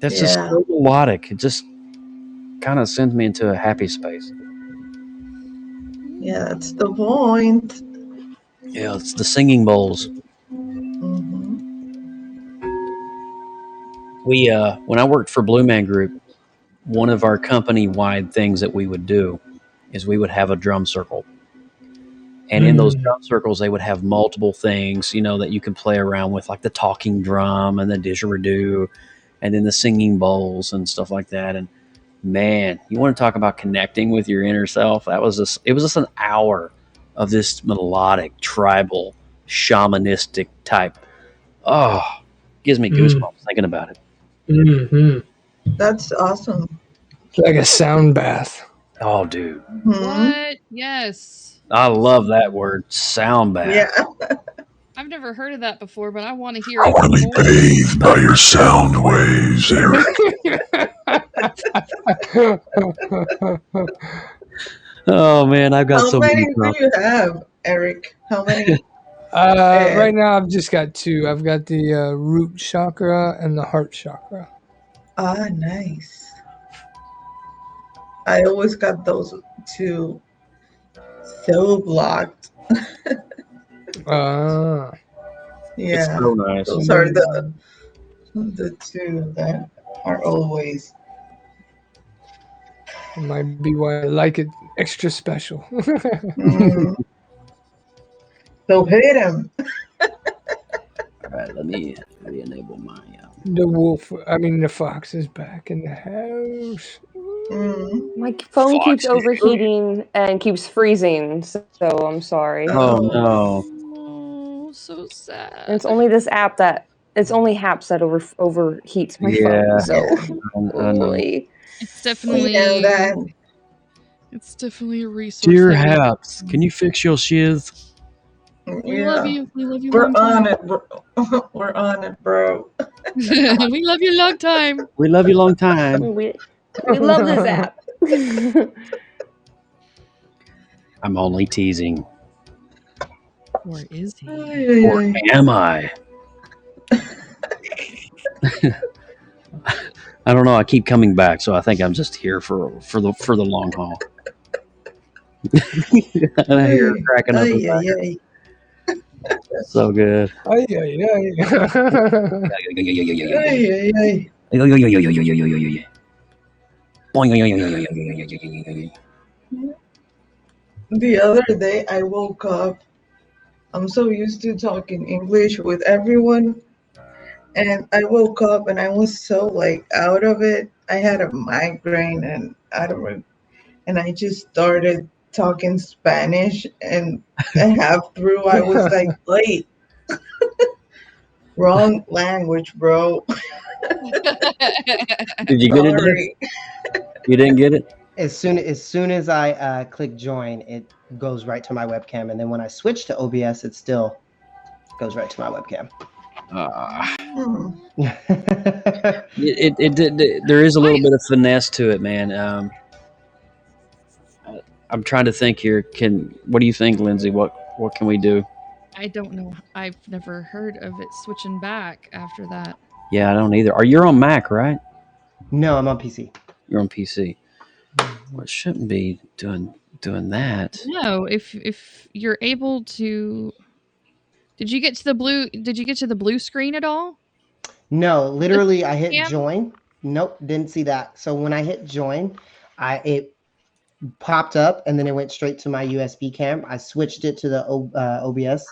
That's just so melodic. It just kind of sends me into a happy space. Yeah, that's the point. Yeah, it's the singing bowls. Mm-hmm. We when I worked for Blue Man Group, one of our company-wide things that we would do is we would have a drum circle. And in those drum circles, they would have multiple things, that you can play around with, like the talking drum and the didgeridoo, and then the singing bowls and stuff like that. And man, you want to talk about connecting with your inner self? It was just an hour of this melodic, tribal, shamanistic type. Oh, gives me goosebumps thinking about it. Mm-hmm. That's awesome. It's like a sound bath. Oh, dude. What? Yes. I love that word, sound bath. Yeah. I've never heard of that before, but I want to hear I it. want to be bathed by your sound waves, Eric. Oh man, I've got so many. How many do you have, Eric? How many? Right now, I've just got two. I've got the root chakra and the heart chakra. Ah, nice. I always got those two so blocked. Ah. Yeah. It's so nice. Those are the two that are always. Might be why I like it extra special. So hit him. All right, let me enable my. The fox is back in the house. My phone keeps overheating and keeps freezing, so I'm sorry. Oh no! Oh, so sad. And it's only this app it's only Happs that overheats my phone. So I know. It's definitely that. It's definitely a resource. Dear Happs, can you fix your shiz? We love you. We love you. We're long on time. it, bro. We're on it, bro. We love you long time. We love you long time. We love this app. I'm only teasing. Or is he? Or am I? I don't know. I keep coming back, so I think I'm just here for the long haul. And I hear her cracking up. So good. The other day I woke up. I'm so used to talking English with everyone. And I woke up and I was so out of it. I had a migraine and and I just started talking Spanish, and half through I was like, wait, wrong language, bro. Did you get it? You didn't get it? As soon as I click join, it goes right to my webcam, and then when I switch to OBS, it still goes right to my webcam. There is a little bit of finesse to it, man. I'm trying to think here. What do you think, Lindsay? What can we do? I don't know. I've never heard of it switching back after that. Yeah, I don't either. You're on Mac, right? No, I'm on PC. You're on PC. Well, it shouldn't be doing that. No, if you're able to. Did you get to the blue screen at all? No, literally, I hit join. Nope, didn't see that. So when I hit join, it popped up, and then it went straight to my USB cam. I switched it to the OBS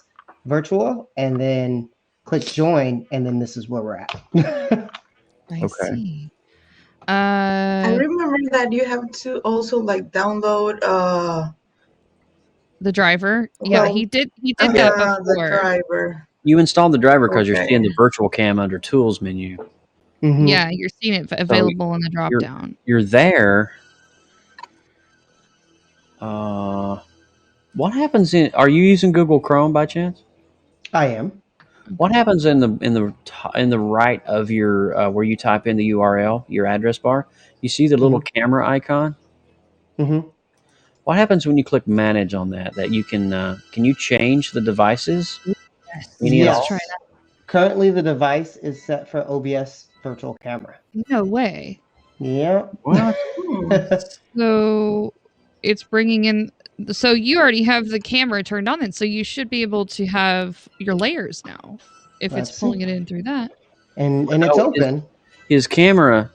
virtual, and then clicked join, and then this is where we're at. I see. I remember that you have to also download the driver. Yeah, he did that before. The driver. You installed the driver because you're seeing the virtual cam under tools menu. Mm-hmm. Yeah, you're seeing it available in the drop down. You're there. What happens are you using Google Chrome by chance? I am. What happens in the right of your where you type in the URL, your address bar? You see the little camera icon. Mm-hmm. What happens when you click manage on that? That you can you change the devices? Yes. Try that. Currently, the device is set for OBS virtual camera. No way. Yeah. What? So it's bringing in So you already have the camera turned on, then, so you should be able to have your layers now if it's pulling it in through that. And it's open. His camera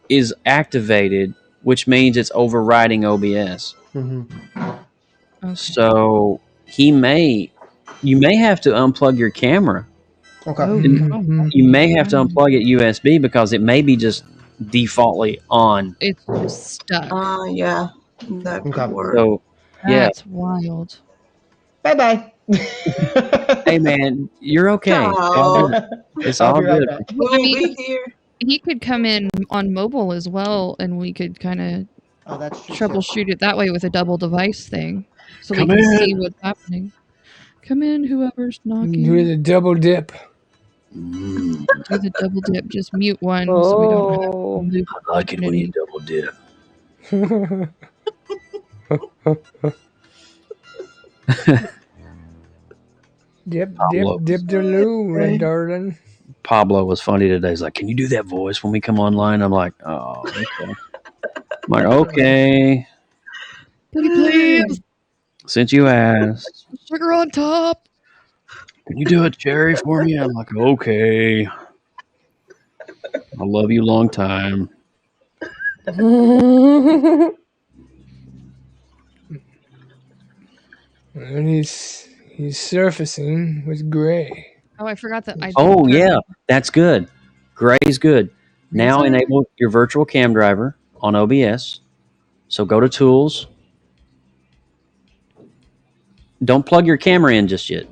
is activated, which means it's overriding OBS. Mm-hmm. So you may have to unplug your camera. Okay. You may have to unplug it USB because it may be just defaultly on. It's just stuck. Yeah. That could work. So, yeah. That's wild. Bye-bye. Hey, man, you're okay. Ciao. It's all good. I mean, he could come in on mobile as well, and we could kind of troubleshoot it that way with a double device thing, so we can see what's happening. Come in, whoever's knocking. Do the double dip. Do the double dip. Just mute one so we don't have I like it when you double dip. Dip the loo, red darling. Pablo was funny today. He's like, "Can you do that voice when we come online?" I'm like, "Oh, okay." I'm like, "Okay." Please. Since you asked, Sugar on top. can you do a cherry for me? I'm like, "Okay." I love you long time. And he's surfacing with gray. Oh, I forgot that. Oh, yeah. That's good. Gray's good. Now enable your virtual cam driver on OBS. So go to Tools. Don't plug your camera in just yet.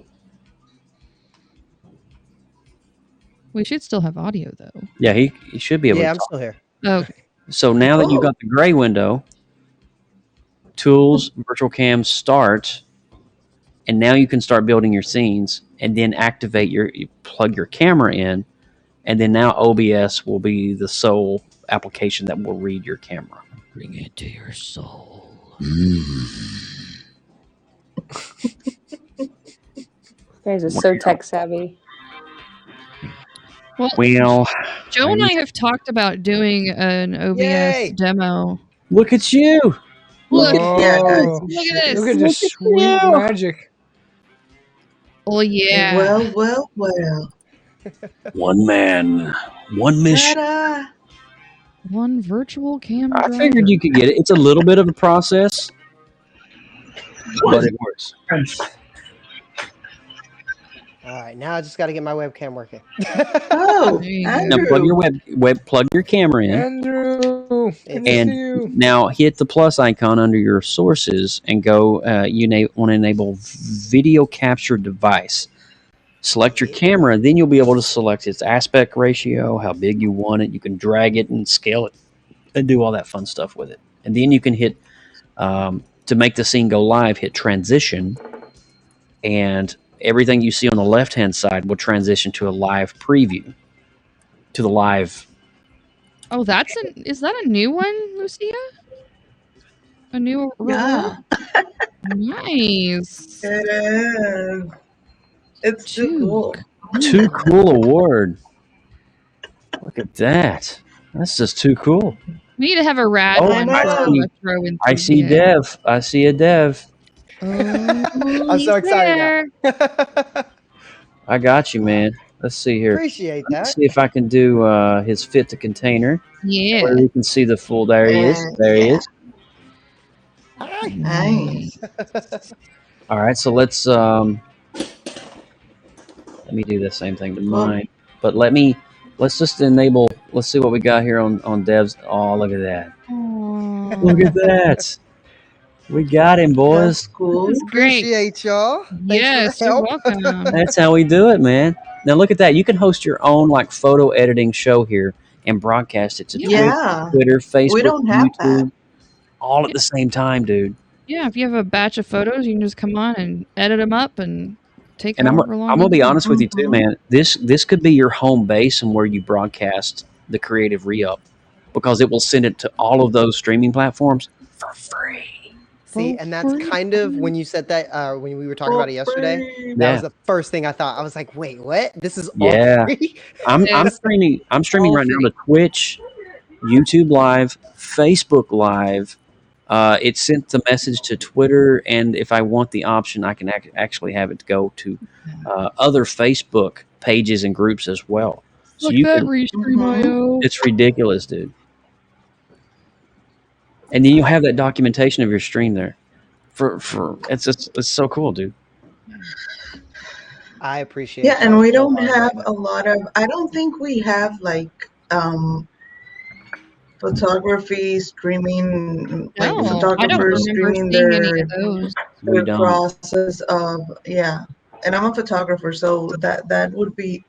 We should still have audio, though. Yeah, he should be able to I'm talk. still here. Okay. So now that you've got the gray window, Tools, Virtual Cam, Start, and now you can start building your scenes and then activate you plug your camera in, and then now OBS will be the sole application that will read your camera. Bring it to your soul. You guys are so tech savvy. Well, Joe and I have talked about doing an OBS demo. Look at you. Look, Oh, look at this. Look at this sweet magic. Oh, yeah. Well. One man, one mission. Ta-da. One virtual camera. I figured you could get it. It's a little bit of a process, but it works. All right, now I just got to get my webcam working. Oh, Now plug your plug your camera in, Andrew. and now hit the plus icon under your sources and go. You want to enable video capture device. Select your camera, then you'll be able to select its aspect ratio, how big you want it. You can drag it and scale it, and do all that fun stuff with it. And then you can hit to make the scene go live. Hit transition, and everything you see on the left-hand side will transition to a live preview, to the live. Oh, is that a new one, Lucia? A new Yeah. Nice. It is. It's too cool. Too cool award. Look at that. That's just too cool. We need to have a rad Oh, one. I see Dev. I see a Dev. I'm so excited now. I got you, man. Let's see here. Appreciate that. Let's see if I can do his fit to container. Yeah. Where you can see the full. There he is. There he is. Nice. All right, so let's let me do the same thing to mine. But let's just enable. Let's see what we got here on Dev's. Oh, look at that! Look at that! We got him, boys. That's cool. Appreciate y'all. Yes, you're welcome. That's how we do it, man. Now look at that. You can host your own photo editing show here and broadcast it to Twitter, Facebook, We don't have YouTube, all at the same time, dude. Yeah, if you have a batch of photos, you can just come on and edit them up and take And I'm however long. gonna be you want. honest with you too, man. This could be your home base and where you broadcast the creative re-up, because it will send it to all of those streaming platforms for free. See, and that's kind of when you said that when we were talking about it yesterday. That was the first thing I thought. I was like, "Wait, what? This is all free?" I'm streaming. I'm streaming right now to Twitch, YouTube Live, Facebook Live, It sent the message to Twitter, and if I want the option, I can actually have it go to other Facebook pages and groups as well. So Look you that can. restream IO. It's ridiculous, dude. And then you have that documentation of your stream there. For it's so cool, dude. I appreciate. Yeah, and we don't have a lot of. I don't think we have like photography streaming, like No, I don't photographers remember streaming seeing any of those. their process of And I'm a photographer, so that would be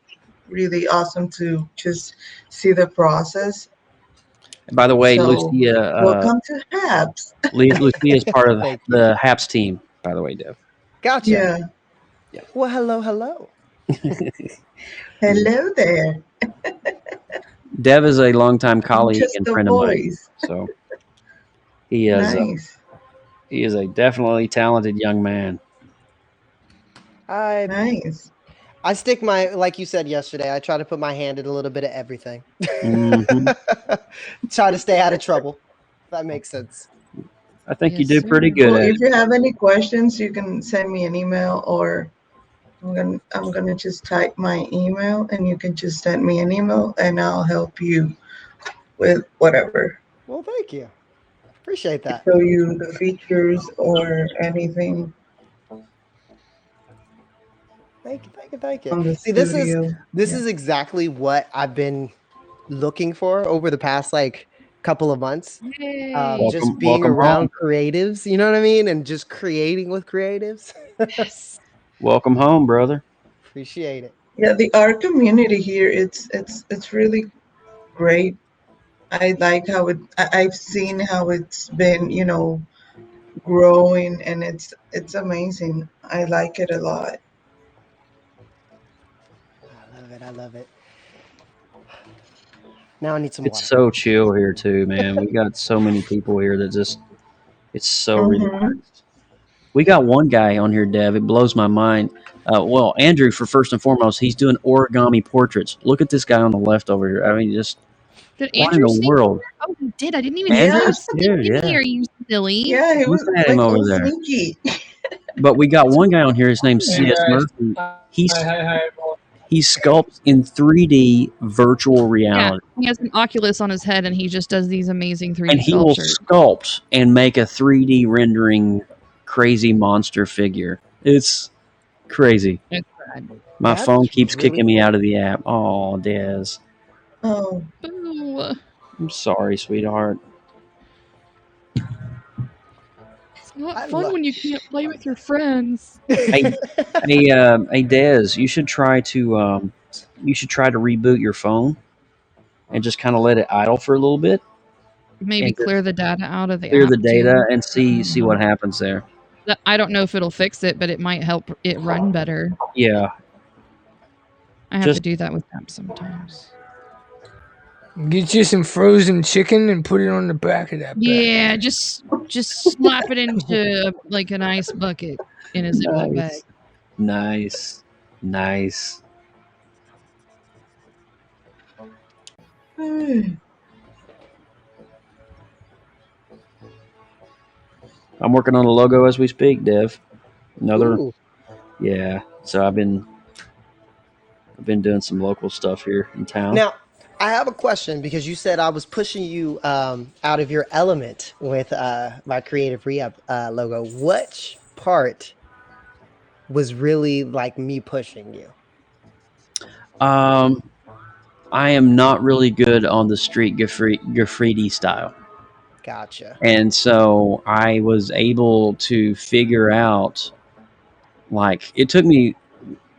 really awesome to just see the process. And by the way, So, Lucia, welcome to Happs. Lucia is part of the Happs team. By the way, Dev. Gotcha. Yeah. Well, hello. Hello there. Dev is a longtime colleague Just and the friend of mine. voice. So he is Nice. he is a definitely talented young man. Nice. I stick like you said yesterday, I try to put my hand in a little bit of everything. Try to stay out of trouble. If that makes sense. I think you do pretty good Well, at if you have any questions, you can send me an email, or I'm gonna just type my email, and you can just send me an email, and I'll help you with whatever. Well, thank you. Appreciate that. Show you the features or anything. Thank From you. the See, this studio. is exactly what I've been looking for over the past couple of months. Just being around creatives, you know what I mean, and just creating with creatives. Welcome home, brother. Appreciate it. Yeah, the art community here, it's really great. I like how I've seen how it's been, growing, and it's amazing. I like it a lot. I love it. Now I need some It's water. so chill here too, man. We got so many people here that it's so relaxed. We got one guy on here, Dev. It blows my mind. Well, Andrew, for first and foremost, he's doing origami portraits. Look at this guy on the left over here. I mean, just Did what Andrew in the sneak world? Oh, he did. I didn't even Andrew? know he sneaked Yeah, in yeah. here, you silly. Yeah, he was Look at him like over all there. sneaky. But we got one guy on here. His name's Hey, C.S. guys. Murphy. Hi. He sculpts in 3D virtual reality. Yeah, he has an Oculus on his head, and he just does these amazing 3D And he will sculptures. sculpt and make a 3D rendering crazy monster figure. It's crazy. It's rad. My That's phone keeps really kicking me out of the app. Oh, Dez. Oh, Ooh. I'm sorry, sweetheart. It's not fun when you can't play with your friends. Hey, Dez, you should try to reboot your phone and just kind of let it idle for a little bit. Maybe And clear the data out of the clear app, the data too. and see what happens there. I don't know if it'll fix it, but it might help it run better. Yeah. I have Just- to do that with apps sometimes. Get you some frozen chicken and put it on the back of that. Yeah, just slap it into like an ice bucket in a Ziploc bag. Nice. I'm working on a logo as we speak, Dev. Ooh. Yeah. So I've been doing some local stuff here in town. Now, I have a question because you said I was pushing you out of your element with my Creative Rehab logo. Which part was really like me pushing you? I am not really good on the street graffiti style. Gotcha. And so I was able to figure out, like, it took me,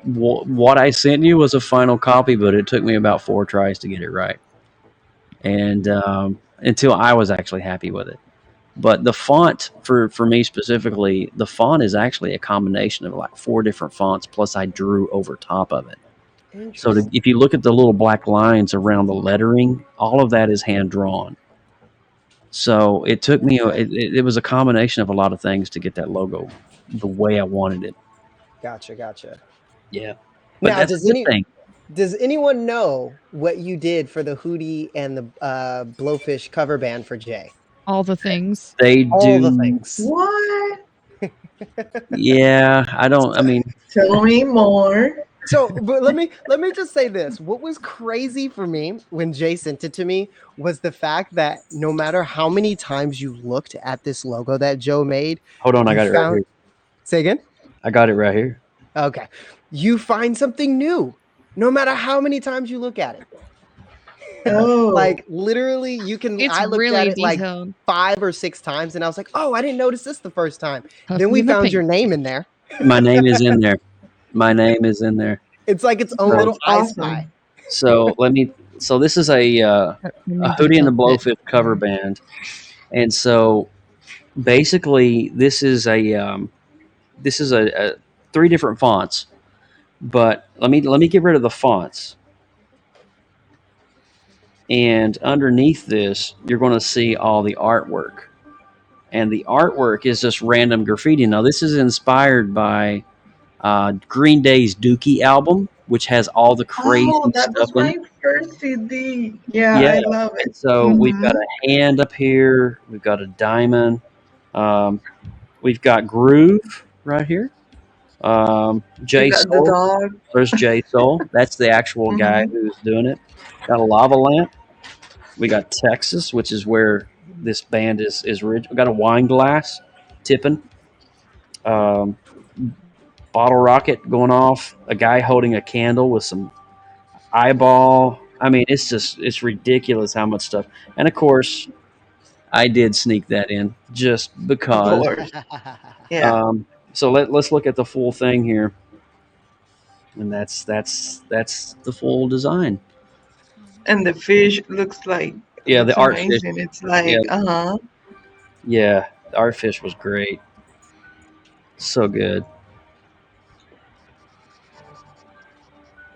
what I sent you was a final copy, but it took me about 4 tries to get it right. And until I was actually happy with it. But the font, for me specifically, the font is actually a combination of like 4 different fonts, plus I drew over top of it. So if you look at the little black lines around the lettering, all of that is hand drawn. So it took me, it was a combination of a lot of things to get that logo the way I wanted it. Gotcha. Yeah. But Now, that's does the good thing. does anyone know what you did for the Hootie and the Blowfish cover band for Jay? all the things. They All do. the things. What? Yeah, I mean, Tell me more. So, but let me just say this. What was crazy for me when Jay sent it to me was the fact that no matter how many times you looked at this logo that Joe made, hold on, I got it right here. Say again? I got it right here. Okay. You find something new, no matter how many times you look at it. Oh. Like literally, you can. It's I looked really at it detailed. like 5 or 6 times, and I was like, "Oh, I didn't notice this the first time." Puffy Then we in the found pink. your name in there. My name is in there. My name is in there. It's like its own little I Spy. So So this is a Hootie and the Blowfish cover band, and so basically this is a 3 different fonts. But let me get rid of the fonts. And underneath this, you're going to see all the artwork. And the artwork is just random graffiti. Now, this is inspired by Green Day's Dookie album, which has all the crazy that was stuff in my it. first CD. Yeah, I love it. And so we've got a hand up here. We've got a diamond. We've got Groove right here. Jay got the Soul. dog. There's Jay Soul. That's the actual guy who's doing it. Got a lava lamp. We got Texas, which is where this band is rich. We got a wine glass tipping. Bottle rocket going off. A guy holding a candle with some eyeball. I mean, it's ridiculous how much stuff. And of course, I did sneak that in just because. Yeah. So let's look at the full thing here, and that's the full design. And the fish looks like the art fish. amazing. It's like Yeah, the art fish was great. So good.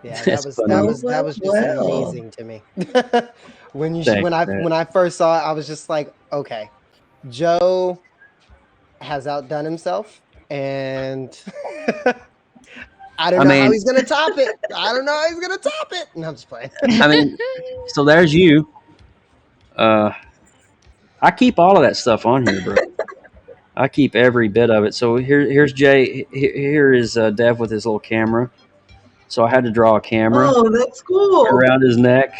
Yeah, That's that was just amazing to me. when I first saw it, I was just like, okay, Joe has outdone himself, and I don't know how he's gonna top it. I don't know how he's gonna top it. No, I'm just playing. I mean, so there's you. I keep all of that stuff on here, bro. I keep every bit of it. So here's Jay. Here is Dev with his little camera. So I had to draw a camera. Oh, that's cool. Around his neck.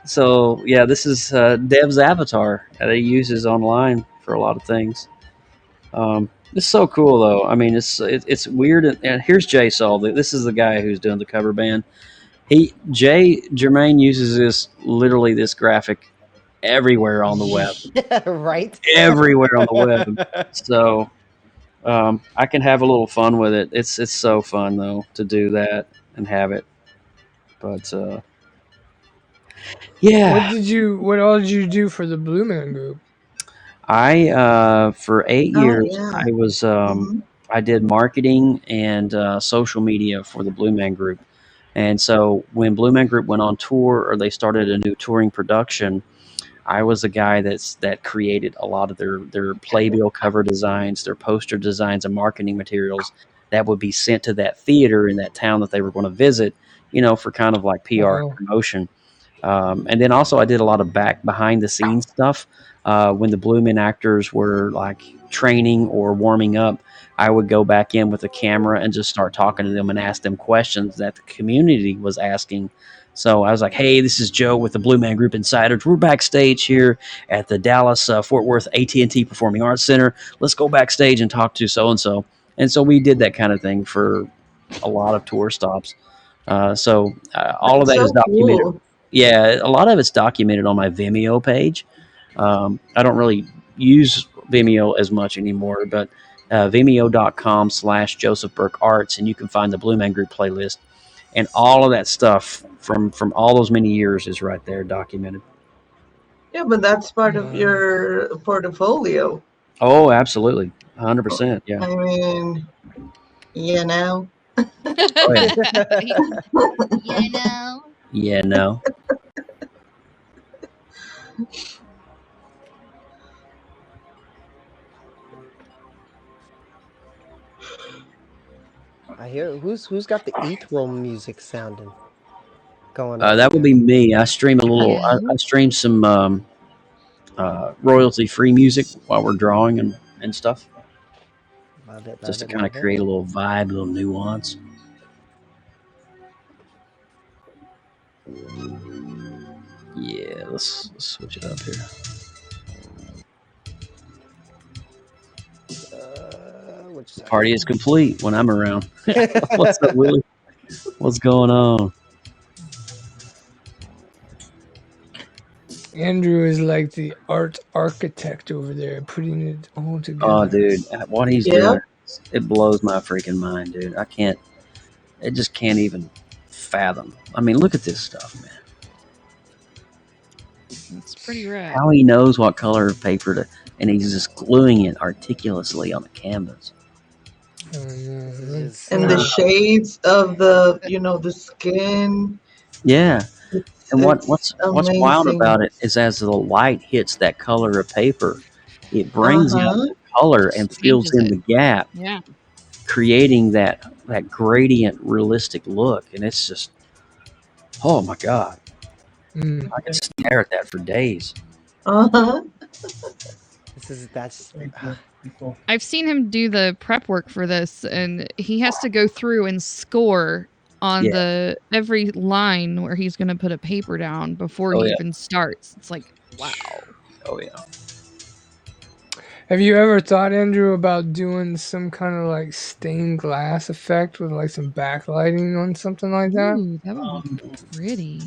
So yeah, this is Dev's avatar that he uses online for a lot of things. It's so cool though. I mean, it's weird. And here's Jay Saul. This is the guy who's doing the cover band. Jermaine uses this graphic everywhere on the web. Right. Everywhere on the web. So I can have a little fun with it. It's so fun though to do that and have it. But yeah. What all did you do for the Blue Man Group? I for 8 years yeah. I was I did marketing and social media for the Blue Man Group. And so when Blue Man Group went on tour or they started a new touring production, I was the guy that created a lot of their playbill cover designs, their poster designs and marketing materials that would be sent to that theater in that town that they were going to visit, for kind of like PR and promotion. And then also I did a lot of behind the scenes stuff. When the Blue Men actors were like training or warming up, I would go back in with a camera and just start talking to them and ask them questions that the community was asking. So I was like, hey, this is Joe with the Blue Man Group Insiders. We're backstage here at the Dallas Fort Worth AT&T Performing Arts Center. Let's go backstage and talk to so-and-so. And so we did that kind of thing for a lot of tour stops. All of that is documented. Cool. Yeah, a lot of it's documented on my Vimeo page. I don't really use Vimeo as much anymore, but Vimeo.com/Joseph Burke Arts, and you can find the Blue Man Group playlist. And all of that stuff from all those many years is right there documented. Yeah, but that's part of your portfolio. Oh, absolutely. 100%. Yeah. I mean, Oh, yeah. Yeah, no. I hear who's got the ethereal music sounding going on. That would be me. I stream a little. I stream some royalty-free music while we're drawing and stuff. Love it. Just to kind of create a little vibe, a little nuance. Yeah, let's switch it up here. The party is complete when I'm around. What's up, Willie? What's going on? Andrew is like the art architect over there, putting it all together. Oh, dude, what he's doing, it blows my freaking mind, dude. It just can't even fathom. I mean, look at this stuff, man. It's pretty rad. How he knows what color of paper and he's just gluing it articulously on the canvas. And the shades of the skin. Yeah. And what's wild amazing. about it is as the light hits that color of paper, it brings out the color and fills in the gap, creating that gradient realistic look. And it's just, oh my God. I can stare at that for days. I've seen him do the prep work for this, and he has to go through and score on every line where he's going to put a paper down before he even starts. It's like, wow. Oh yeah. Have you ever thought, Andrew, about doing some kind of like stained glass effect with like some backlighting on something like that? Ooh, that would be pretty.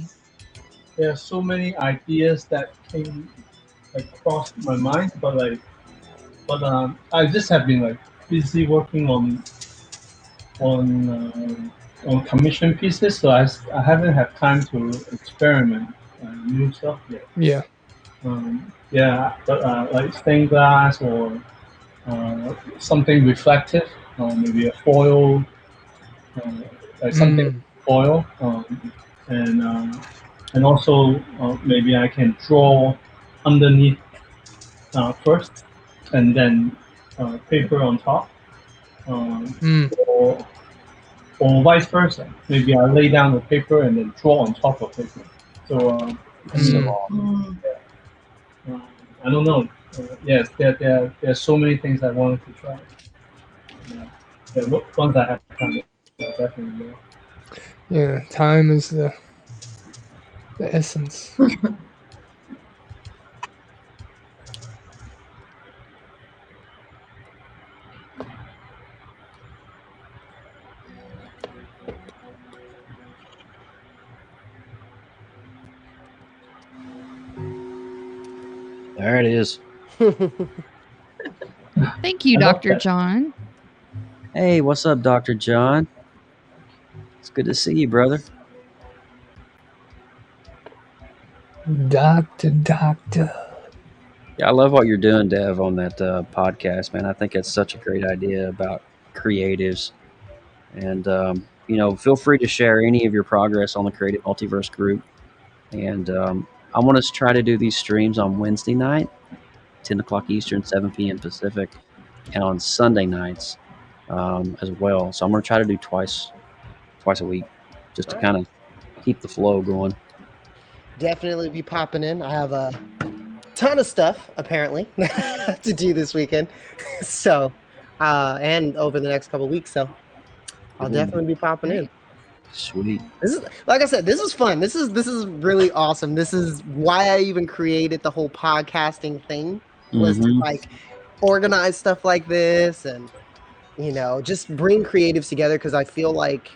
There are so many ideas that came across my mind, but I just have been busy working on commission pieces, so I haven't had time to experiment new stuff yet. Yeah. But like stained glass or something reflective, maybe a foil, something foil, and also maybe I can draw underneath first, and then paper on top, or vice versa. Maybe I lay down the paper and then draw on top of paper. So I don't know. Yes, there are so many things I wanted to try. Once I have time, definitely will. Yeah, time is the essence. There it is. Thank you, Dr. John. Hey, what's up, Dr. John? It's good to see you, brother. Doctor. Yeah, I love what you're doing, Dev, on that podcast, man. I think it's such a great idea about creatives. And, feel free to share any of your progress on the Creative Multiverse group. And I want us to try to do these streams on Wednesday night, 10 o'clock Eastern, 7 p.m. Pacific, and on Sunday nights as well. So I'm going to try to do twice a week just to kind of keep the flow going. Definitely be popping in. I have a ton of stuff, apparently, to do this weekend. So, and over the next couple of weeks. So I'll definitely be popping in. Sweet. This is, like I said, this is fun. This is really awesome. This is why I even created the whole podcasting thing, was to organize stuff like this and, just bring creatives together. Because I feel like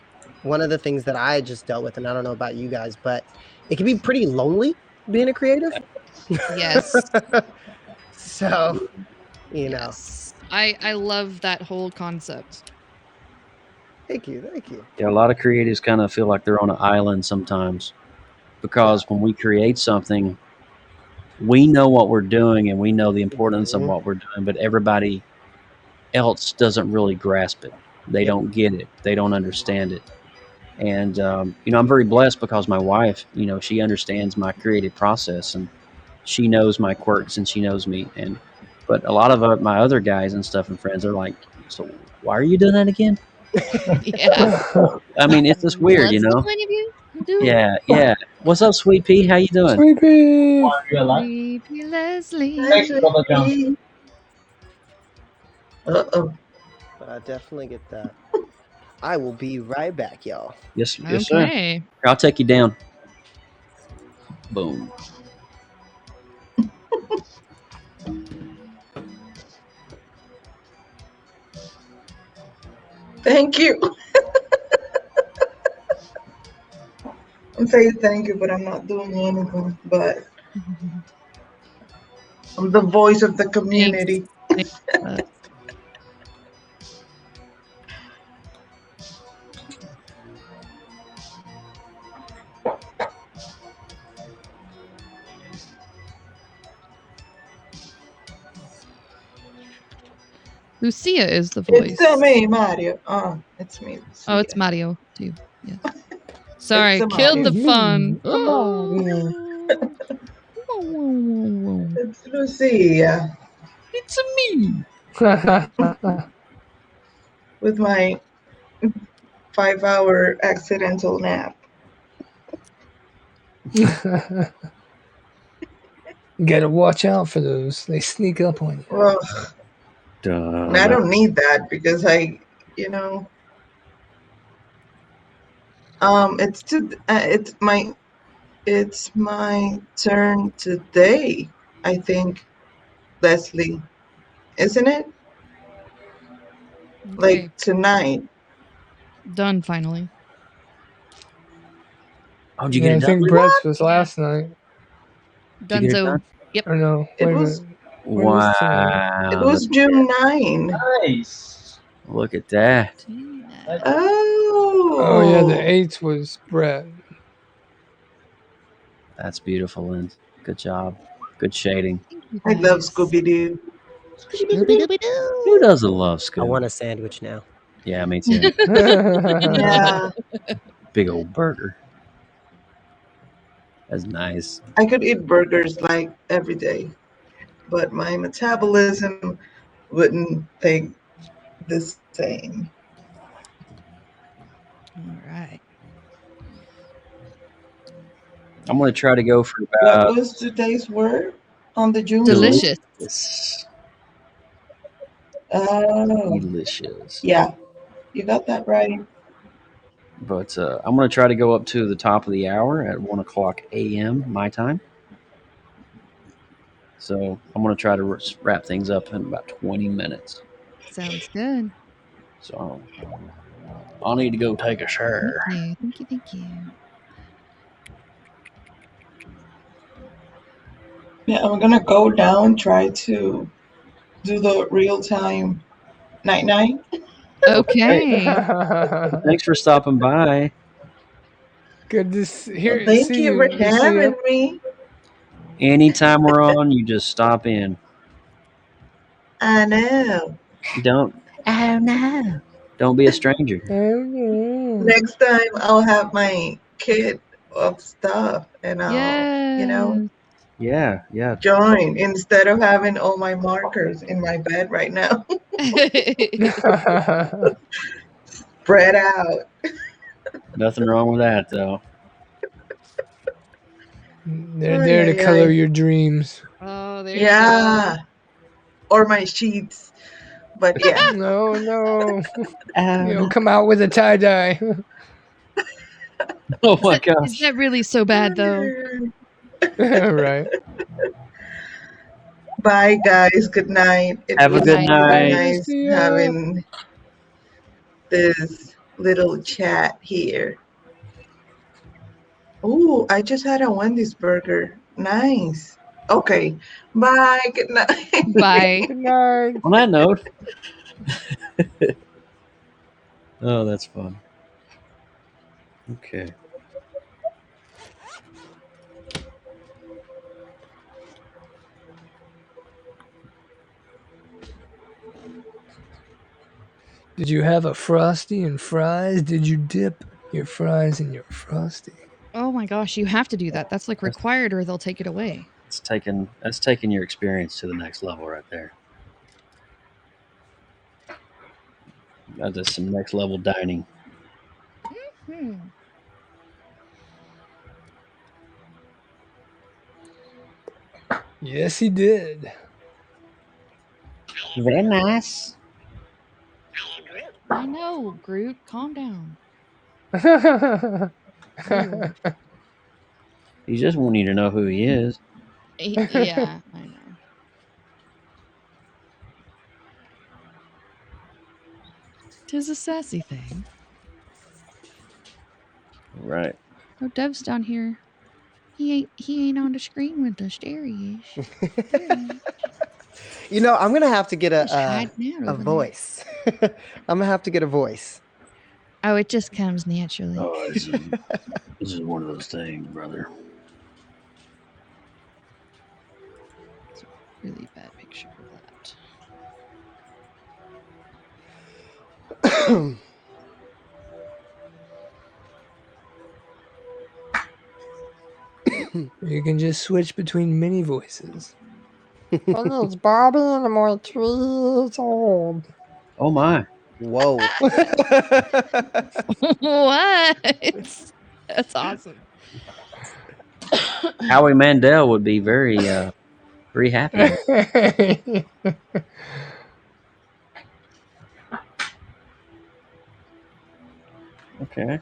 one of the things that I just dealt with, and I don't know about you guys, but it can be pretty lonely being a creative. Yes. So, I love that whole concept. Thank you. Yeah, a lot of creatives kind of feel like they're on an island sometimes, because when we create something, we know what we're doing and we know the importance of what we're doing, but everybody else doesn't really grasp it. They don't get it. They don't understand it. And, I'm very blessed because my wife, she understands my creative process and she knows my quirks and she knows me. But a lot of my other guys and stuff and friends are like, so why are you doing that again? Yeah. I mean, it's just weird, What's you the know. point of you? Do? Yeah. What's up, Sweet Pea? How you doing? Sweet Pea. Creepy Leslie. Uh-oh. But I definitely get that. I will be right back, y'all. Yes, sir. Okay. Here, I'll take you down. Boom. Thank you. I'm saying thank you, but I'm not doing anything. But I'm the voice of the community. Lucia is the voice. It's me, Mario. It's me. Lucia. Oh, it's Mario too. Yeah. Sorry, killed the fun. It's Lucia. It's me. With my 5-hour accidental nap. Gotta watch out for those. They sneak up on you. Well, I don't need that because it's my turn today, I think, Leslie. Isn't it? Okay. Like tonight. Done finally. How'd you get it I done? think Brett's was last night. Did you get it Dunzo. done? Yep. Or no, It wait a was- minute. Wow. It was June 9. Nice. Look at that. Oh. Oh yeah, the 8th was Brett. That's beautiful, Lynn. Good job. Good shading. I love Scooby-Doo. Who doesn't love Scooby? I want a sandwich now. Yeah, me too. Yeah. Big old burger. That's nice. I could eat burgers like every day, but my metabolism wouldn't think the same. All right. I'm going to try to go for What about was today's word on the June? Delicious. Oh, Delicious. yeah, you got that right. But I'm going to try to go up to the top of the hour at 1 o'clock a.m. my time. So I'm going to try to wrap things up in about 20 minutes. Sounds good. So I'll need to go take a shower. Thank you. Yeah, I'm gonna go down, try to do the real-time night-night. Okay. Thanks for stopping by. Good to see, Thank you for having me. Anytime we're on, you just stop in. I know. Don't Oh no. Don't be a stranger. Next time I'll have my kit of stuff and I'll, Yeah. join instead of having all my markers in my bed right now. Spread out. Nothing wrong with that, though. They're there to color your dreams. Oh, there Yeah. Or my sheets. But yeah. No. You'll come out with a tie-dye. Oh my gosh. Is that really so bad, though? Right. Bye, guys. Good night. Have a was good really night. nice having this little chat here. Ooh, I just had a Wendy's burger. Nice. Okay. Bye. Good night. Bye. Good night. On that note. Oh, that's fun. Okay. Did you have a Frosty and fries? Did you dip your fries in your Frosty? Oh my gosh, you have to do that. That's like required or they'll take it away. That's taking your experience to the next level right there. That's some next level dining. Hmm. Yes, he did. Very nice. I know, Groot. Calm down. He just wanting you to know who he is. Yeah, I know. Tis a sassy thing. Right. Oh, Dev's down here. He ain't on the screen with us. There he is. You know, I'm gonna have to get Just hiding out a over voice. I'm gonna have to get a voice. Oh, it just comes naturally. Oh, this is one of those things, brother. It's a really bad picture of that. You can just switch between many voices. Oh, it's Bobby and I'm only 3 years old. Oh my. Whoa. What? That's awesome. Howie Mandel would be very happy. Okay.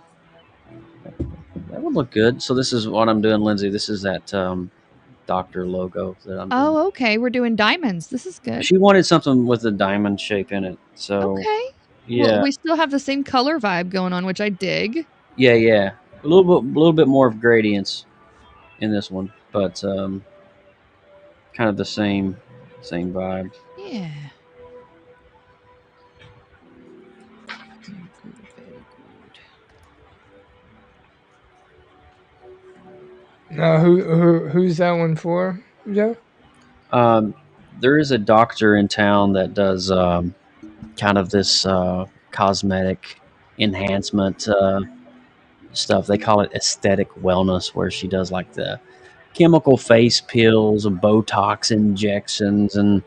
That would look good. So this is what I'm doing, Lindsay. This is that doctor logo that I'm doing. Oh, okay. We're doing diamonds. This is good. She wanted something with a diamond shape in it. So Okay. yeah. Well, we still have the same color vibe going on, which I dig. Yeah. A little bit more of gradients in this one, but kind of the same vibe. Yeah. Now, who's that one for, Joe? There is a doctor in town that does kind of this cosmetic enhancement stuff. They call it aesthetic wellness, where she does like the chemical face peels and Botox injections and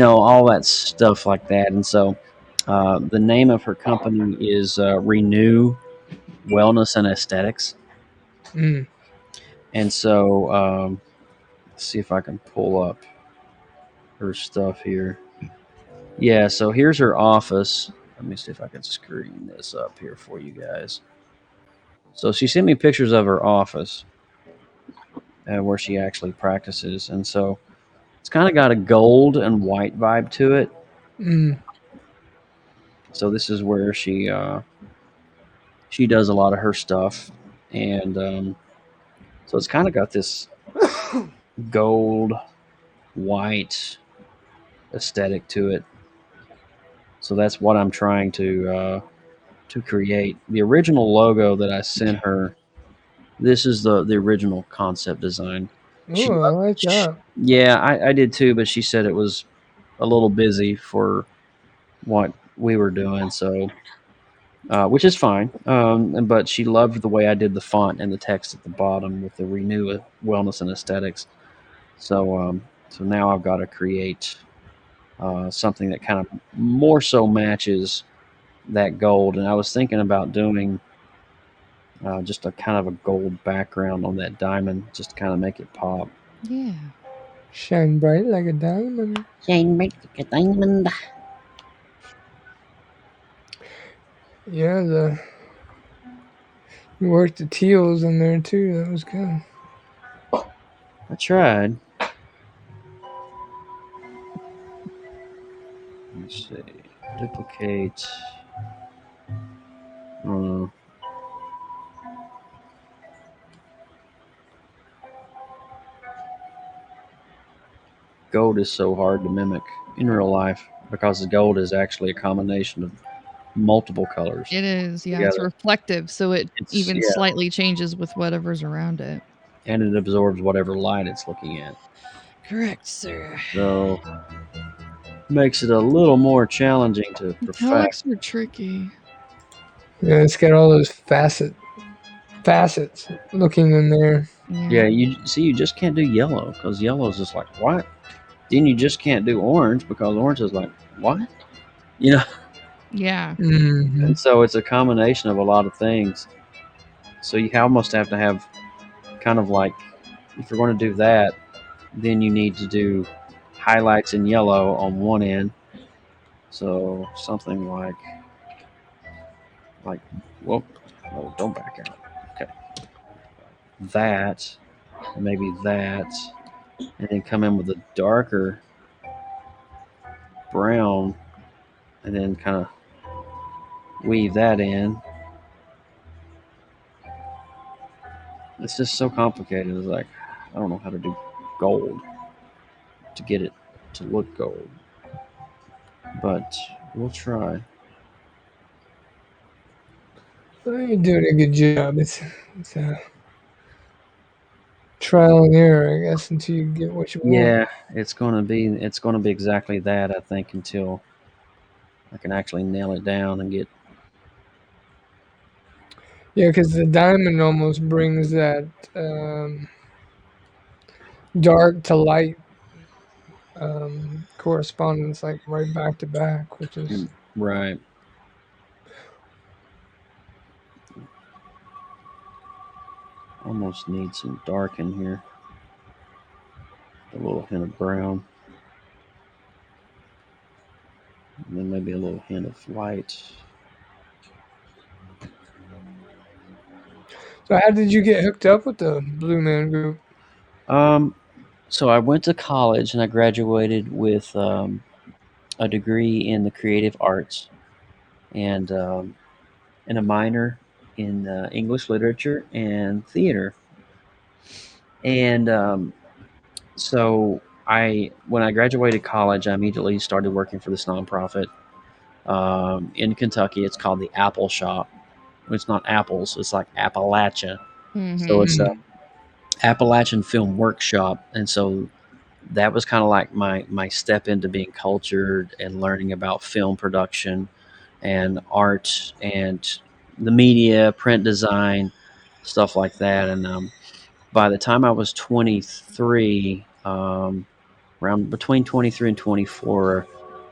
all that stuff like that. And so the name of her company is Renew Wellness and Aesthetics. Mm. And so let's see if I can pull up her stuff here. Yeah, so here's her office. Let me see if I can screen this up here for you guys. So she sent me pictures of her office where she actually practices. And so it's kind of got a gold and white vibe to it. Mm. So this is where she does a lot of her stuff. And so it's kind of got this gold, white aesthetic to it. So that's what I'm trying to create. The original logo that I sent her, this is the original concept design. Ooh, I like that. Yeah, I did too, but she said it was a little busy for what we were doing, so which is fine. But she loved the way I did the font and the text at the bottom with the Renew Wellness and Aesthetics. So now I've got to create something that kind of more so matches that gold. And I was thinking about doing just a kind of a gold background on that diamond, just to kind of make it pop. Yeah. Shine bright like a diamond. Shine bright like a diamond. Yeah, you worked the teals in there too. That was good. I tried. Let's see. Duplicate. Gold is so hard to mimic in real life because the gold is actually a combination of multiple colors. It is, yeah. together. It's reflective, so it even slightly changes with whatever's around it. And it absorbs whatever light it's looking at. Correct, sir. So makes it a little more challenging to perfect. Metallics are tricky. Yeah, it's got all those facets looking in there. Yeah, you just can't do yellow because yellow is just like, what? Then you just can't do orange because orange is like, what? Yeah. Mm-hmm. And so it's a combination of a lot of things. So you almost have to have kind of like, if you're going to do that, then you need to do highlights in yellow on one end. So something like, well, no, don't back out. Okay. That, maybe that, and then come in with a darker brown, and then kind of weave that in. It's just so complicated. It's like, I don't know how to do gold to get it to look gold, but we'll try. Well, you're doing a good job. It's trial and error, I guess, until you get what you want. Yeah, it's gonna be exactly that, I think, until I can actually nail it down and get. Yeah, because the diamond almost brings that dark to light correspondence, like right back to back, which is right. Almost need some dark in here. A little hint of brown. And then maybe a little hint of light. So how did you get hooked up with the Blue Man Group? So I went to college and I graduated with a degree in the creative arts and a minor in English literature and theater. And so when I graduated college, I immediately started working for this nonprofit in Kentucky. It's called the Apple Shop. It's not apples. It's like Appalachia. So it's a Appalachian Film Workshop. And so that was kind of like my step into being cultured and learning about film production and art and the media, print design, stuff like that. And by the time I was 23, around between 23 and 24,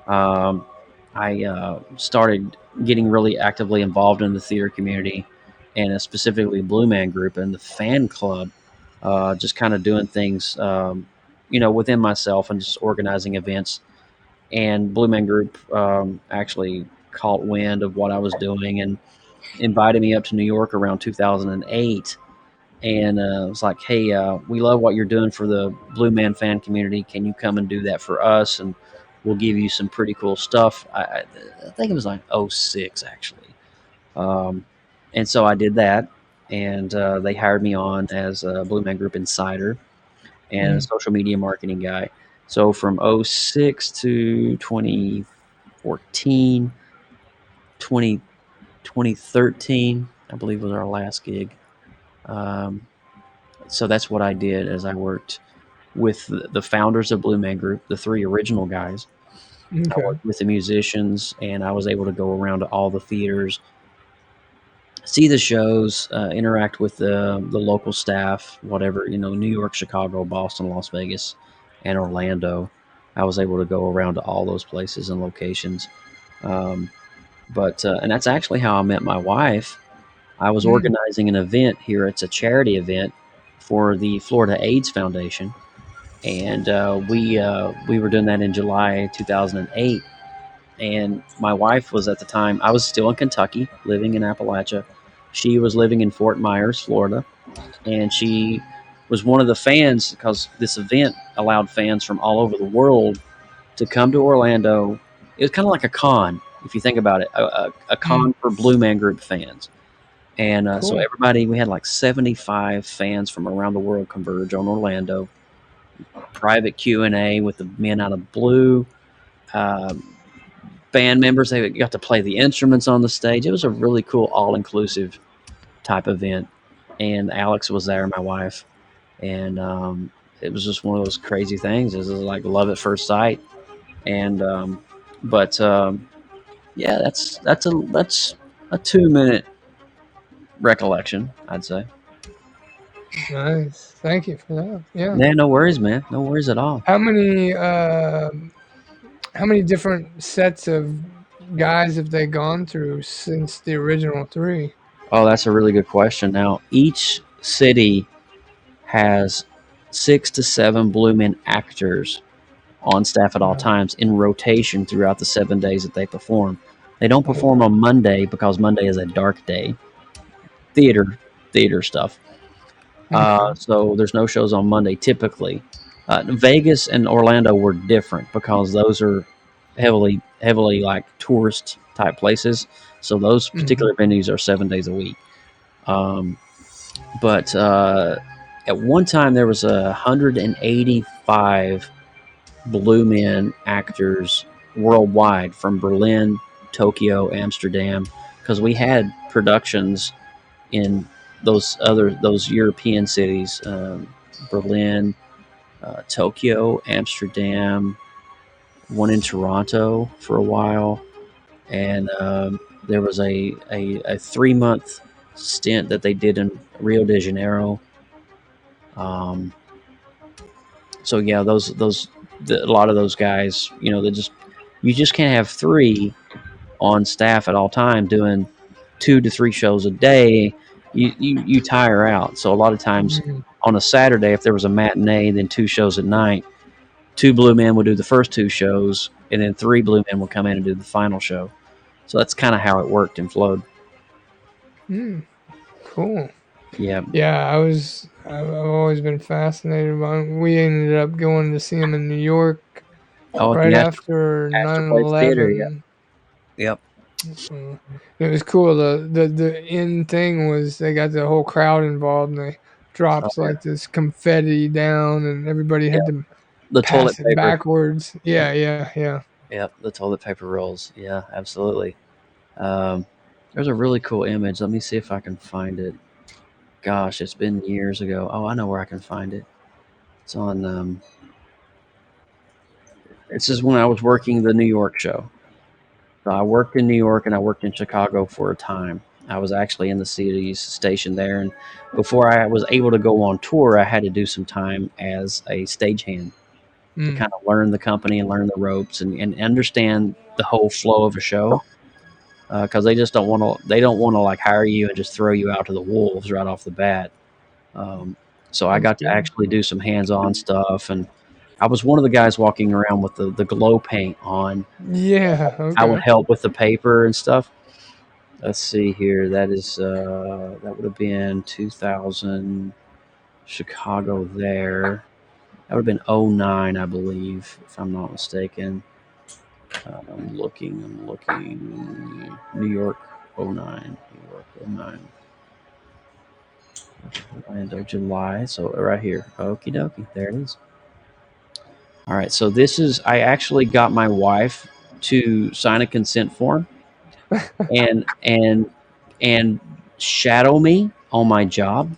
I started getting really actively involved in the theater community and specifically Blue Man Group and the fan club, just kind of doing things, within myself and just organizing events. And Blue Man Group actually caught wind of what I was doing and invited me up to New York around 2008. And it was like, hey, we love what you're doing for the Blue Man fan community. Can you come and do that for us? And we'll give you some pretty cool stuff. I think it was like 06, actually. And so I did that. And they hired me on as a Blue Man Group insider and a social media marketing guy. So from 06 to 2014, 2013, I believe was our last gig. So that's what I did as I worked with the founders of Blue Man Group, the three original guys. Okay. I worked with the musicians, and I was able to go around to all the theaters, see the shows, interact with the local staff, whatever, New York, Chicago, Boston, Las Vegas, and Orlando. I was able to go around to all those places and locations. And that's actually how I met my wife. I was organizing an event here. It's a charity event for the Florida AIDS Foundation. And we were doing that in July 2008. And my wife was at the time, I was still in Kentucky, living in Appalachia. She was living in Fort Myers, Florida. And she was one of the fans because this event allowed fans from all over the world to come to Orlando. It was kind of like a con, if you think about it, a con for Blue Man Group fans. And Cool. So everybody, we had like 75 fans from around the world converge on Orlando. Private Q&A with the men out of blue. Band members, they got to play the instruments on the stage. It was a really cool, all-inclusive type event. And Alex was there, my wife. And it was just one of those crazy things. It was like love at first sight. And yeah, that's a 2-minute recollection, I'd say. Nice. Thank you for that. Yeah. Yeah, no worries, man. No worries at all. How many different sets of guys have they gone through since the original 3? Oh, that's a really good question. Now, each city has 6 to 7 Blue Men actors on staff at all times in rotation throughout the 7 days that they perform. They don't perform on Monday because Monday is a dark day. Theater stuff. So there's no shows on Monday typically. Vegas and Orlando were different because those are heavily like tourist type places. So those particular venues are 7 days a week. But at one time there was 185 Blue Men actors worldwide from Berlin, Tokyo, Amsterdam, because we had productions in those European cities, Berlin, Tokyo, Amsterdam, one in Toronto for a while, and there was a 3-month stint that they did in Rio de Janeiro. So yeah, a lot of those guys, you just can't have 3 on staff at all time doing 2 to 3 shows a day. You tire out. So a lot of times on a Saturday, if there was a matinee, then 2 shows at night, 2 Blue Men would do the first 2 shows, and then 3 Blue Men would come in and do the final show. So that's kind of how it worked and flowed. Cool. Yeah. Yeah, I've always been fascinated by him. We ended up going to see him in New York after 9/11. Yep. It was cool. The end thing was they got the whole crowd involved, and they dropped like this confetti down, and everybody had to pass toilet paper backwards. Yeah. Yep, the toilet paper rolls. Yeah, absolutely. There's a really cool image. Let me see if I can find it. Gosh, it's been years ago. Oh, I know where I can find it. It's on. This is when I was working the New York show. So I worked in New York and I worked in Chicago for a time. I was actually in the cities stationed there, and before I was able to go on tour, I had to do some time as a stagehand to kind of learn the company and learn the ropes and understand the whole flow of a show. Because they just don't want to like hire you and just throw you out to the wolves right off the bat. So I got to actually do some hands-on stuff, and I was one of the guys walking around with the glow paint on. Yeah, okay. I would help with the paper and stuff. Let's see here. That is that would have been 2000 Chicago there. That would have been 2009, I believe, if I'm not mistaken. I'm looking. New York 2009. Orlando, July. So right here. Okie dokie. There it is. All right. So I actually got my wife to sign a consent form and shadow me on my job.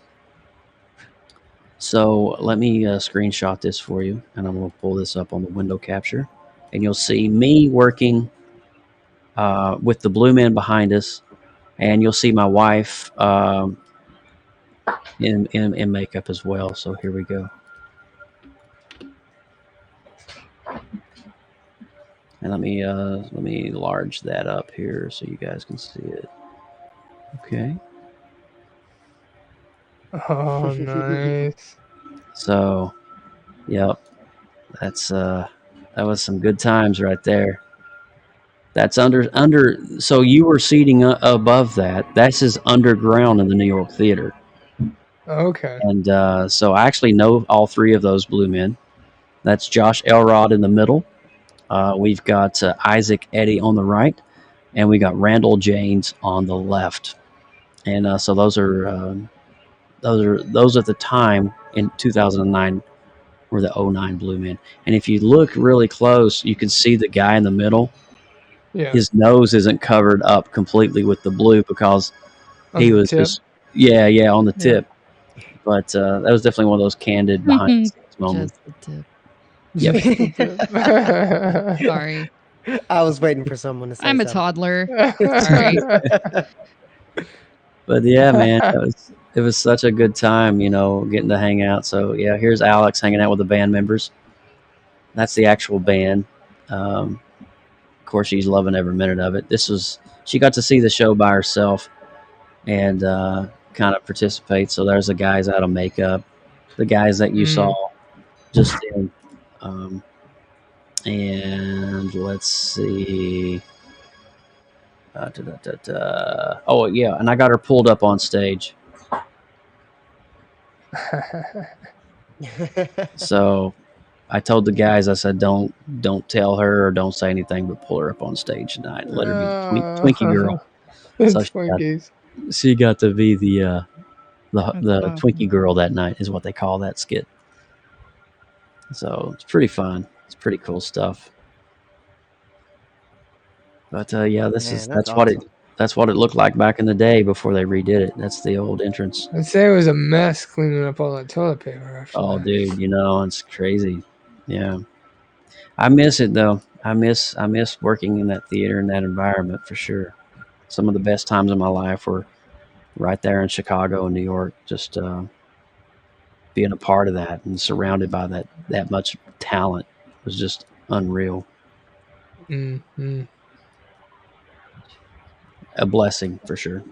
So let me screenshot this for you, and I'm going to pull this up on the window capture. And you'll see me working with the Blue Men behind us, and you'll see my wife in makeup as well. So here we go. And let me enlarge that up here so you guys can see it. Okay. Oh, nice. So, yep, that was some good times right there. That's under. So you were seating above that. That's his underground in the New York Theater. Okay. And so I actually know all 3 of those Blue Men. That's Josh Elrod in the middle. We've got Isaac Eddy on the right, and we got Randall Janes on the left. And so those are at the time in 2009 were the 2009 Blue Men. And if you look really close, you can see the guy in the middle. Yeah. His nose isn't covered up completely with the blue because he was just on the tip. But that was definitely one of those candid behind the scenes moments. Just the tip. Yep. Sorry. I was waiting for someone to say I'm a something. toddler. Sorry. But yeah, man, it was such a good time, getting to hang out. So yeah, here's Alex hanging out with the band members. That's the actual band. course, she's loving every minute of it. She got to see the show by herself and kind of participate. So there's the guys out of makeup, the guys that you saw just in. And let's see. Oh yeah, and I got her pulled up on stage. So I told the guys, I said, don't tell her or don't say anything, but pull her up on stage tonight and let her be the Twinkie girl. So she got to be the Twinkie girl that night, is what they call that skit. So it's pretty fun. It's pretty cool stuff. But yeah, that's what it looked like back in the day before they redid it. That's the old entrance. I'd say it was a mess cleaning up all that toilet paper. Oh, dude, it's crazy. Yeah, I miss it though. I miss working in that theater and that environment for sure. Some of the best times of my life were right there in Chicago and New York. Just being a part of that and surrounded by that much talent was just unreal. Mm-hmm. A blessing for sure.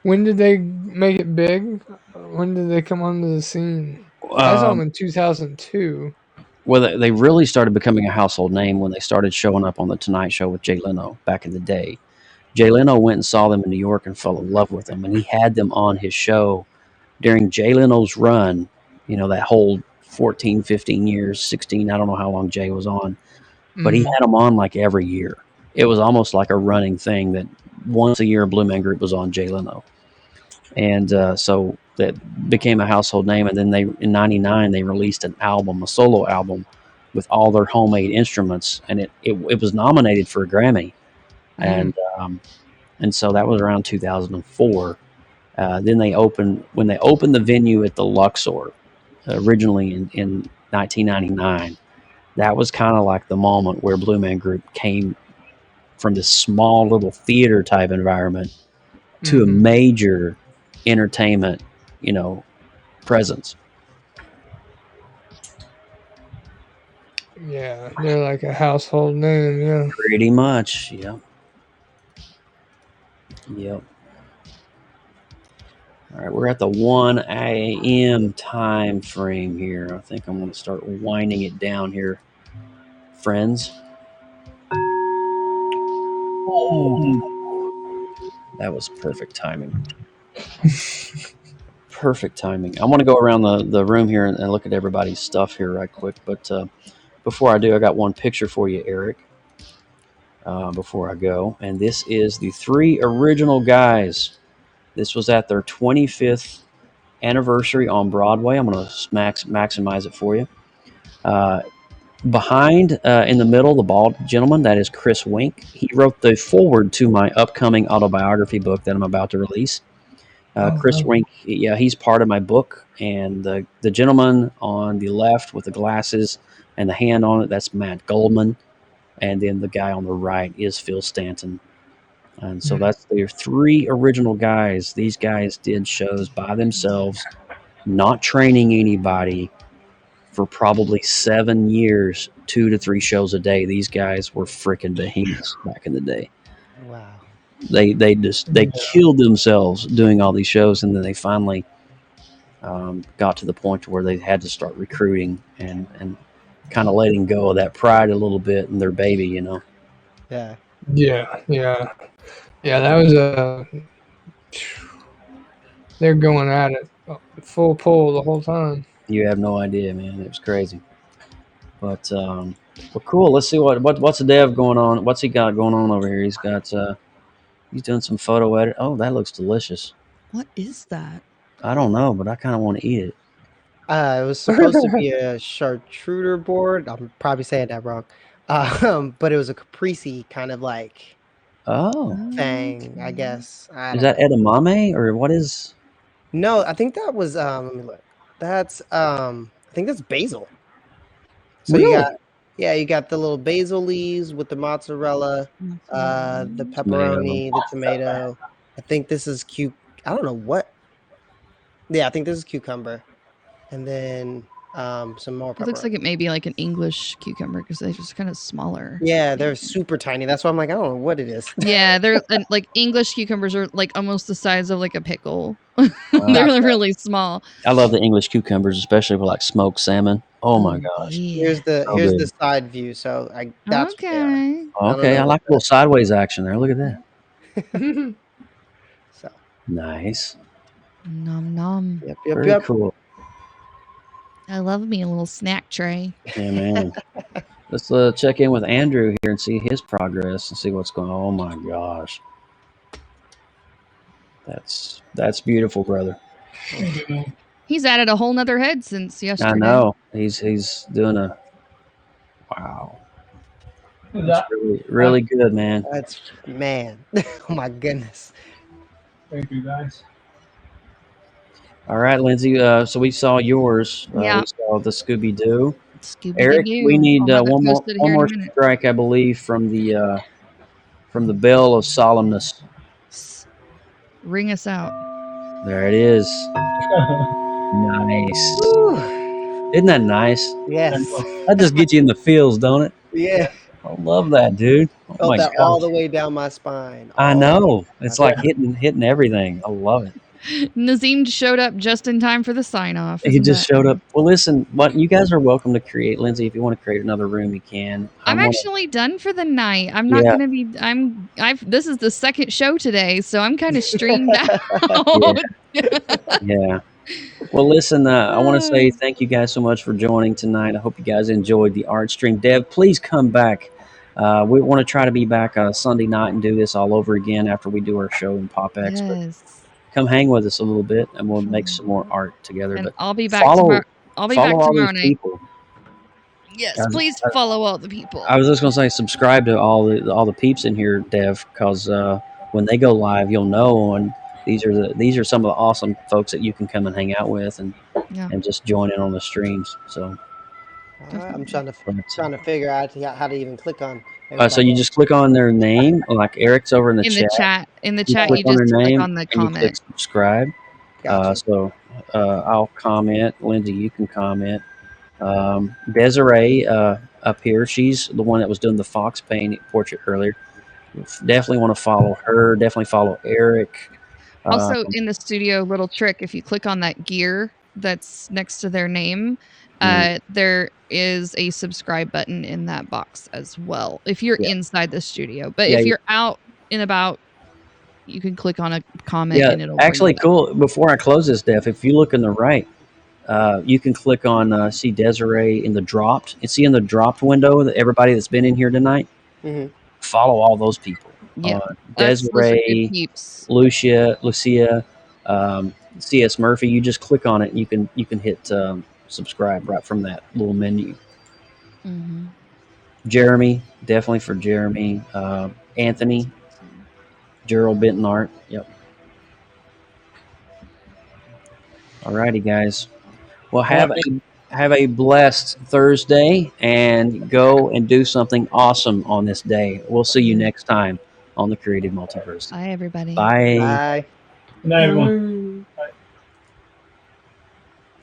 When did they make it big? When did they come onto the scene? I saw them in 2002. Well, they really started becoming a household name when they started showing up on The Tonight Show with Jay Leno back in the day. Jay Leno went and saw them in New York and fell in love with them, and he had them on his show during Jay Leno's run, that whole 14, 15 years, 16, I don't know how long Jay was on, but he had them on like every year. It was almost like a running thing that once a year Blue Man Group was on Jay Leno. And so that became a household name. And then in 99, they released a solo album with all their homemade instruments. And it was nominated for a Grammy. And so that was around 2004. Then when they opened the venue at the Luxor, originally in 1999, that was kind of like the moment where Blue Man Group came from this small little theater type environment to a major entertainment, presence. Yeah, they're like a household name, yeah. Pretty much, yeah. Yep. All right, we're at the 1 a.m. time frame here. I think I'm going to start winding it down here, friends. That was perfect timing. Perfect timing. I want to go around the room here and look at everybody's stuff here right quick. But before I do, I got one picture for you, Eric, before I go. And this is the 3 original guys. This was at their 25th anniversary on Broadway. I'm going to maximize it for you. Behind, in the middle, the bald gentleman, that is Chris Wink. He wrote the foreword to my upcoming autobiography book that I'm about to release. Chris Wink, he's part of my book. And the gentleman on the left with the glasses and the hand on it, that's Matt Goldman. And then the guy on the right is Phil Stanton. And so that's their 3 original guys. These guys did shows by themselves, not training anybody, for probably 7 years, 2 to 3 shows a day. These guys were freaking behemoths back in the day. Wow. They killed themselves doing all these shows, and then they finally got to the point where they had to start recruiting and kind of letting go of that pride a little bit in their baby, Yeah. Yeah, that was they're going at it full pull the whole time. You have no idea, man. It was crazy. But well, cool. Let's see what's the Dev going on. What's he got going on over here? He's got he's doing some photo edit. Oh, that looks delicious. What is that? I don't know, but I kind of want to eat it. It was supposed to be a charcuterie board. I'm probably saying that wrong. But it was a caprese kind of like thing, I guess. Is that edamame or what is? No, I think that was let me look. That's I think that's basil. So really? you got the little basil leaves with the mozzarella, the pepperoni, the tomato. I think this is I don't know what. Yeah, I think this is cucumber. And then some more pepperoni. It looks like it may be like an English cucumber because they're just kind of smaller. Yeah, they're super tiny. That's why I'm like, I don't know what it is. Yeah, they're like English cucumbers are like almost the size of like a pickle. They're really small. I love the English cucumbers, especially for like smoked salmon. Oh my gosh! Here's the side view. So that's okay. Okay, I like a little sideways action there. Look at that. So nice. Nom nom. Yep, Very cool. I love me a little snack tray. Yeah, man. Let's check in with Andrew here and see his progress and see what's going on. Oh my gosh. That's beautiful, brother. He's added a whole nother head since yesterday. I know. He's doing a wow. That's really good, man. Oh my goodness. Thank you, guys. All right, Lindsay. So we saw yours. Yeah. We saw the Scooby-Doo. Scooby-Doo. Eric, we need one more strike, I believe, from the bell of solemnness. Ring us out. There it is. Nice. Isn't that nice? Yes. That just gets you in the feels, don't it? Yeah. I love that, dude. Oh Felt my that God. all the way down my spine. I know. It's like hitting everything. I love it. Nazim showed up just in time for the sign off. He just showed up. Well, listen, you guys are welcome to create. Lindsay, if you want to create another room, you can. I'm actually done for the night. I'm not gonna be. This is the second show today, so I'm kind of streamed out. Yeah. Well, listen, I want to say thank you guys so much for joining tonight. I hope you guys enjoyed the art stream. Dev, please come back. We want to try to be back Sunday night and do this all over again after we do our show in PopX. Yes. But come hang with us a little bit, and we'll make some more art together. And but I'll be back tomorrow. I'll be back tomorrow night. People. Yes, please follow all the people. I was just going to say subscribe to all the peeps in here, Dev, because when they go live, you'll know. And these are some of the awesome folks that you can come and hang out with and just join in on the streams. So I'm trying to figure out how to even click on. So you just click on their name, like Eric's over in the chat. In the chat, you just click on the comment. You click subscribe. Gotcha. I'll comment. Lindsay, you can comment. Desiree up here, she's the one that was doing the fox paint portrait earlier. Definitely want to follow her. Definitely follow Eric. Also, in the studio, little trick: if you click on that gear that's next to their name, there is a subscribe button in that box as well. If you're inside the studio, but if you're out and about, you can click on a comment. And it'll actually cool. Before I close this, Def, if you look in the right, you can click on see Desiree in the dropped. You see in the dropped window that everybody that's been in here tonight. Mm-hmm. Follow all those people. Yeah, Desiree, Lucia, C.S. Murphy. You just click on it, and you can hit subscribe right from that little menu. Mm-hmm. Jeremy, definitely for Jeremy. Anthony, Gerald Benton Art. Yep. Alrighty, guys. Well, have a blessed Thursday and go and do something awesome on this day. We'll see you next time on the Creative Multiverse. Bye, everybody. Bye. Bye. Good night, everyone.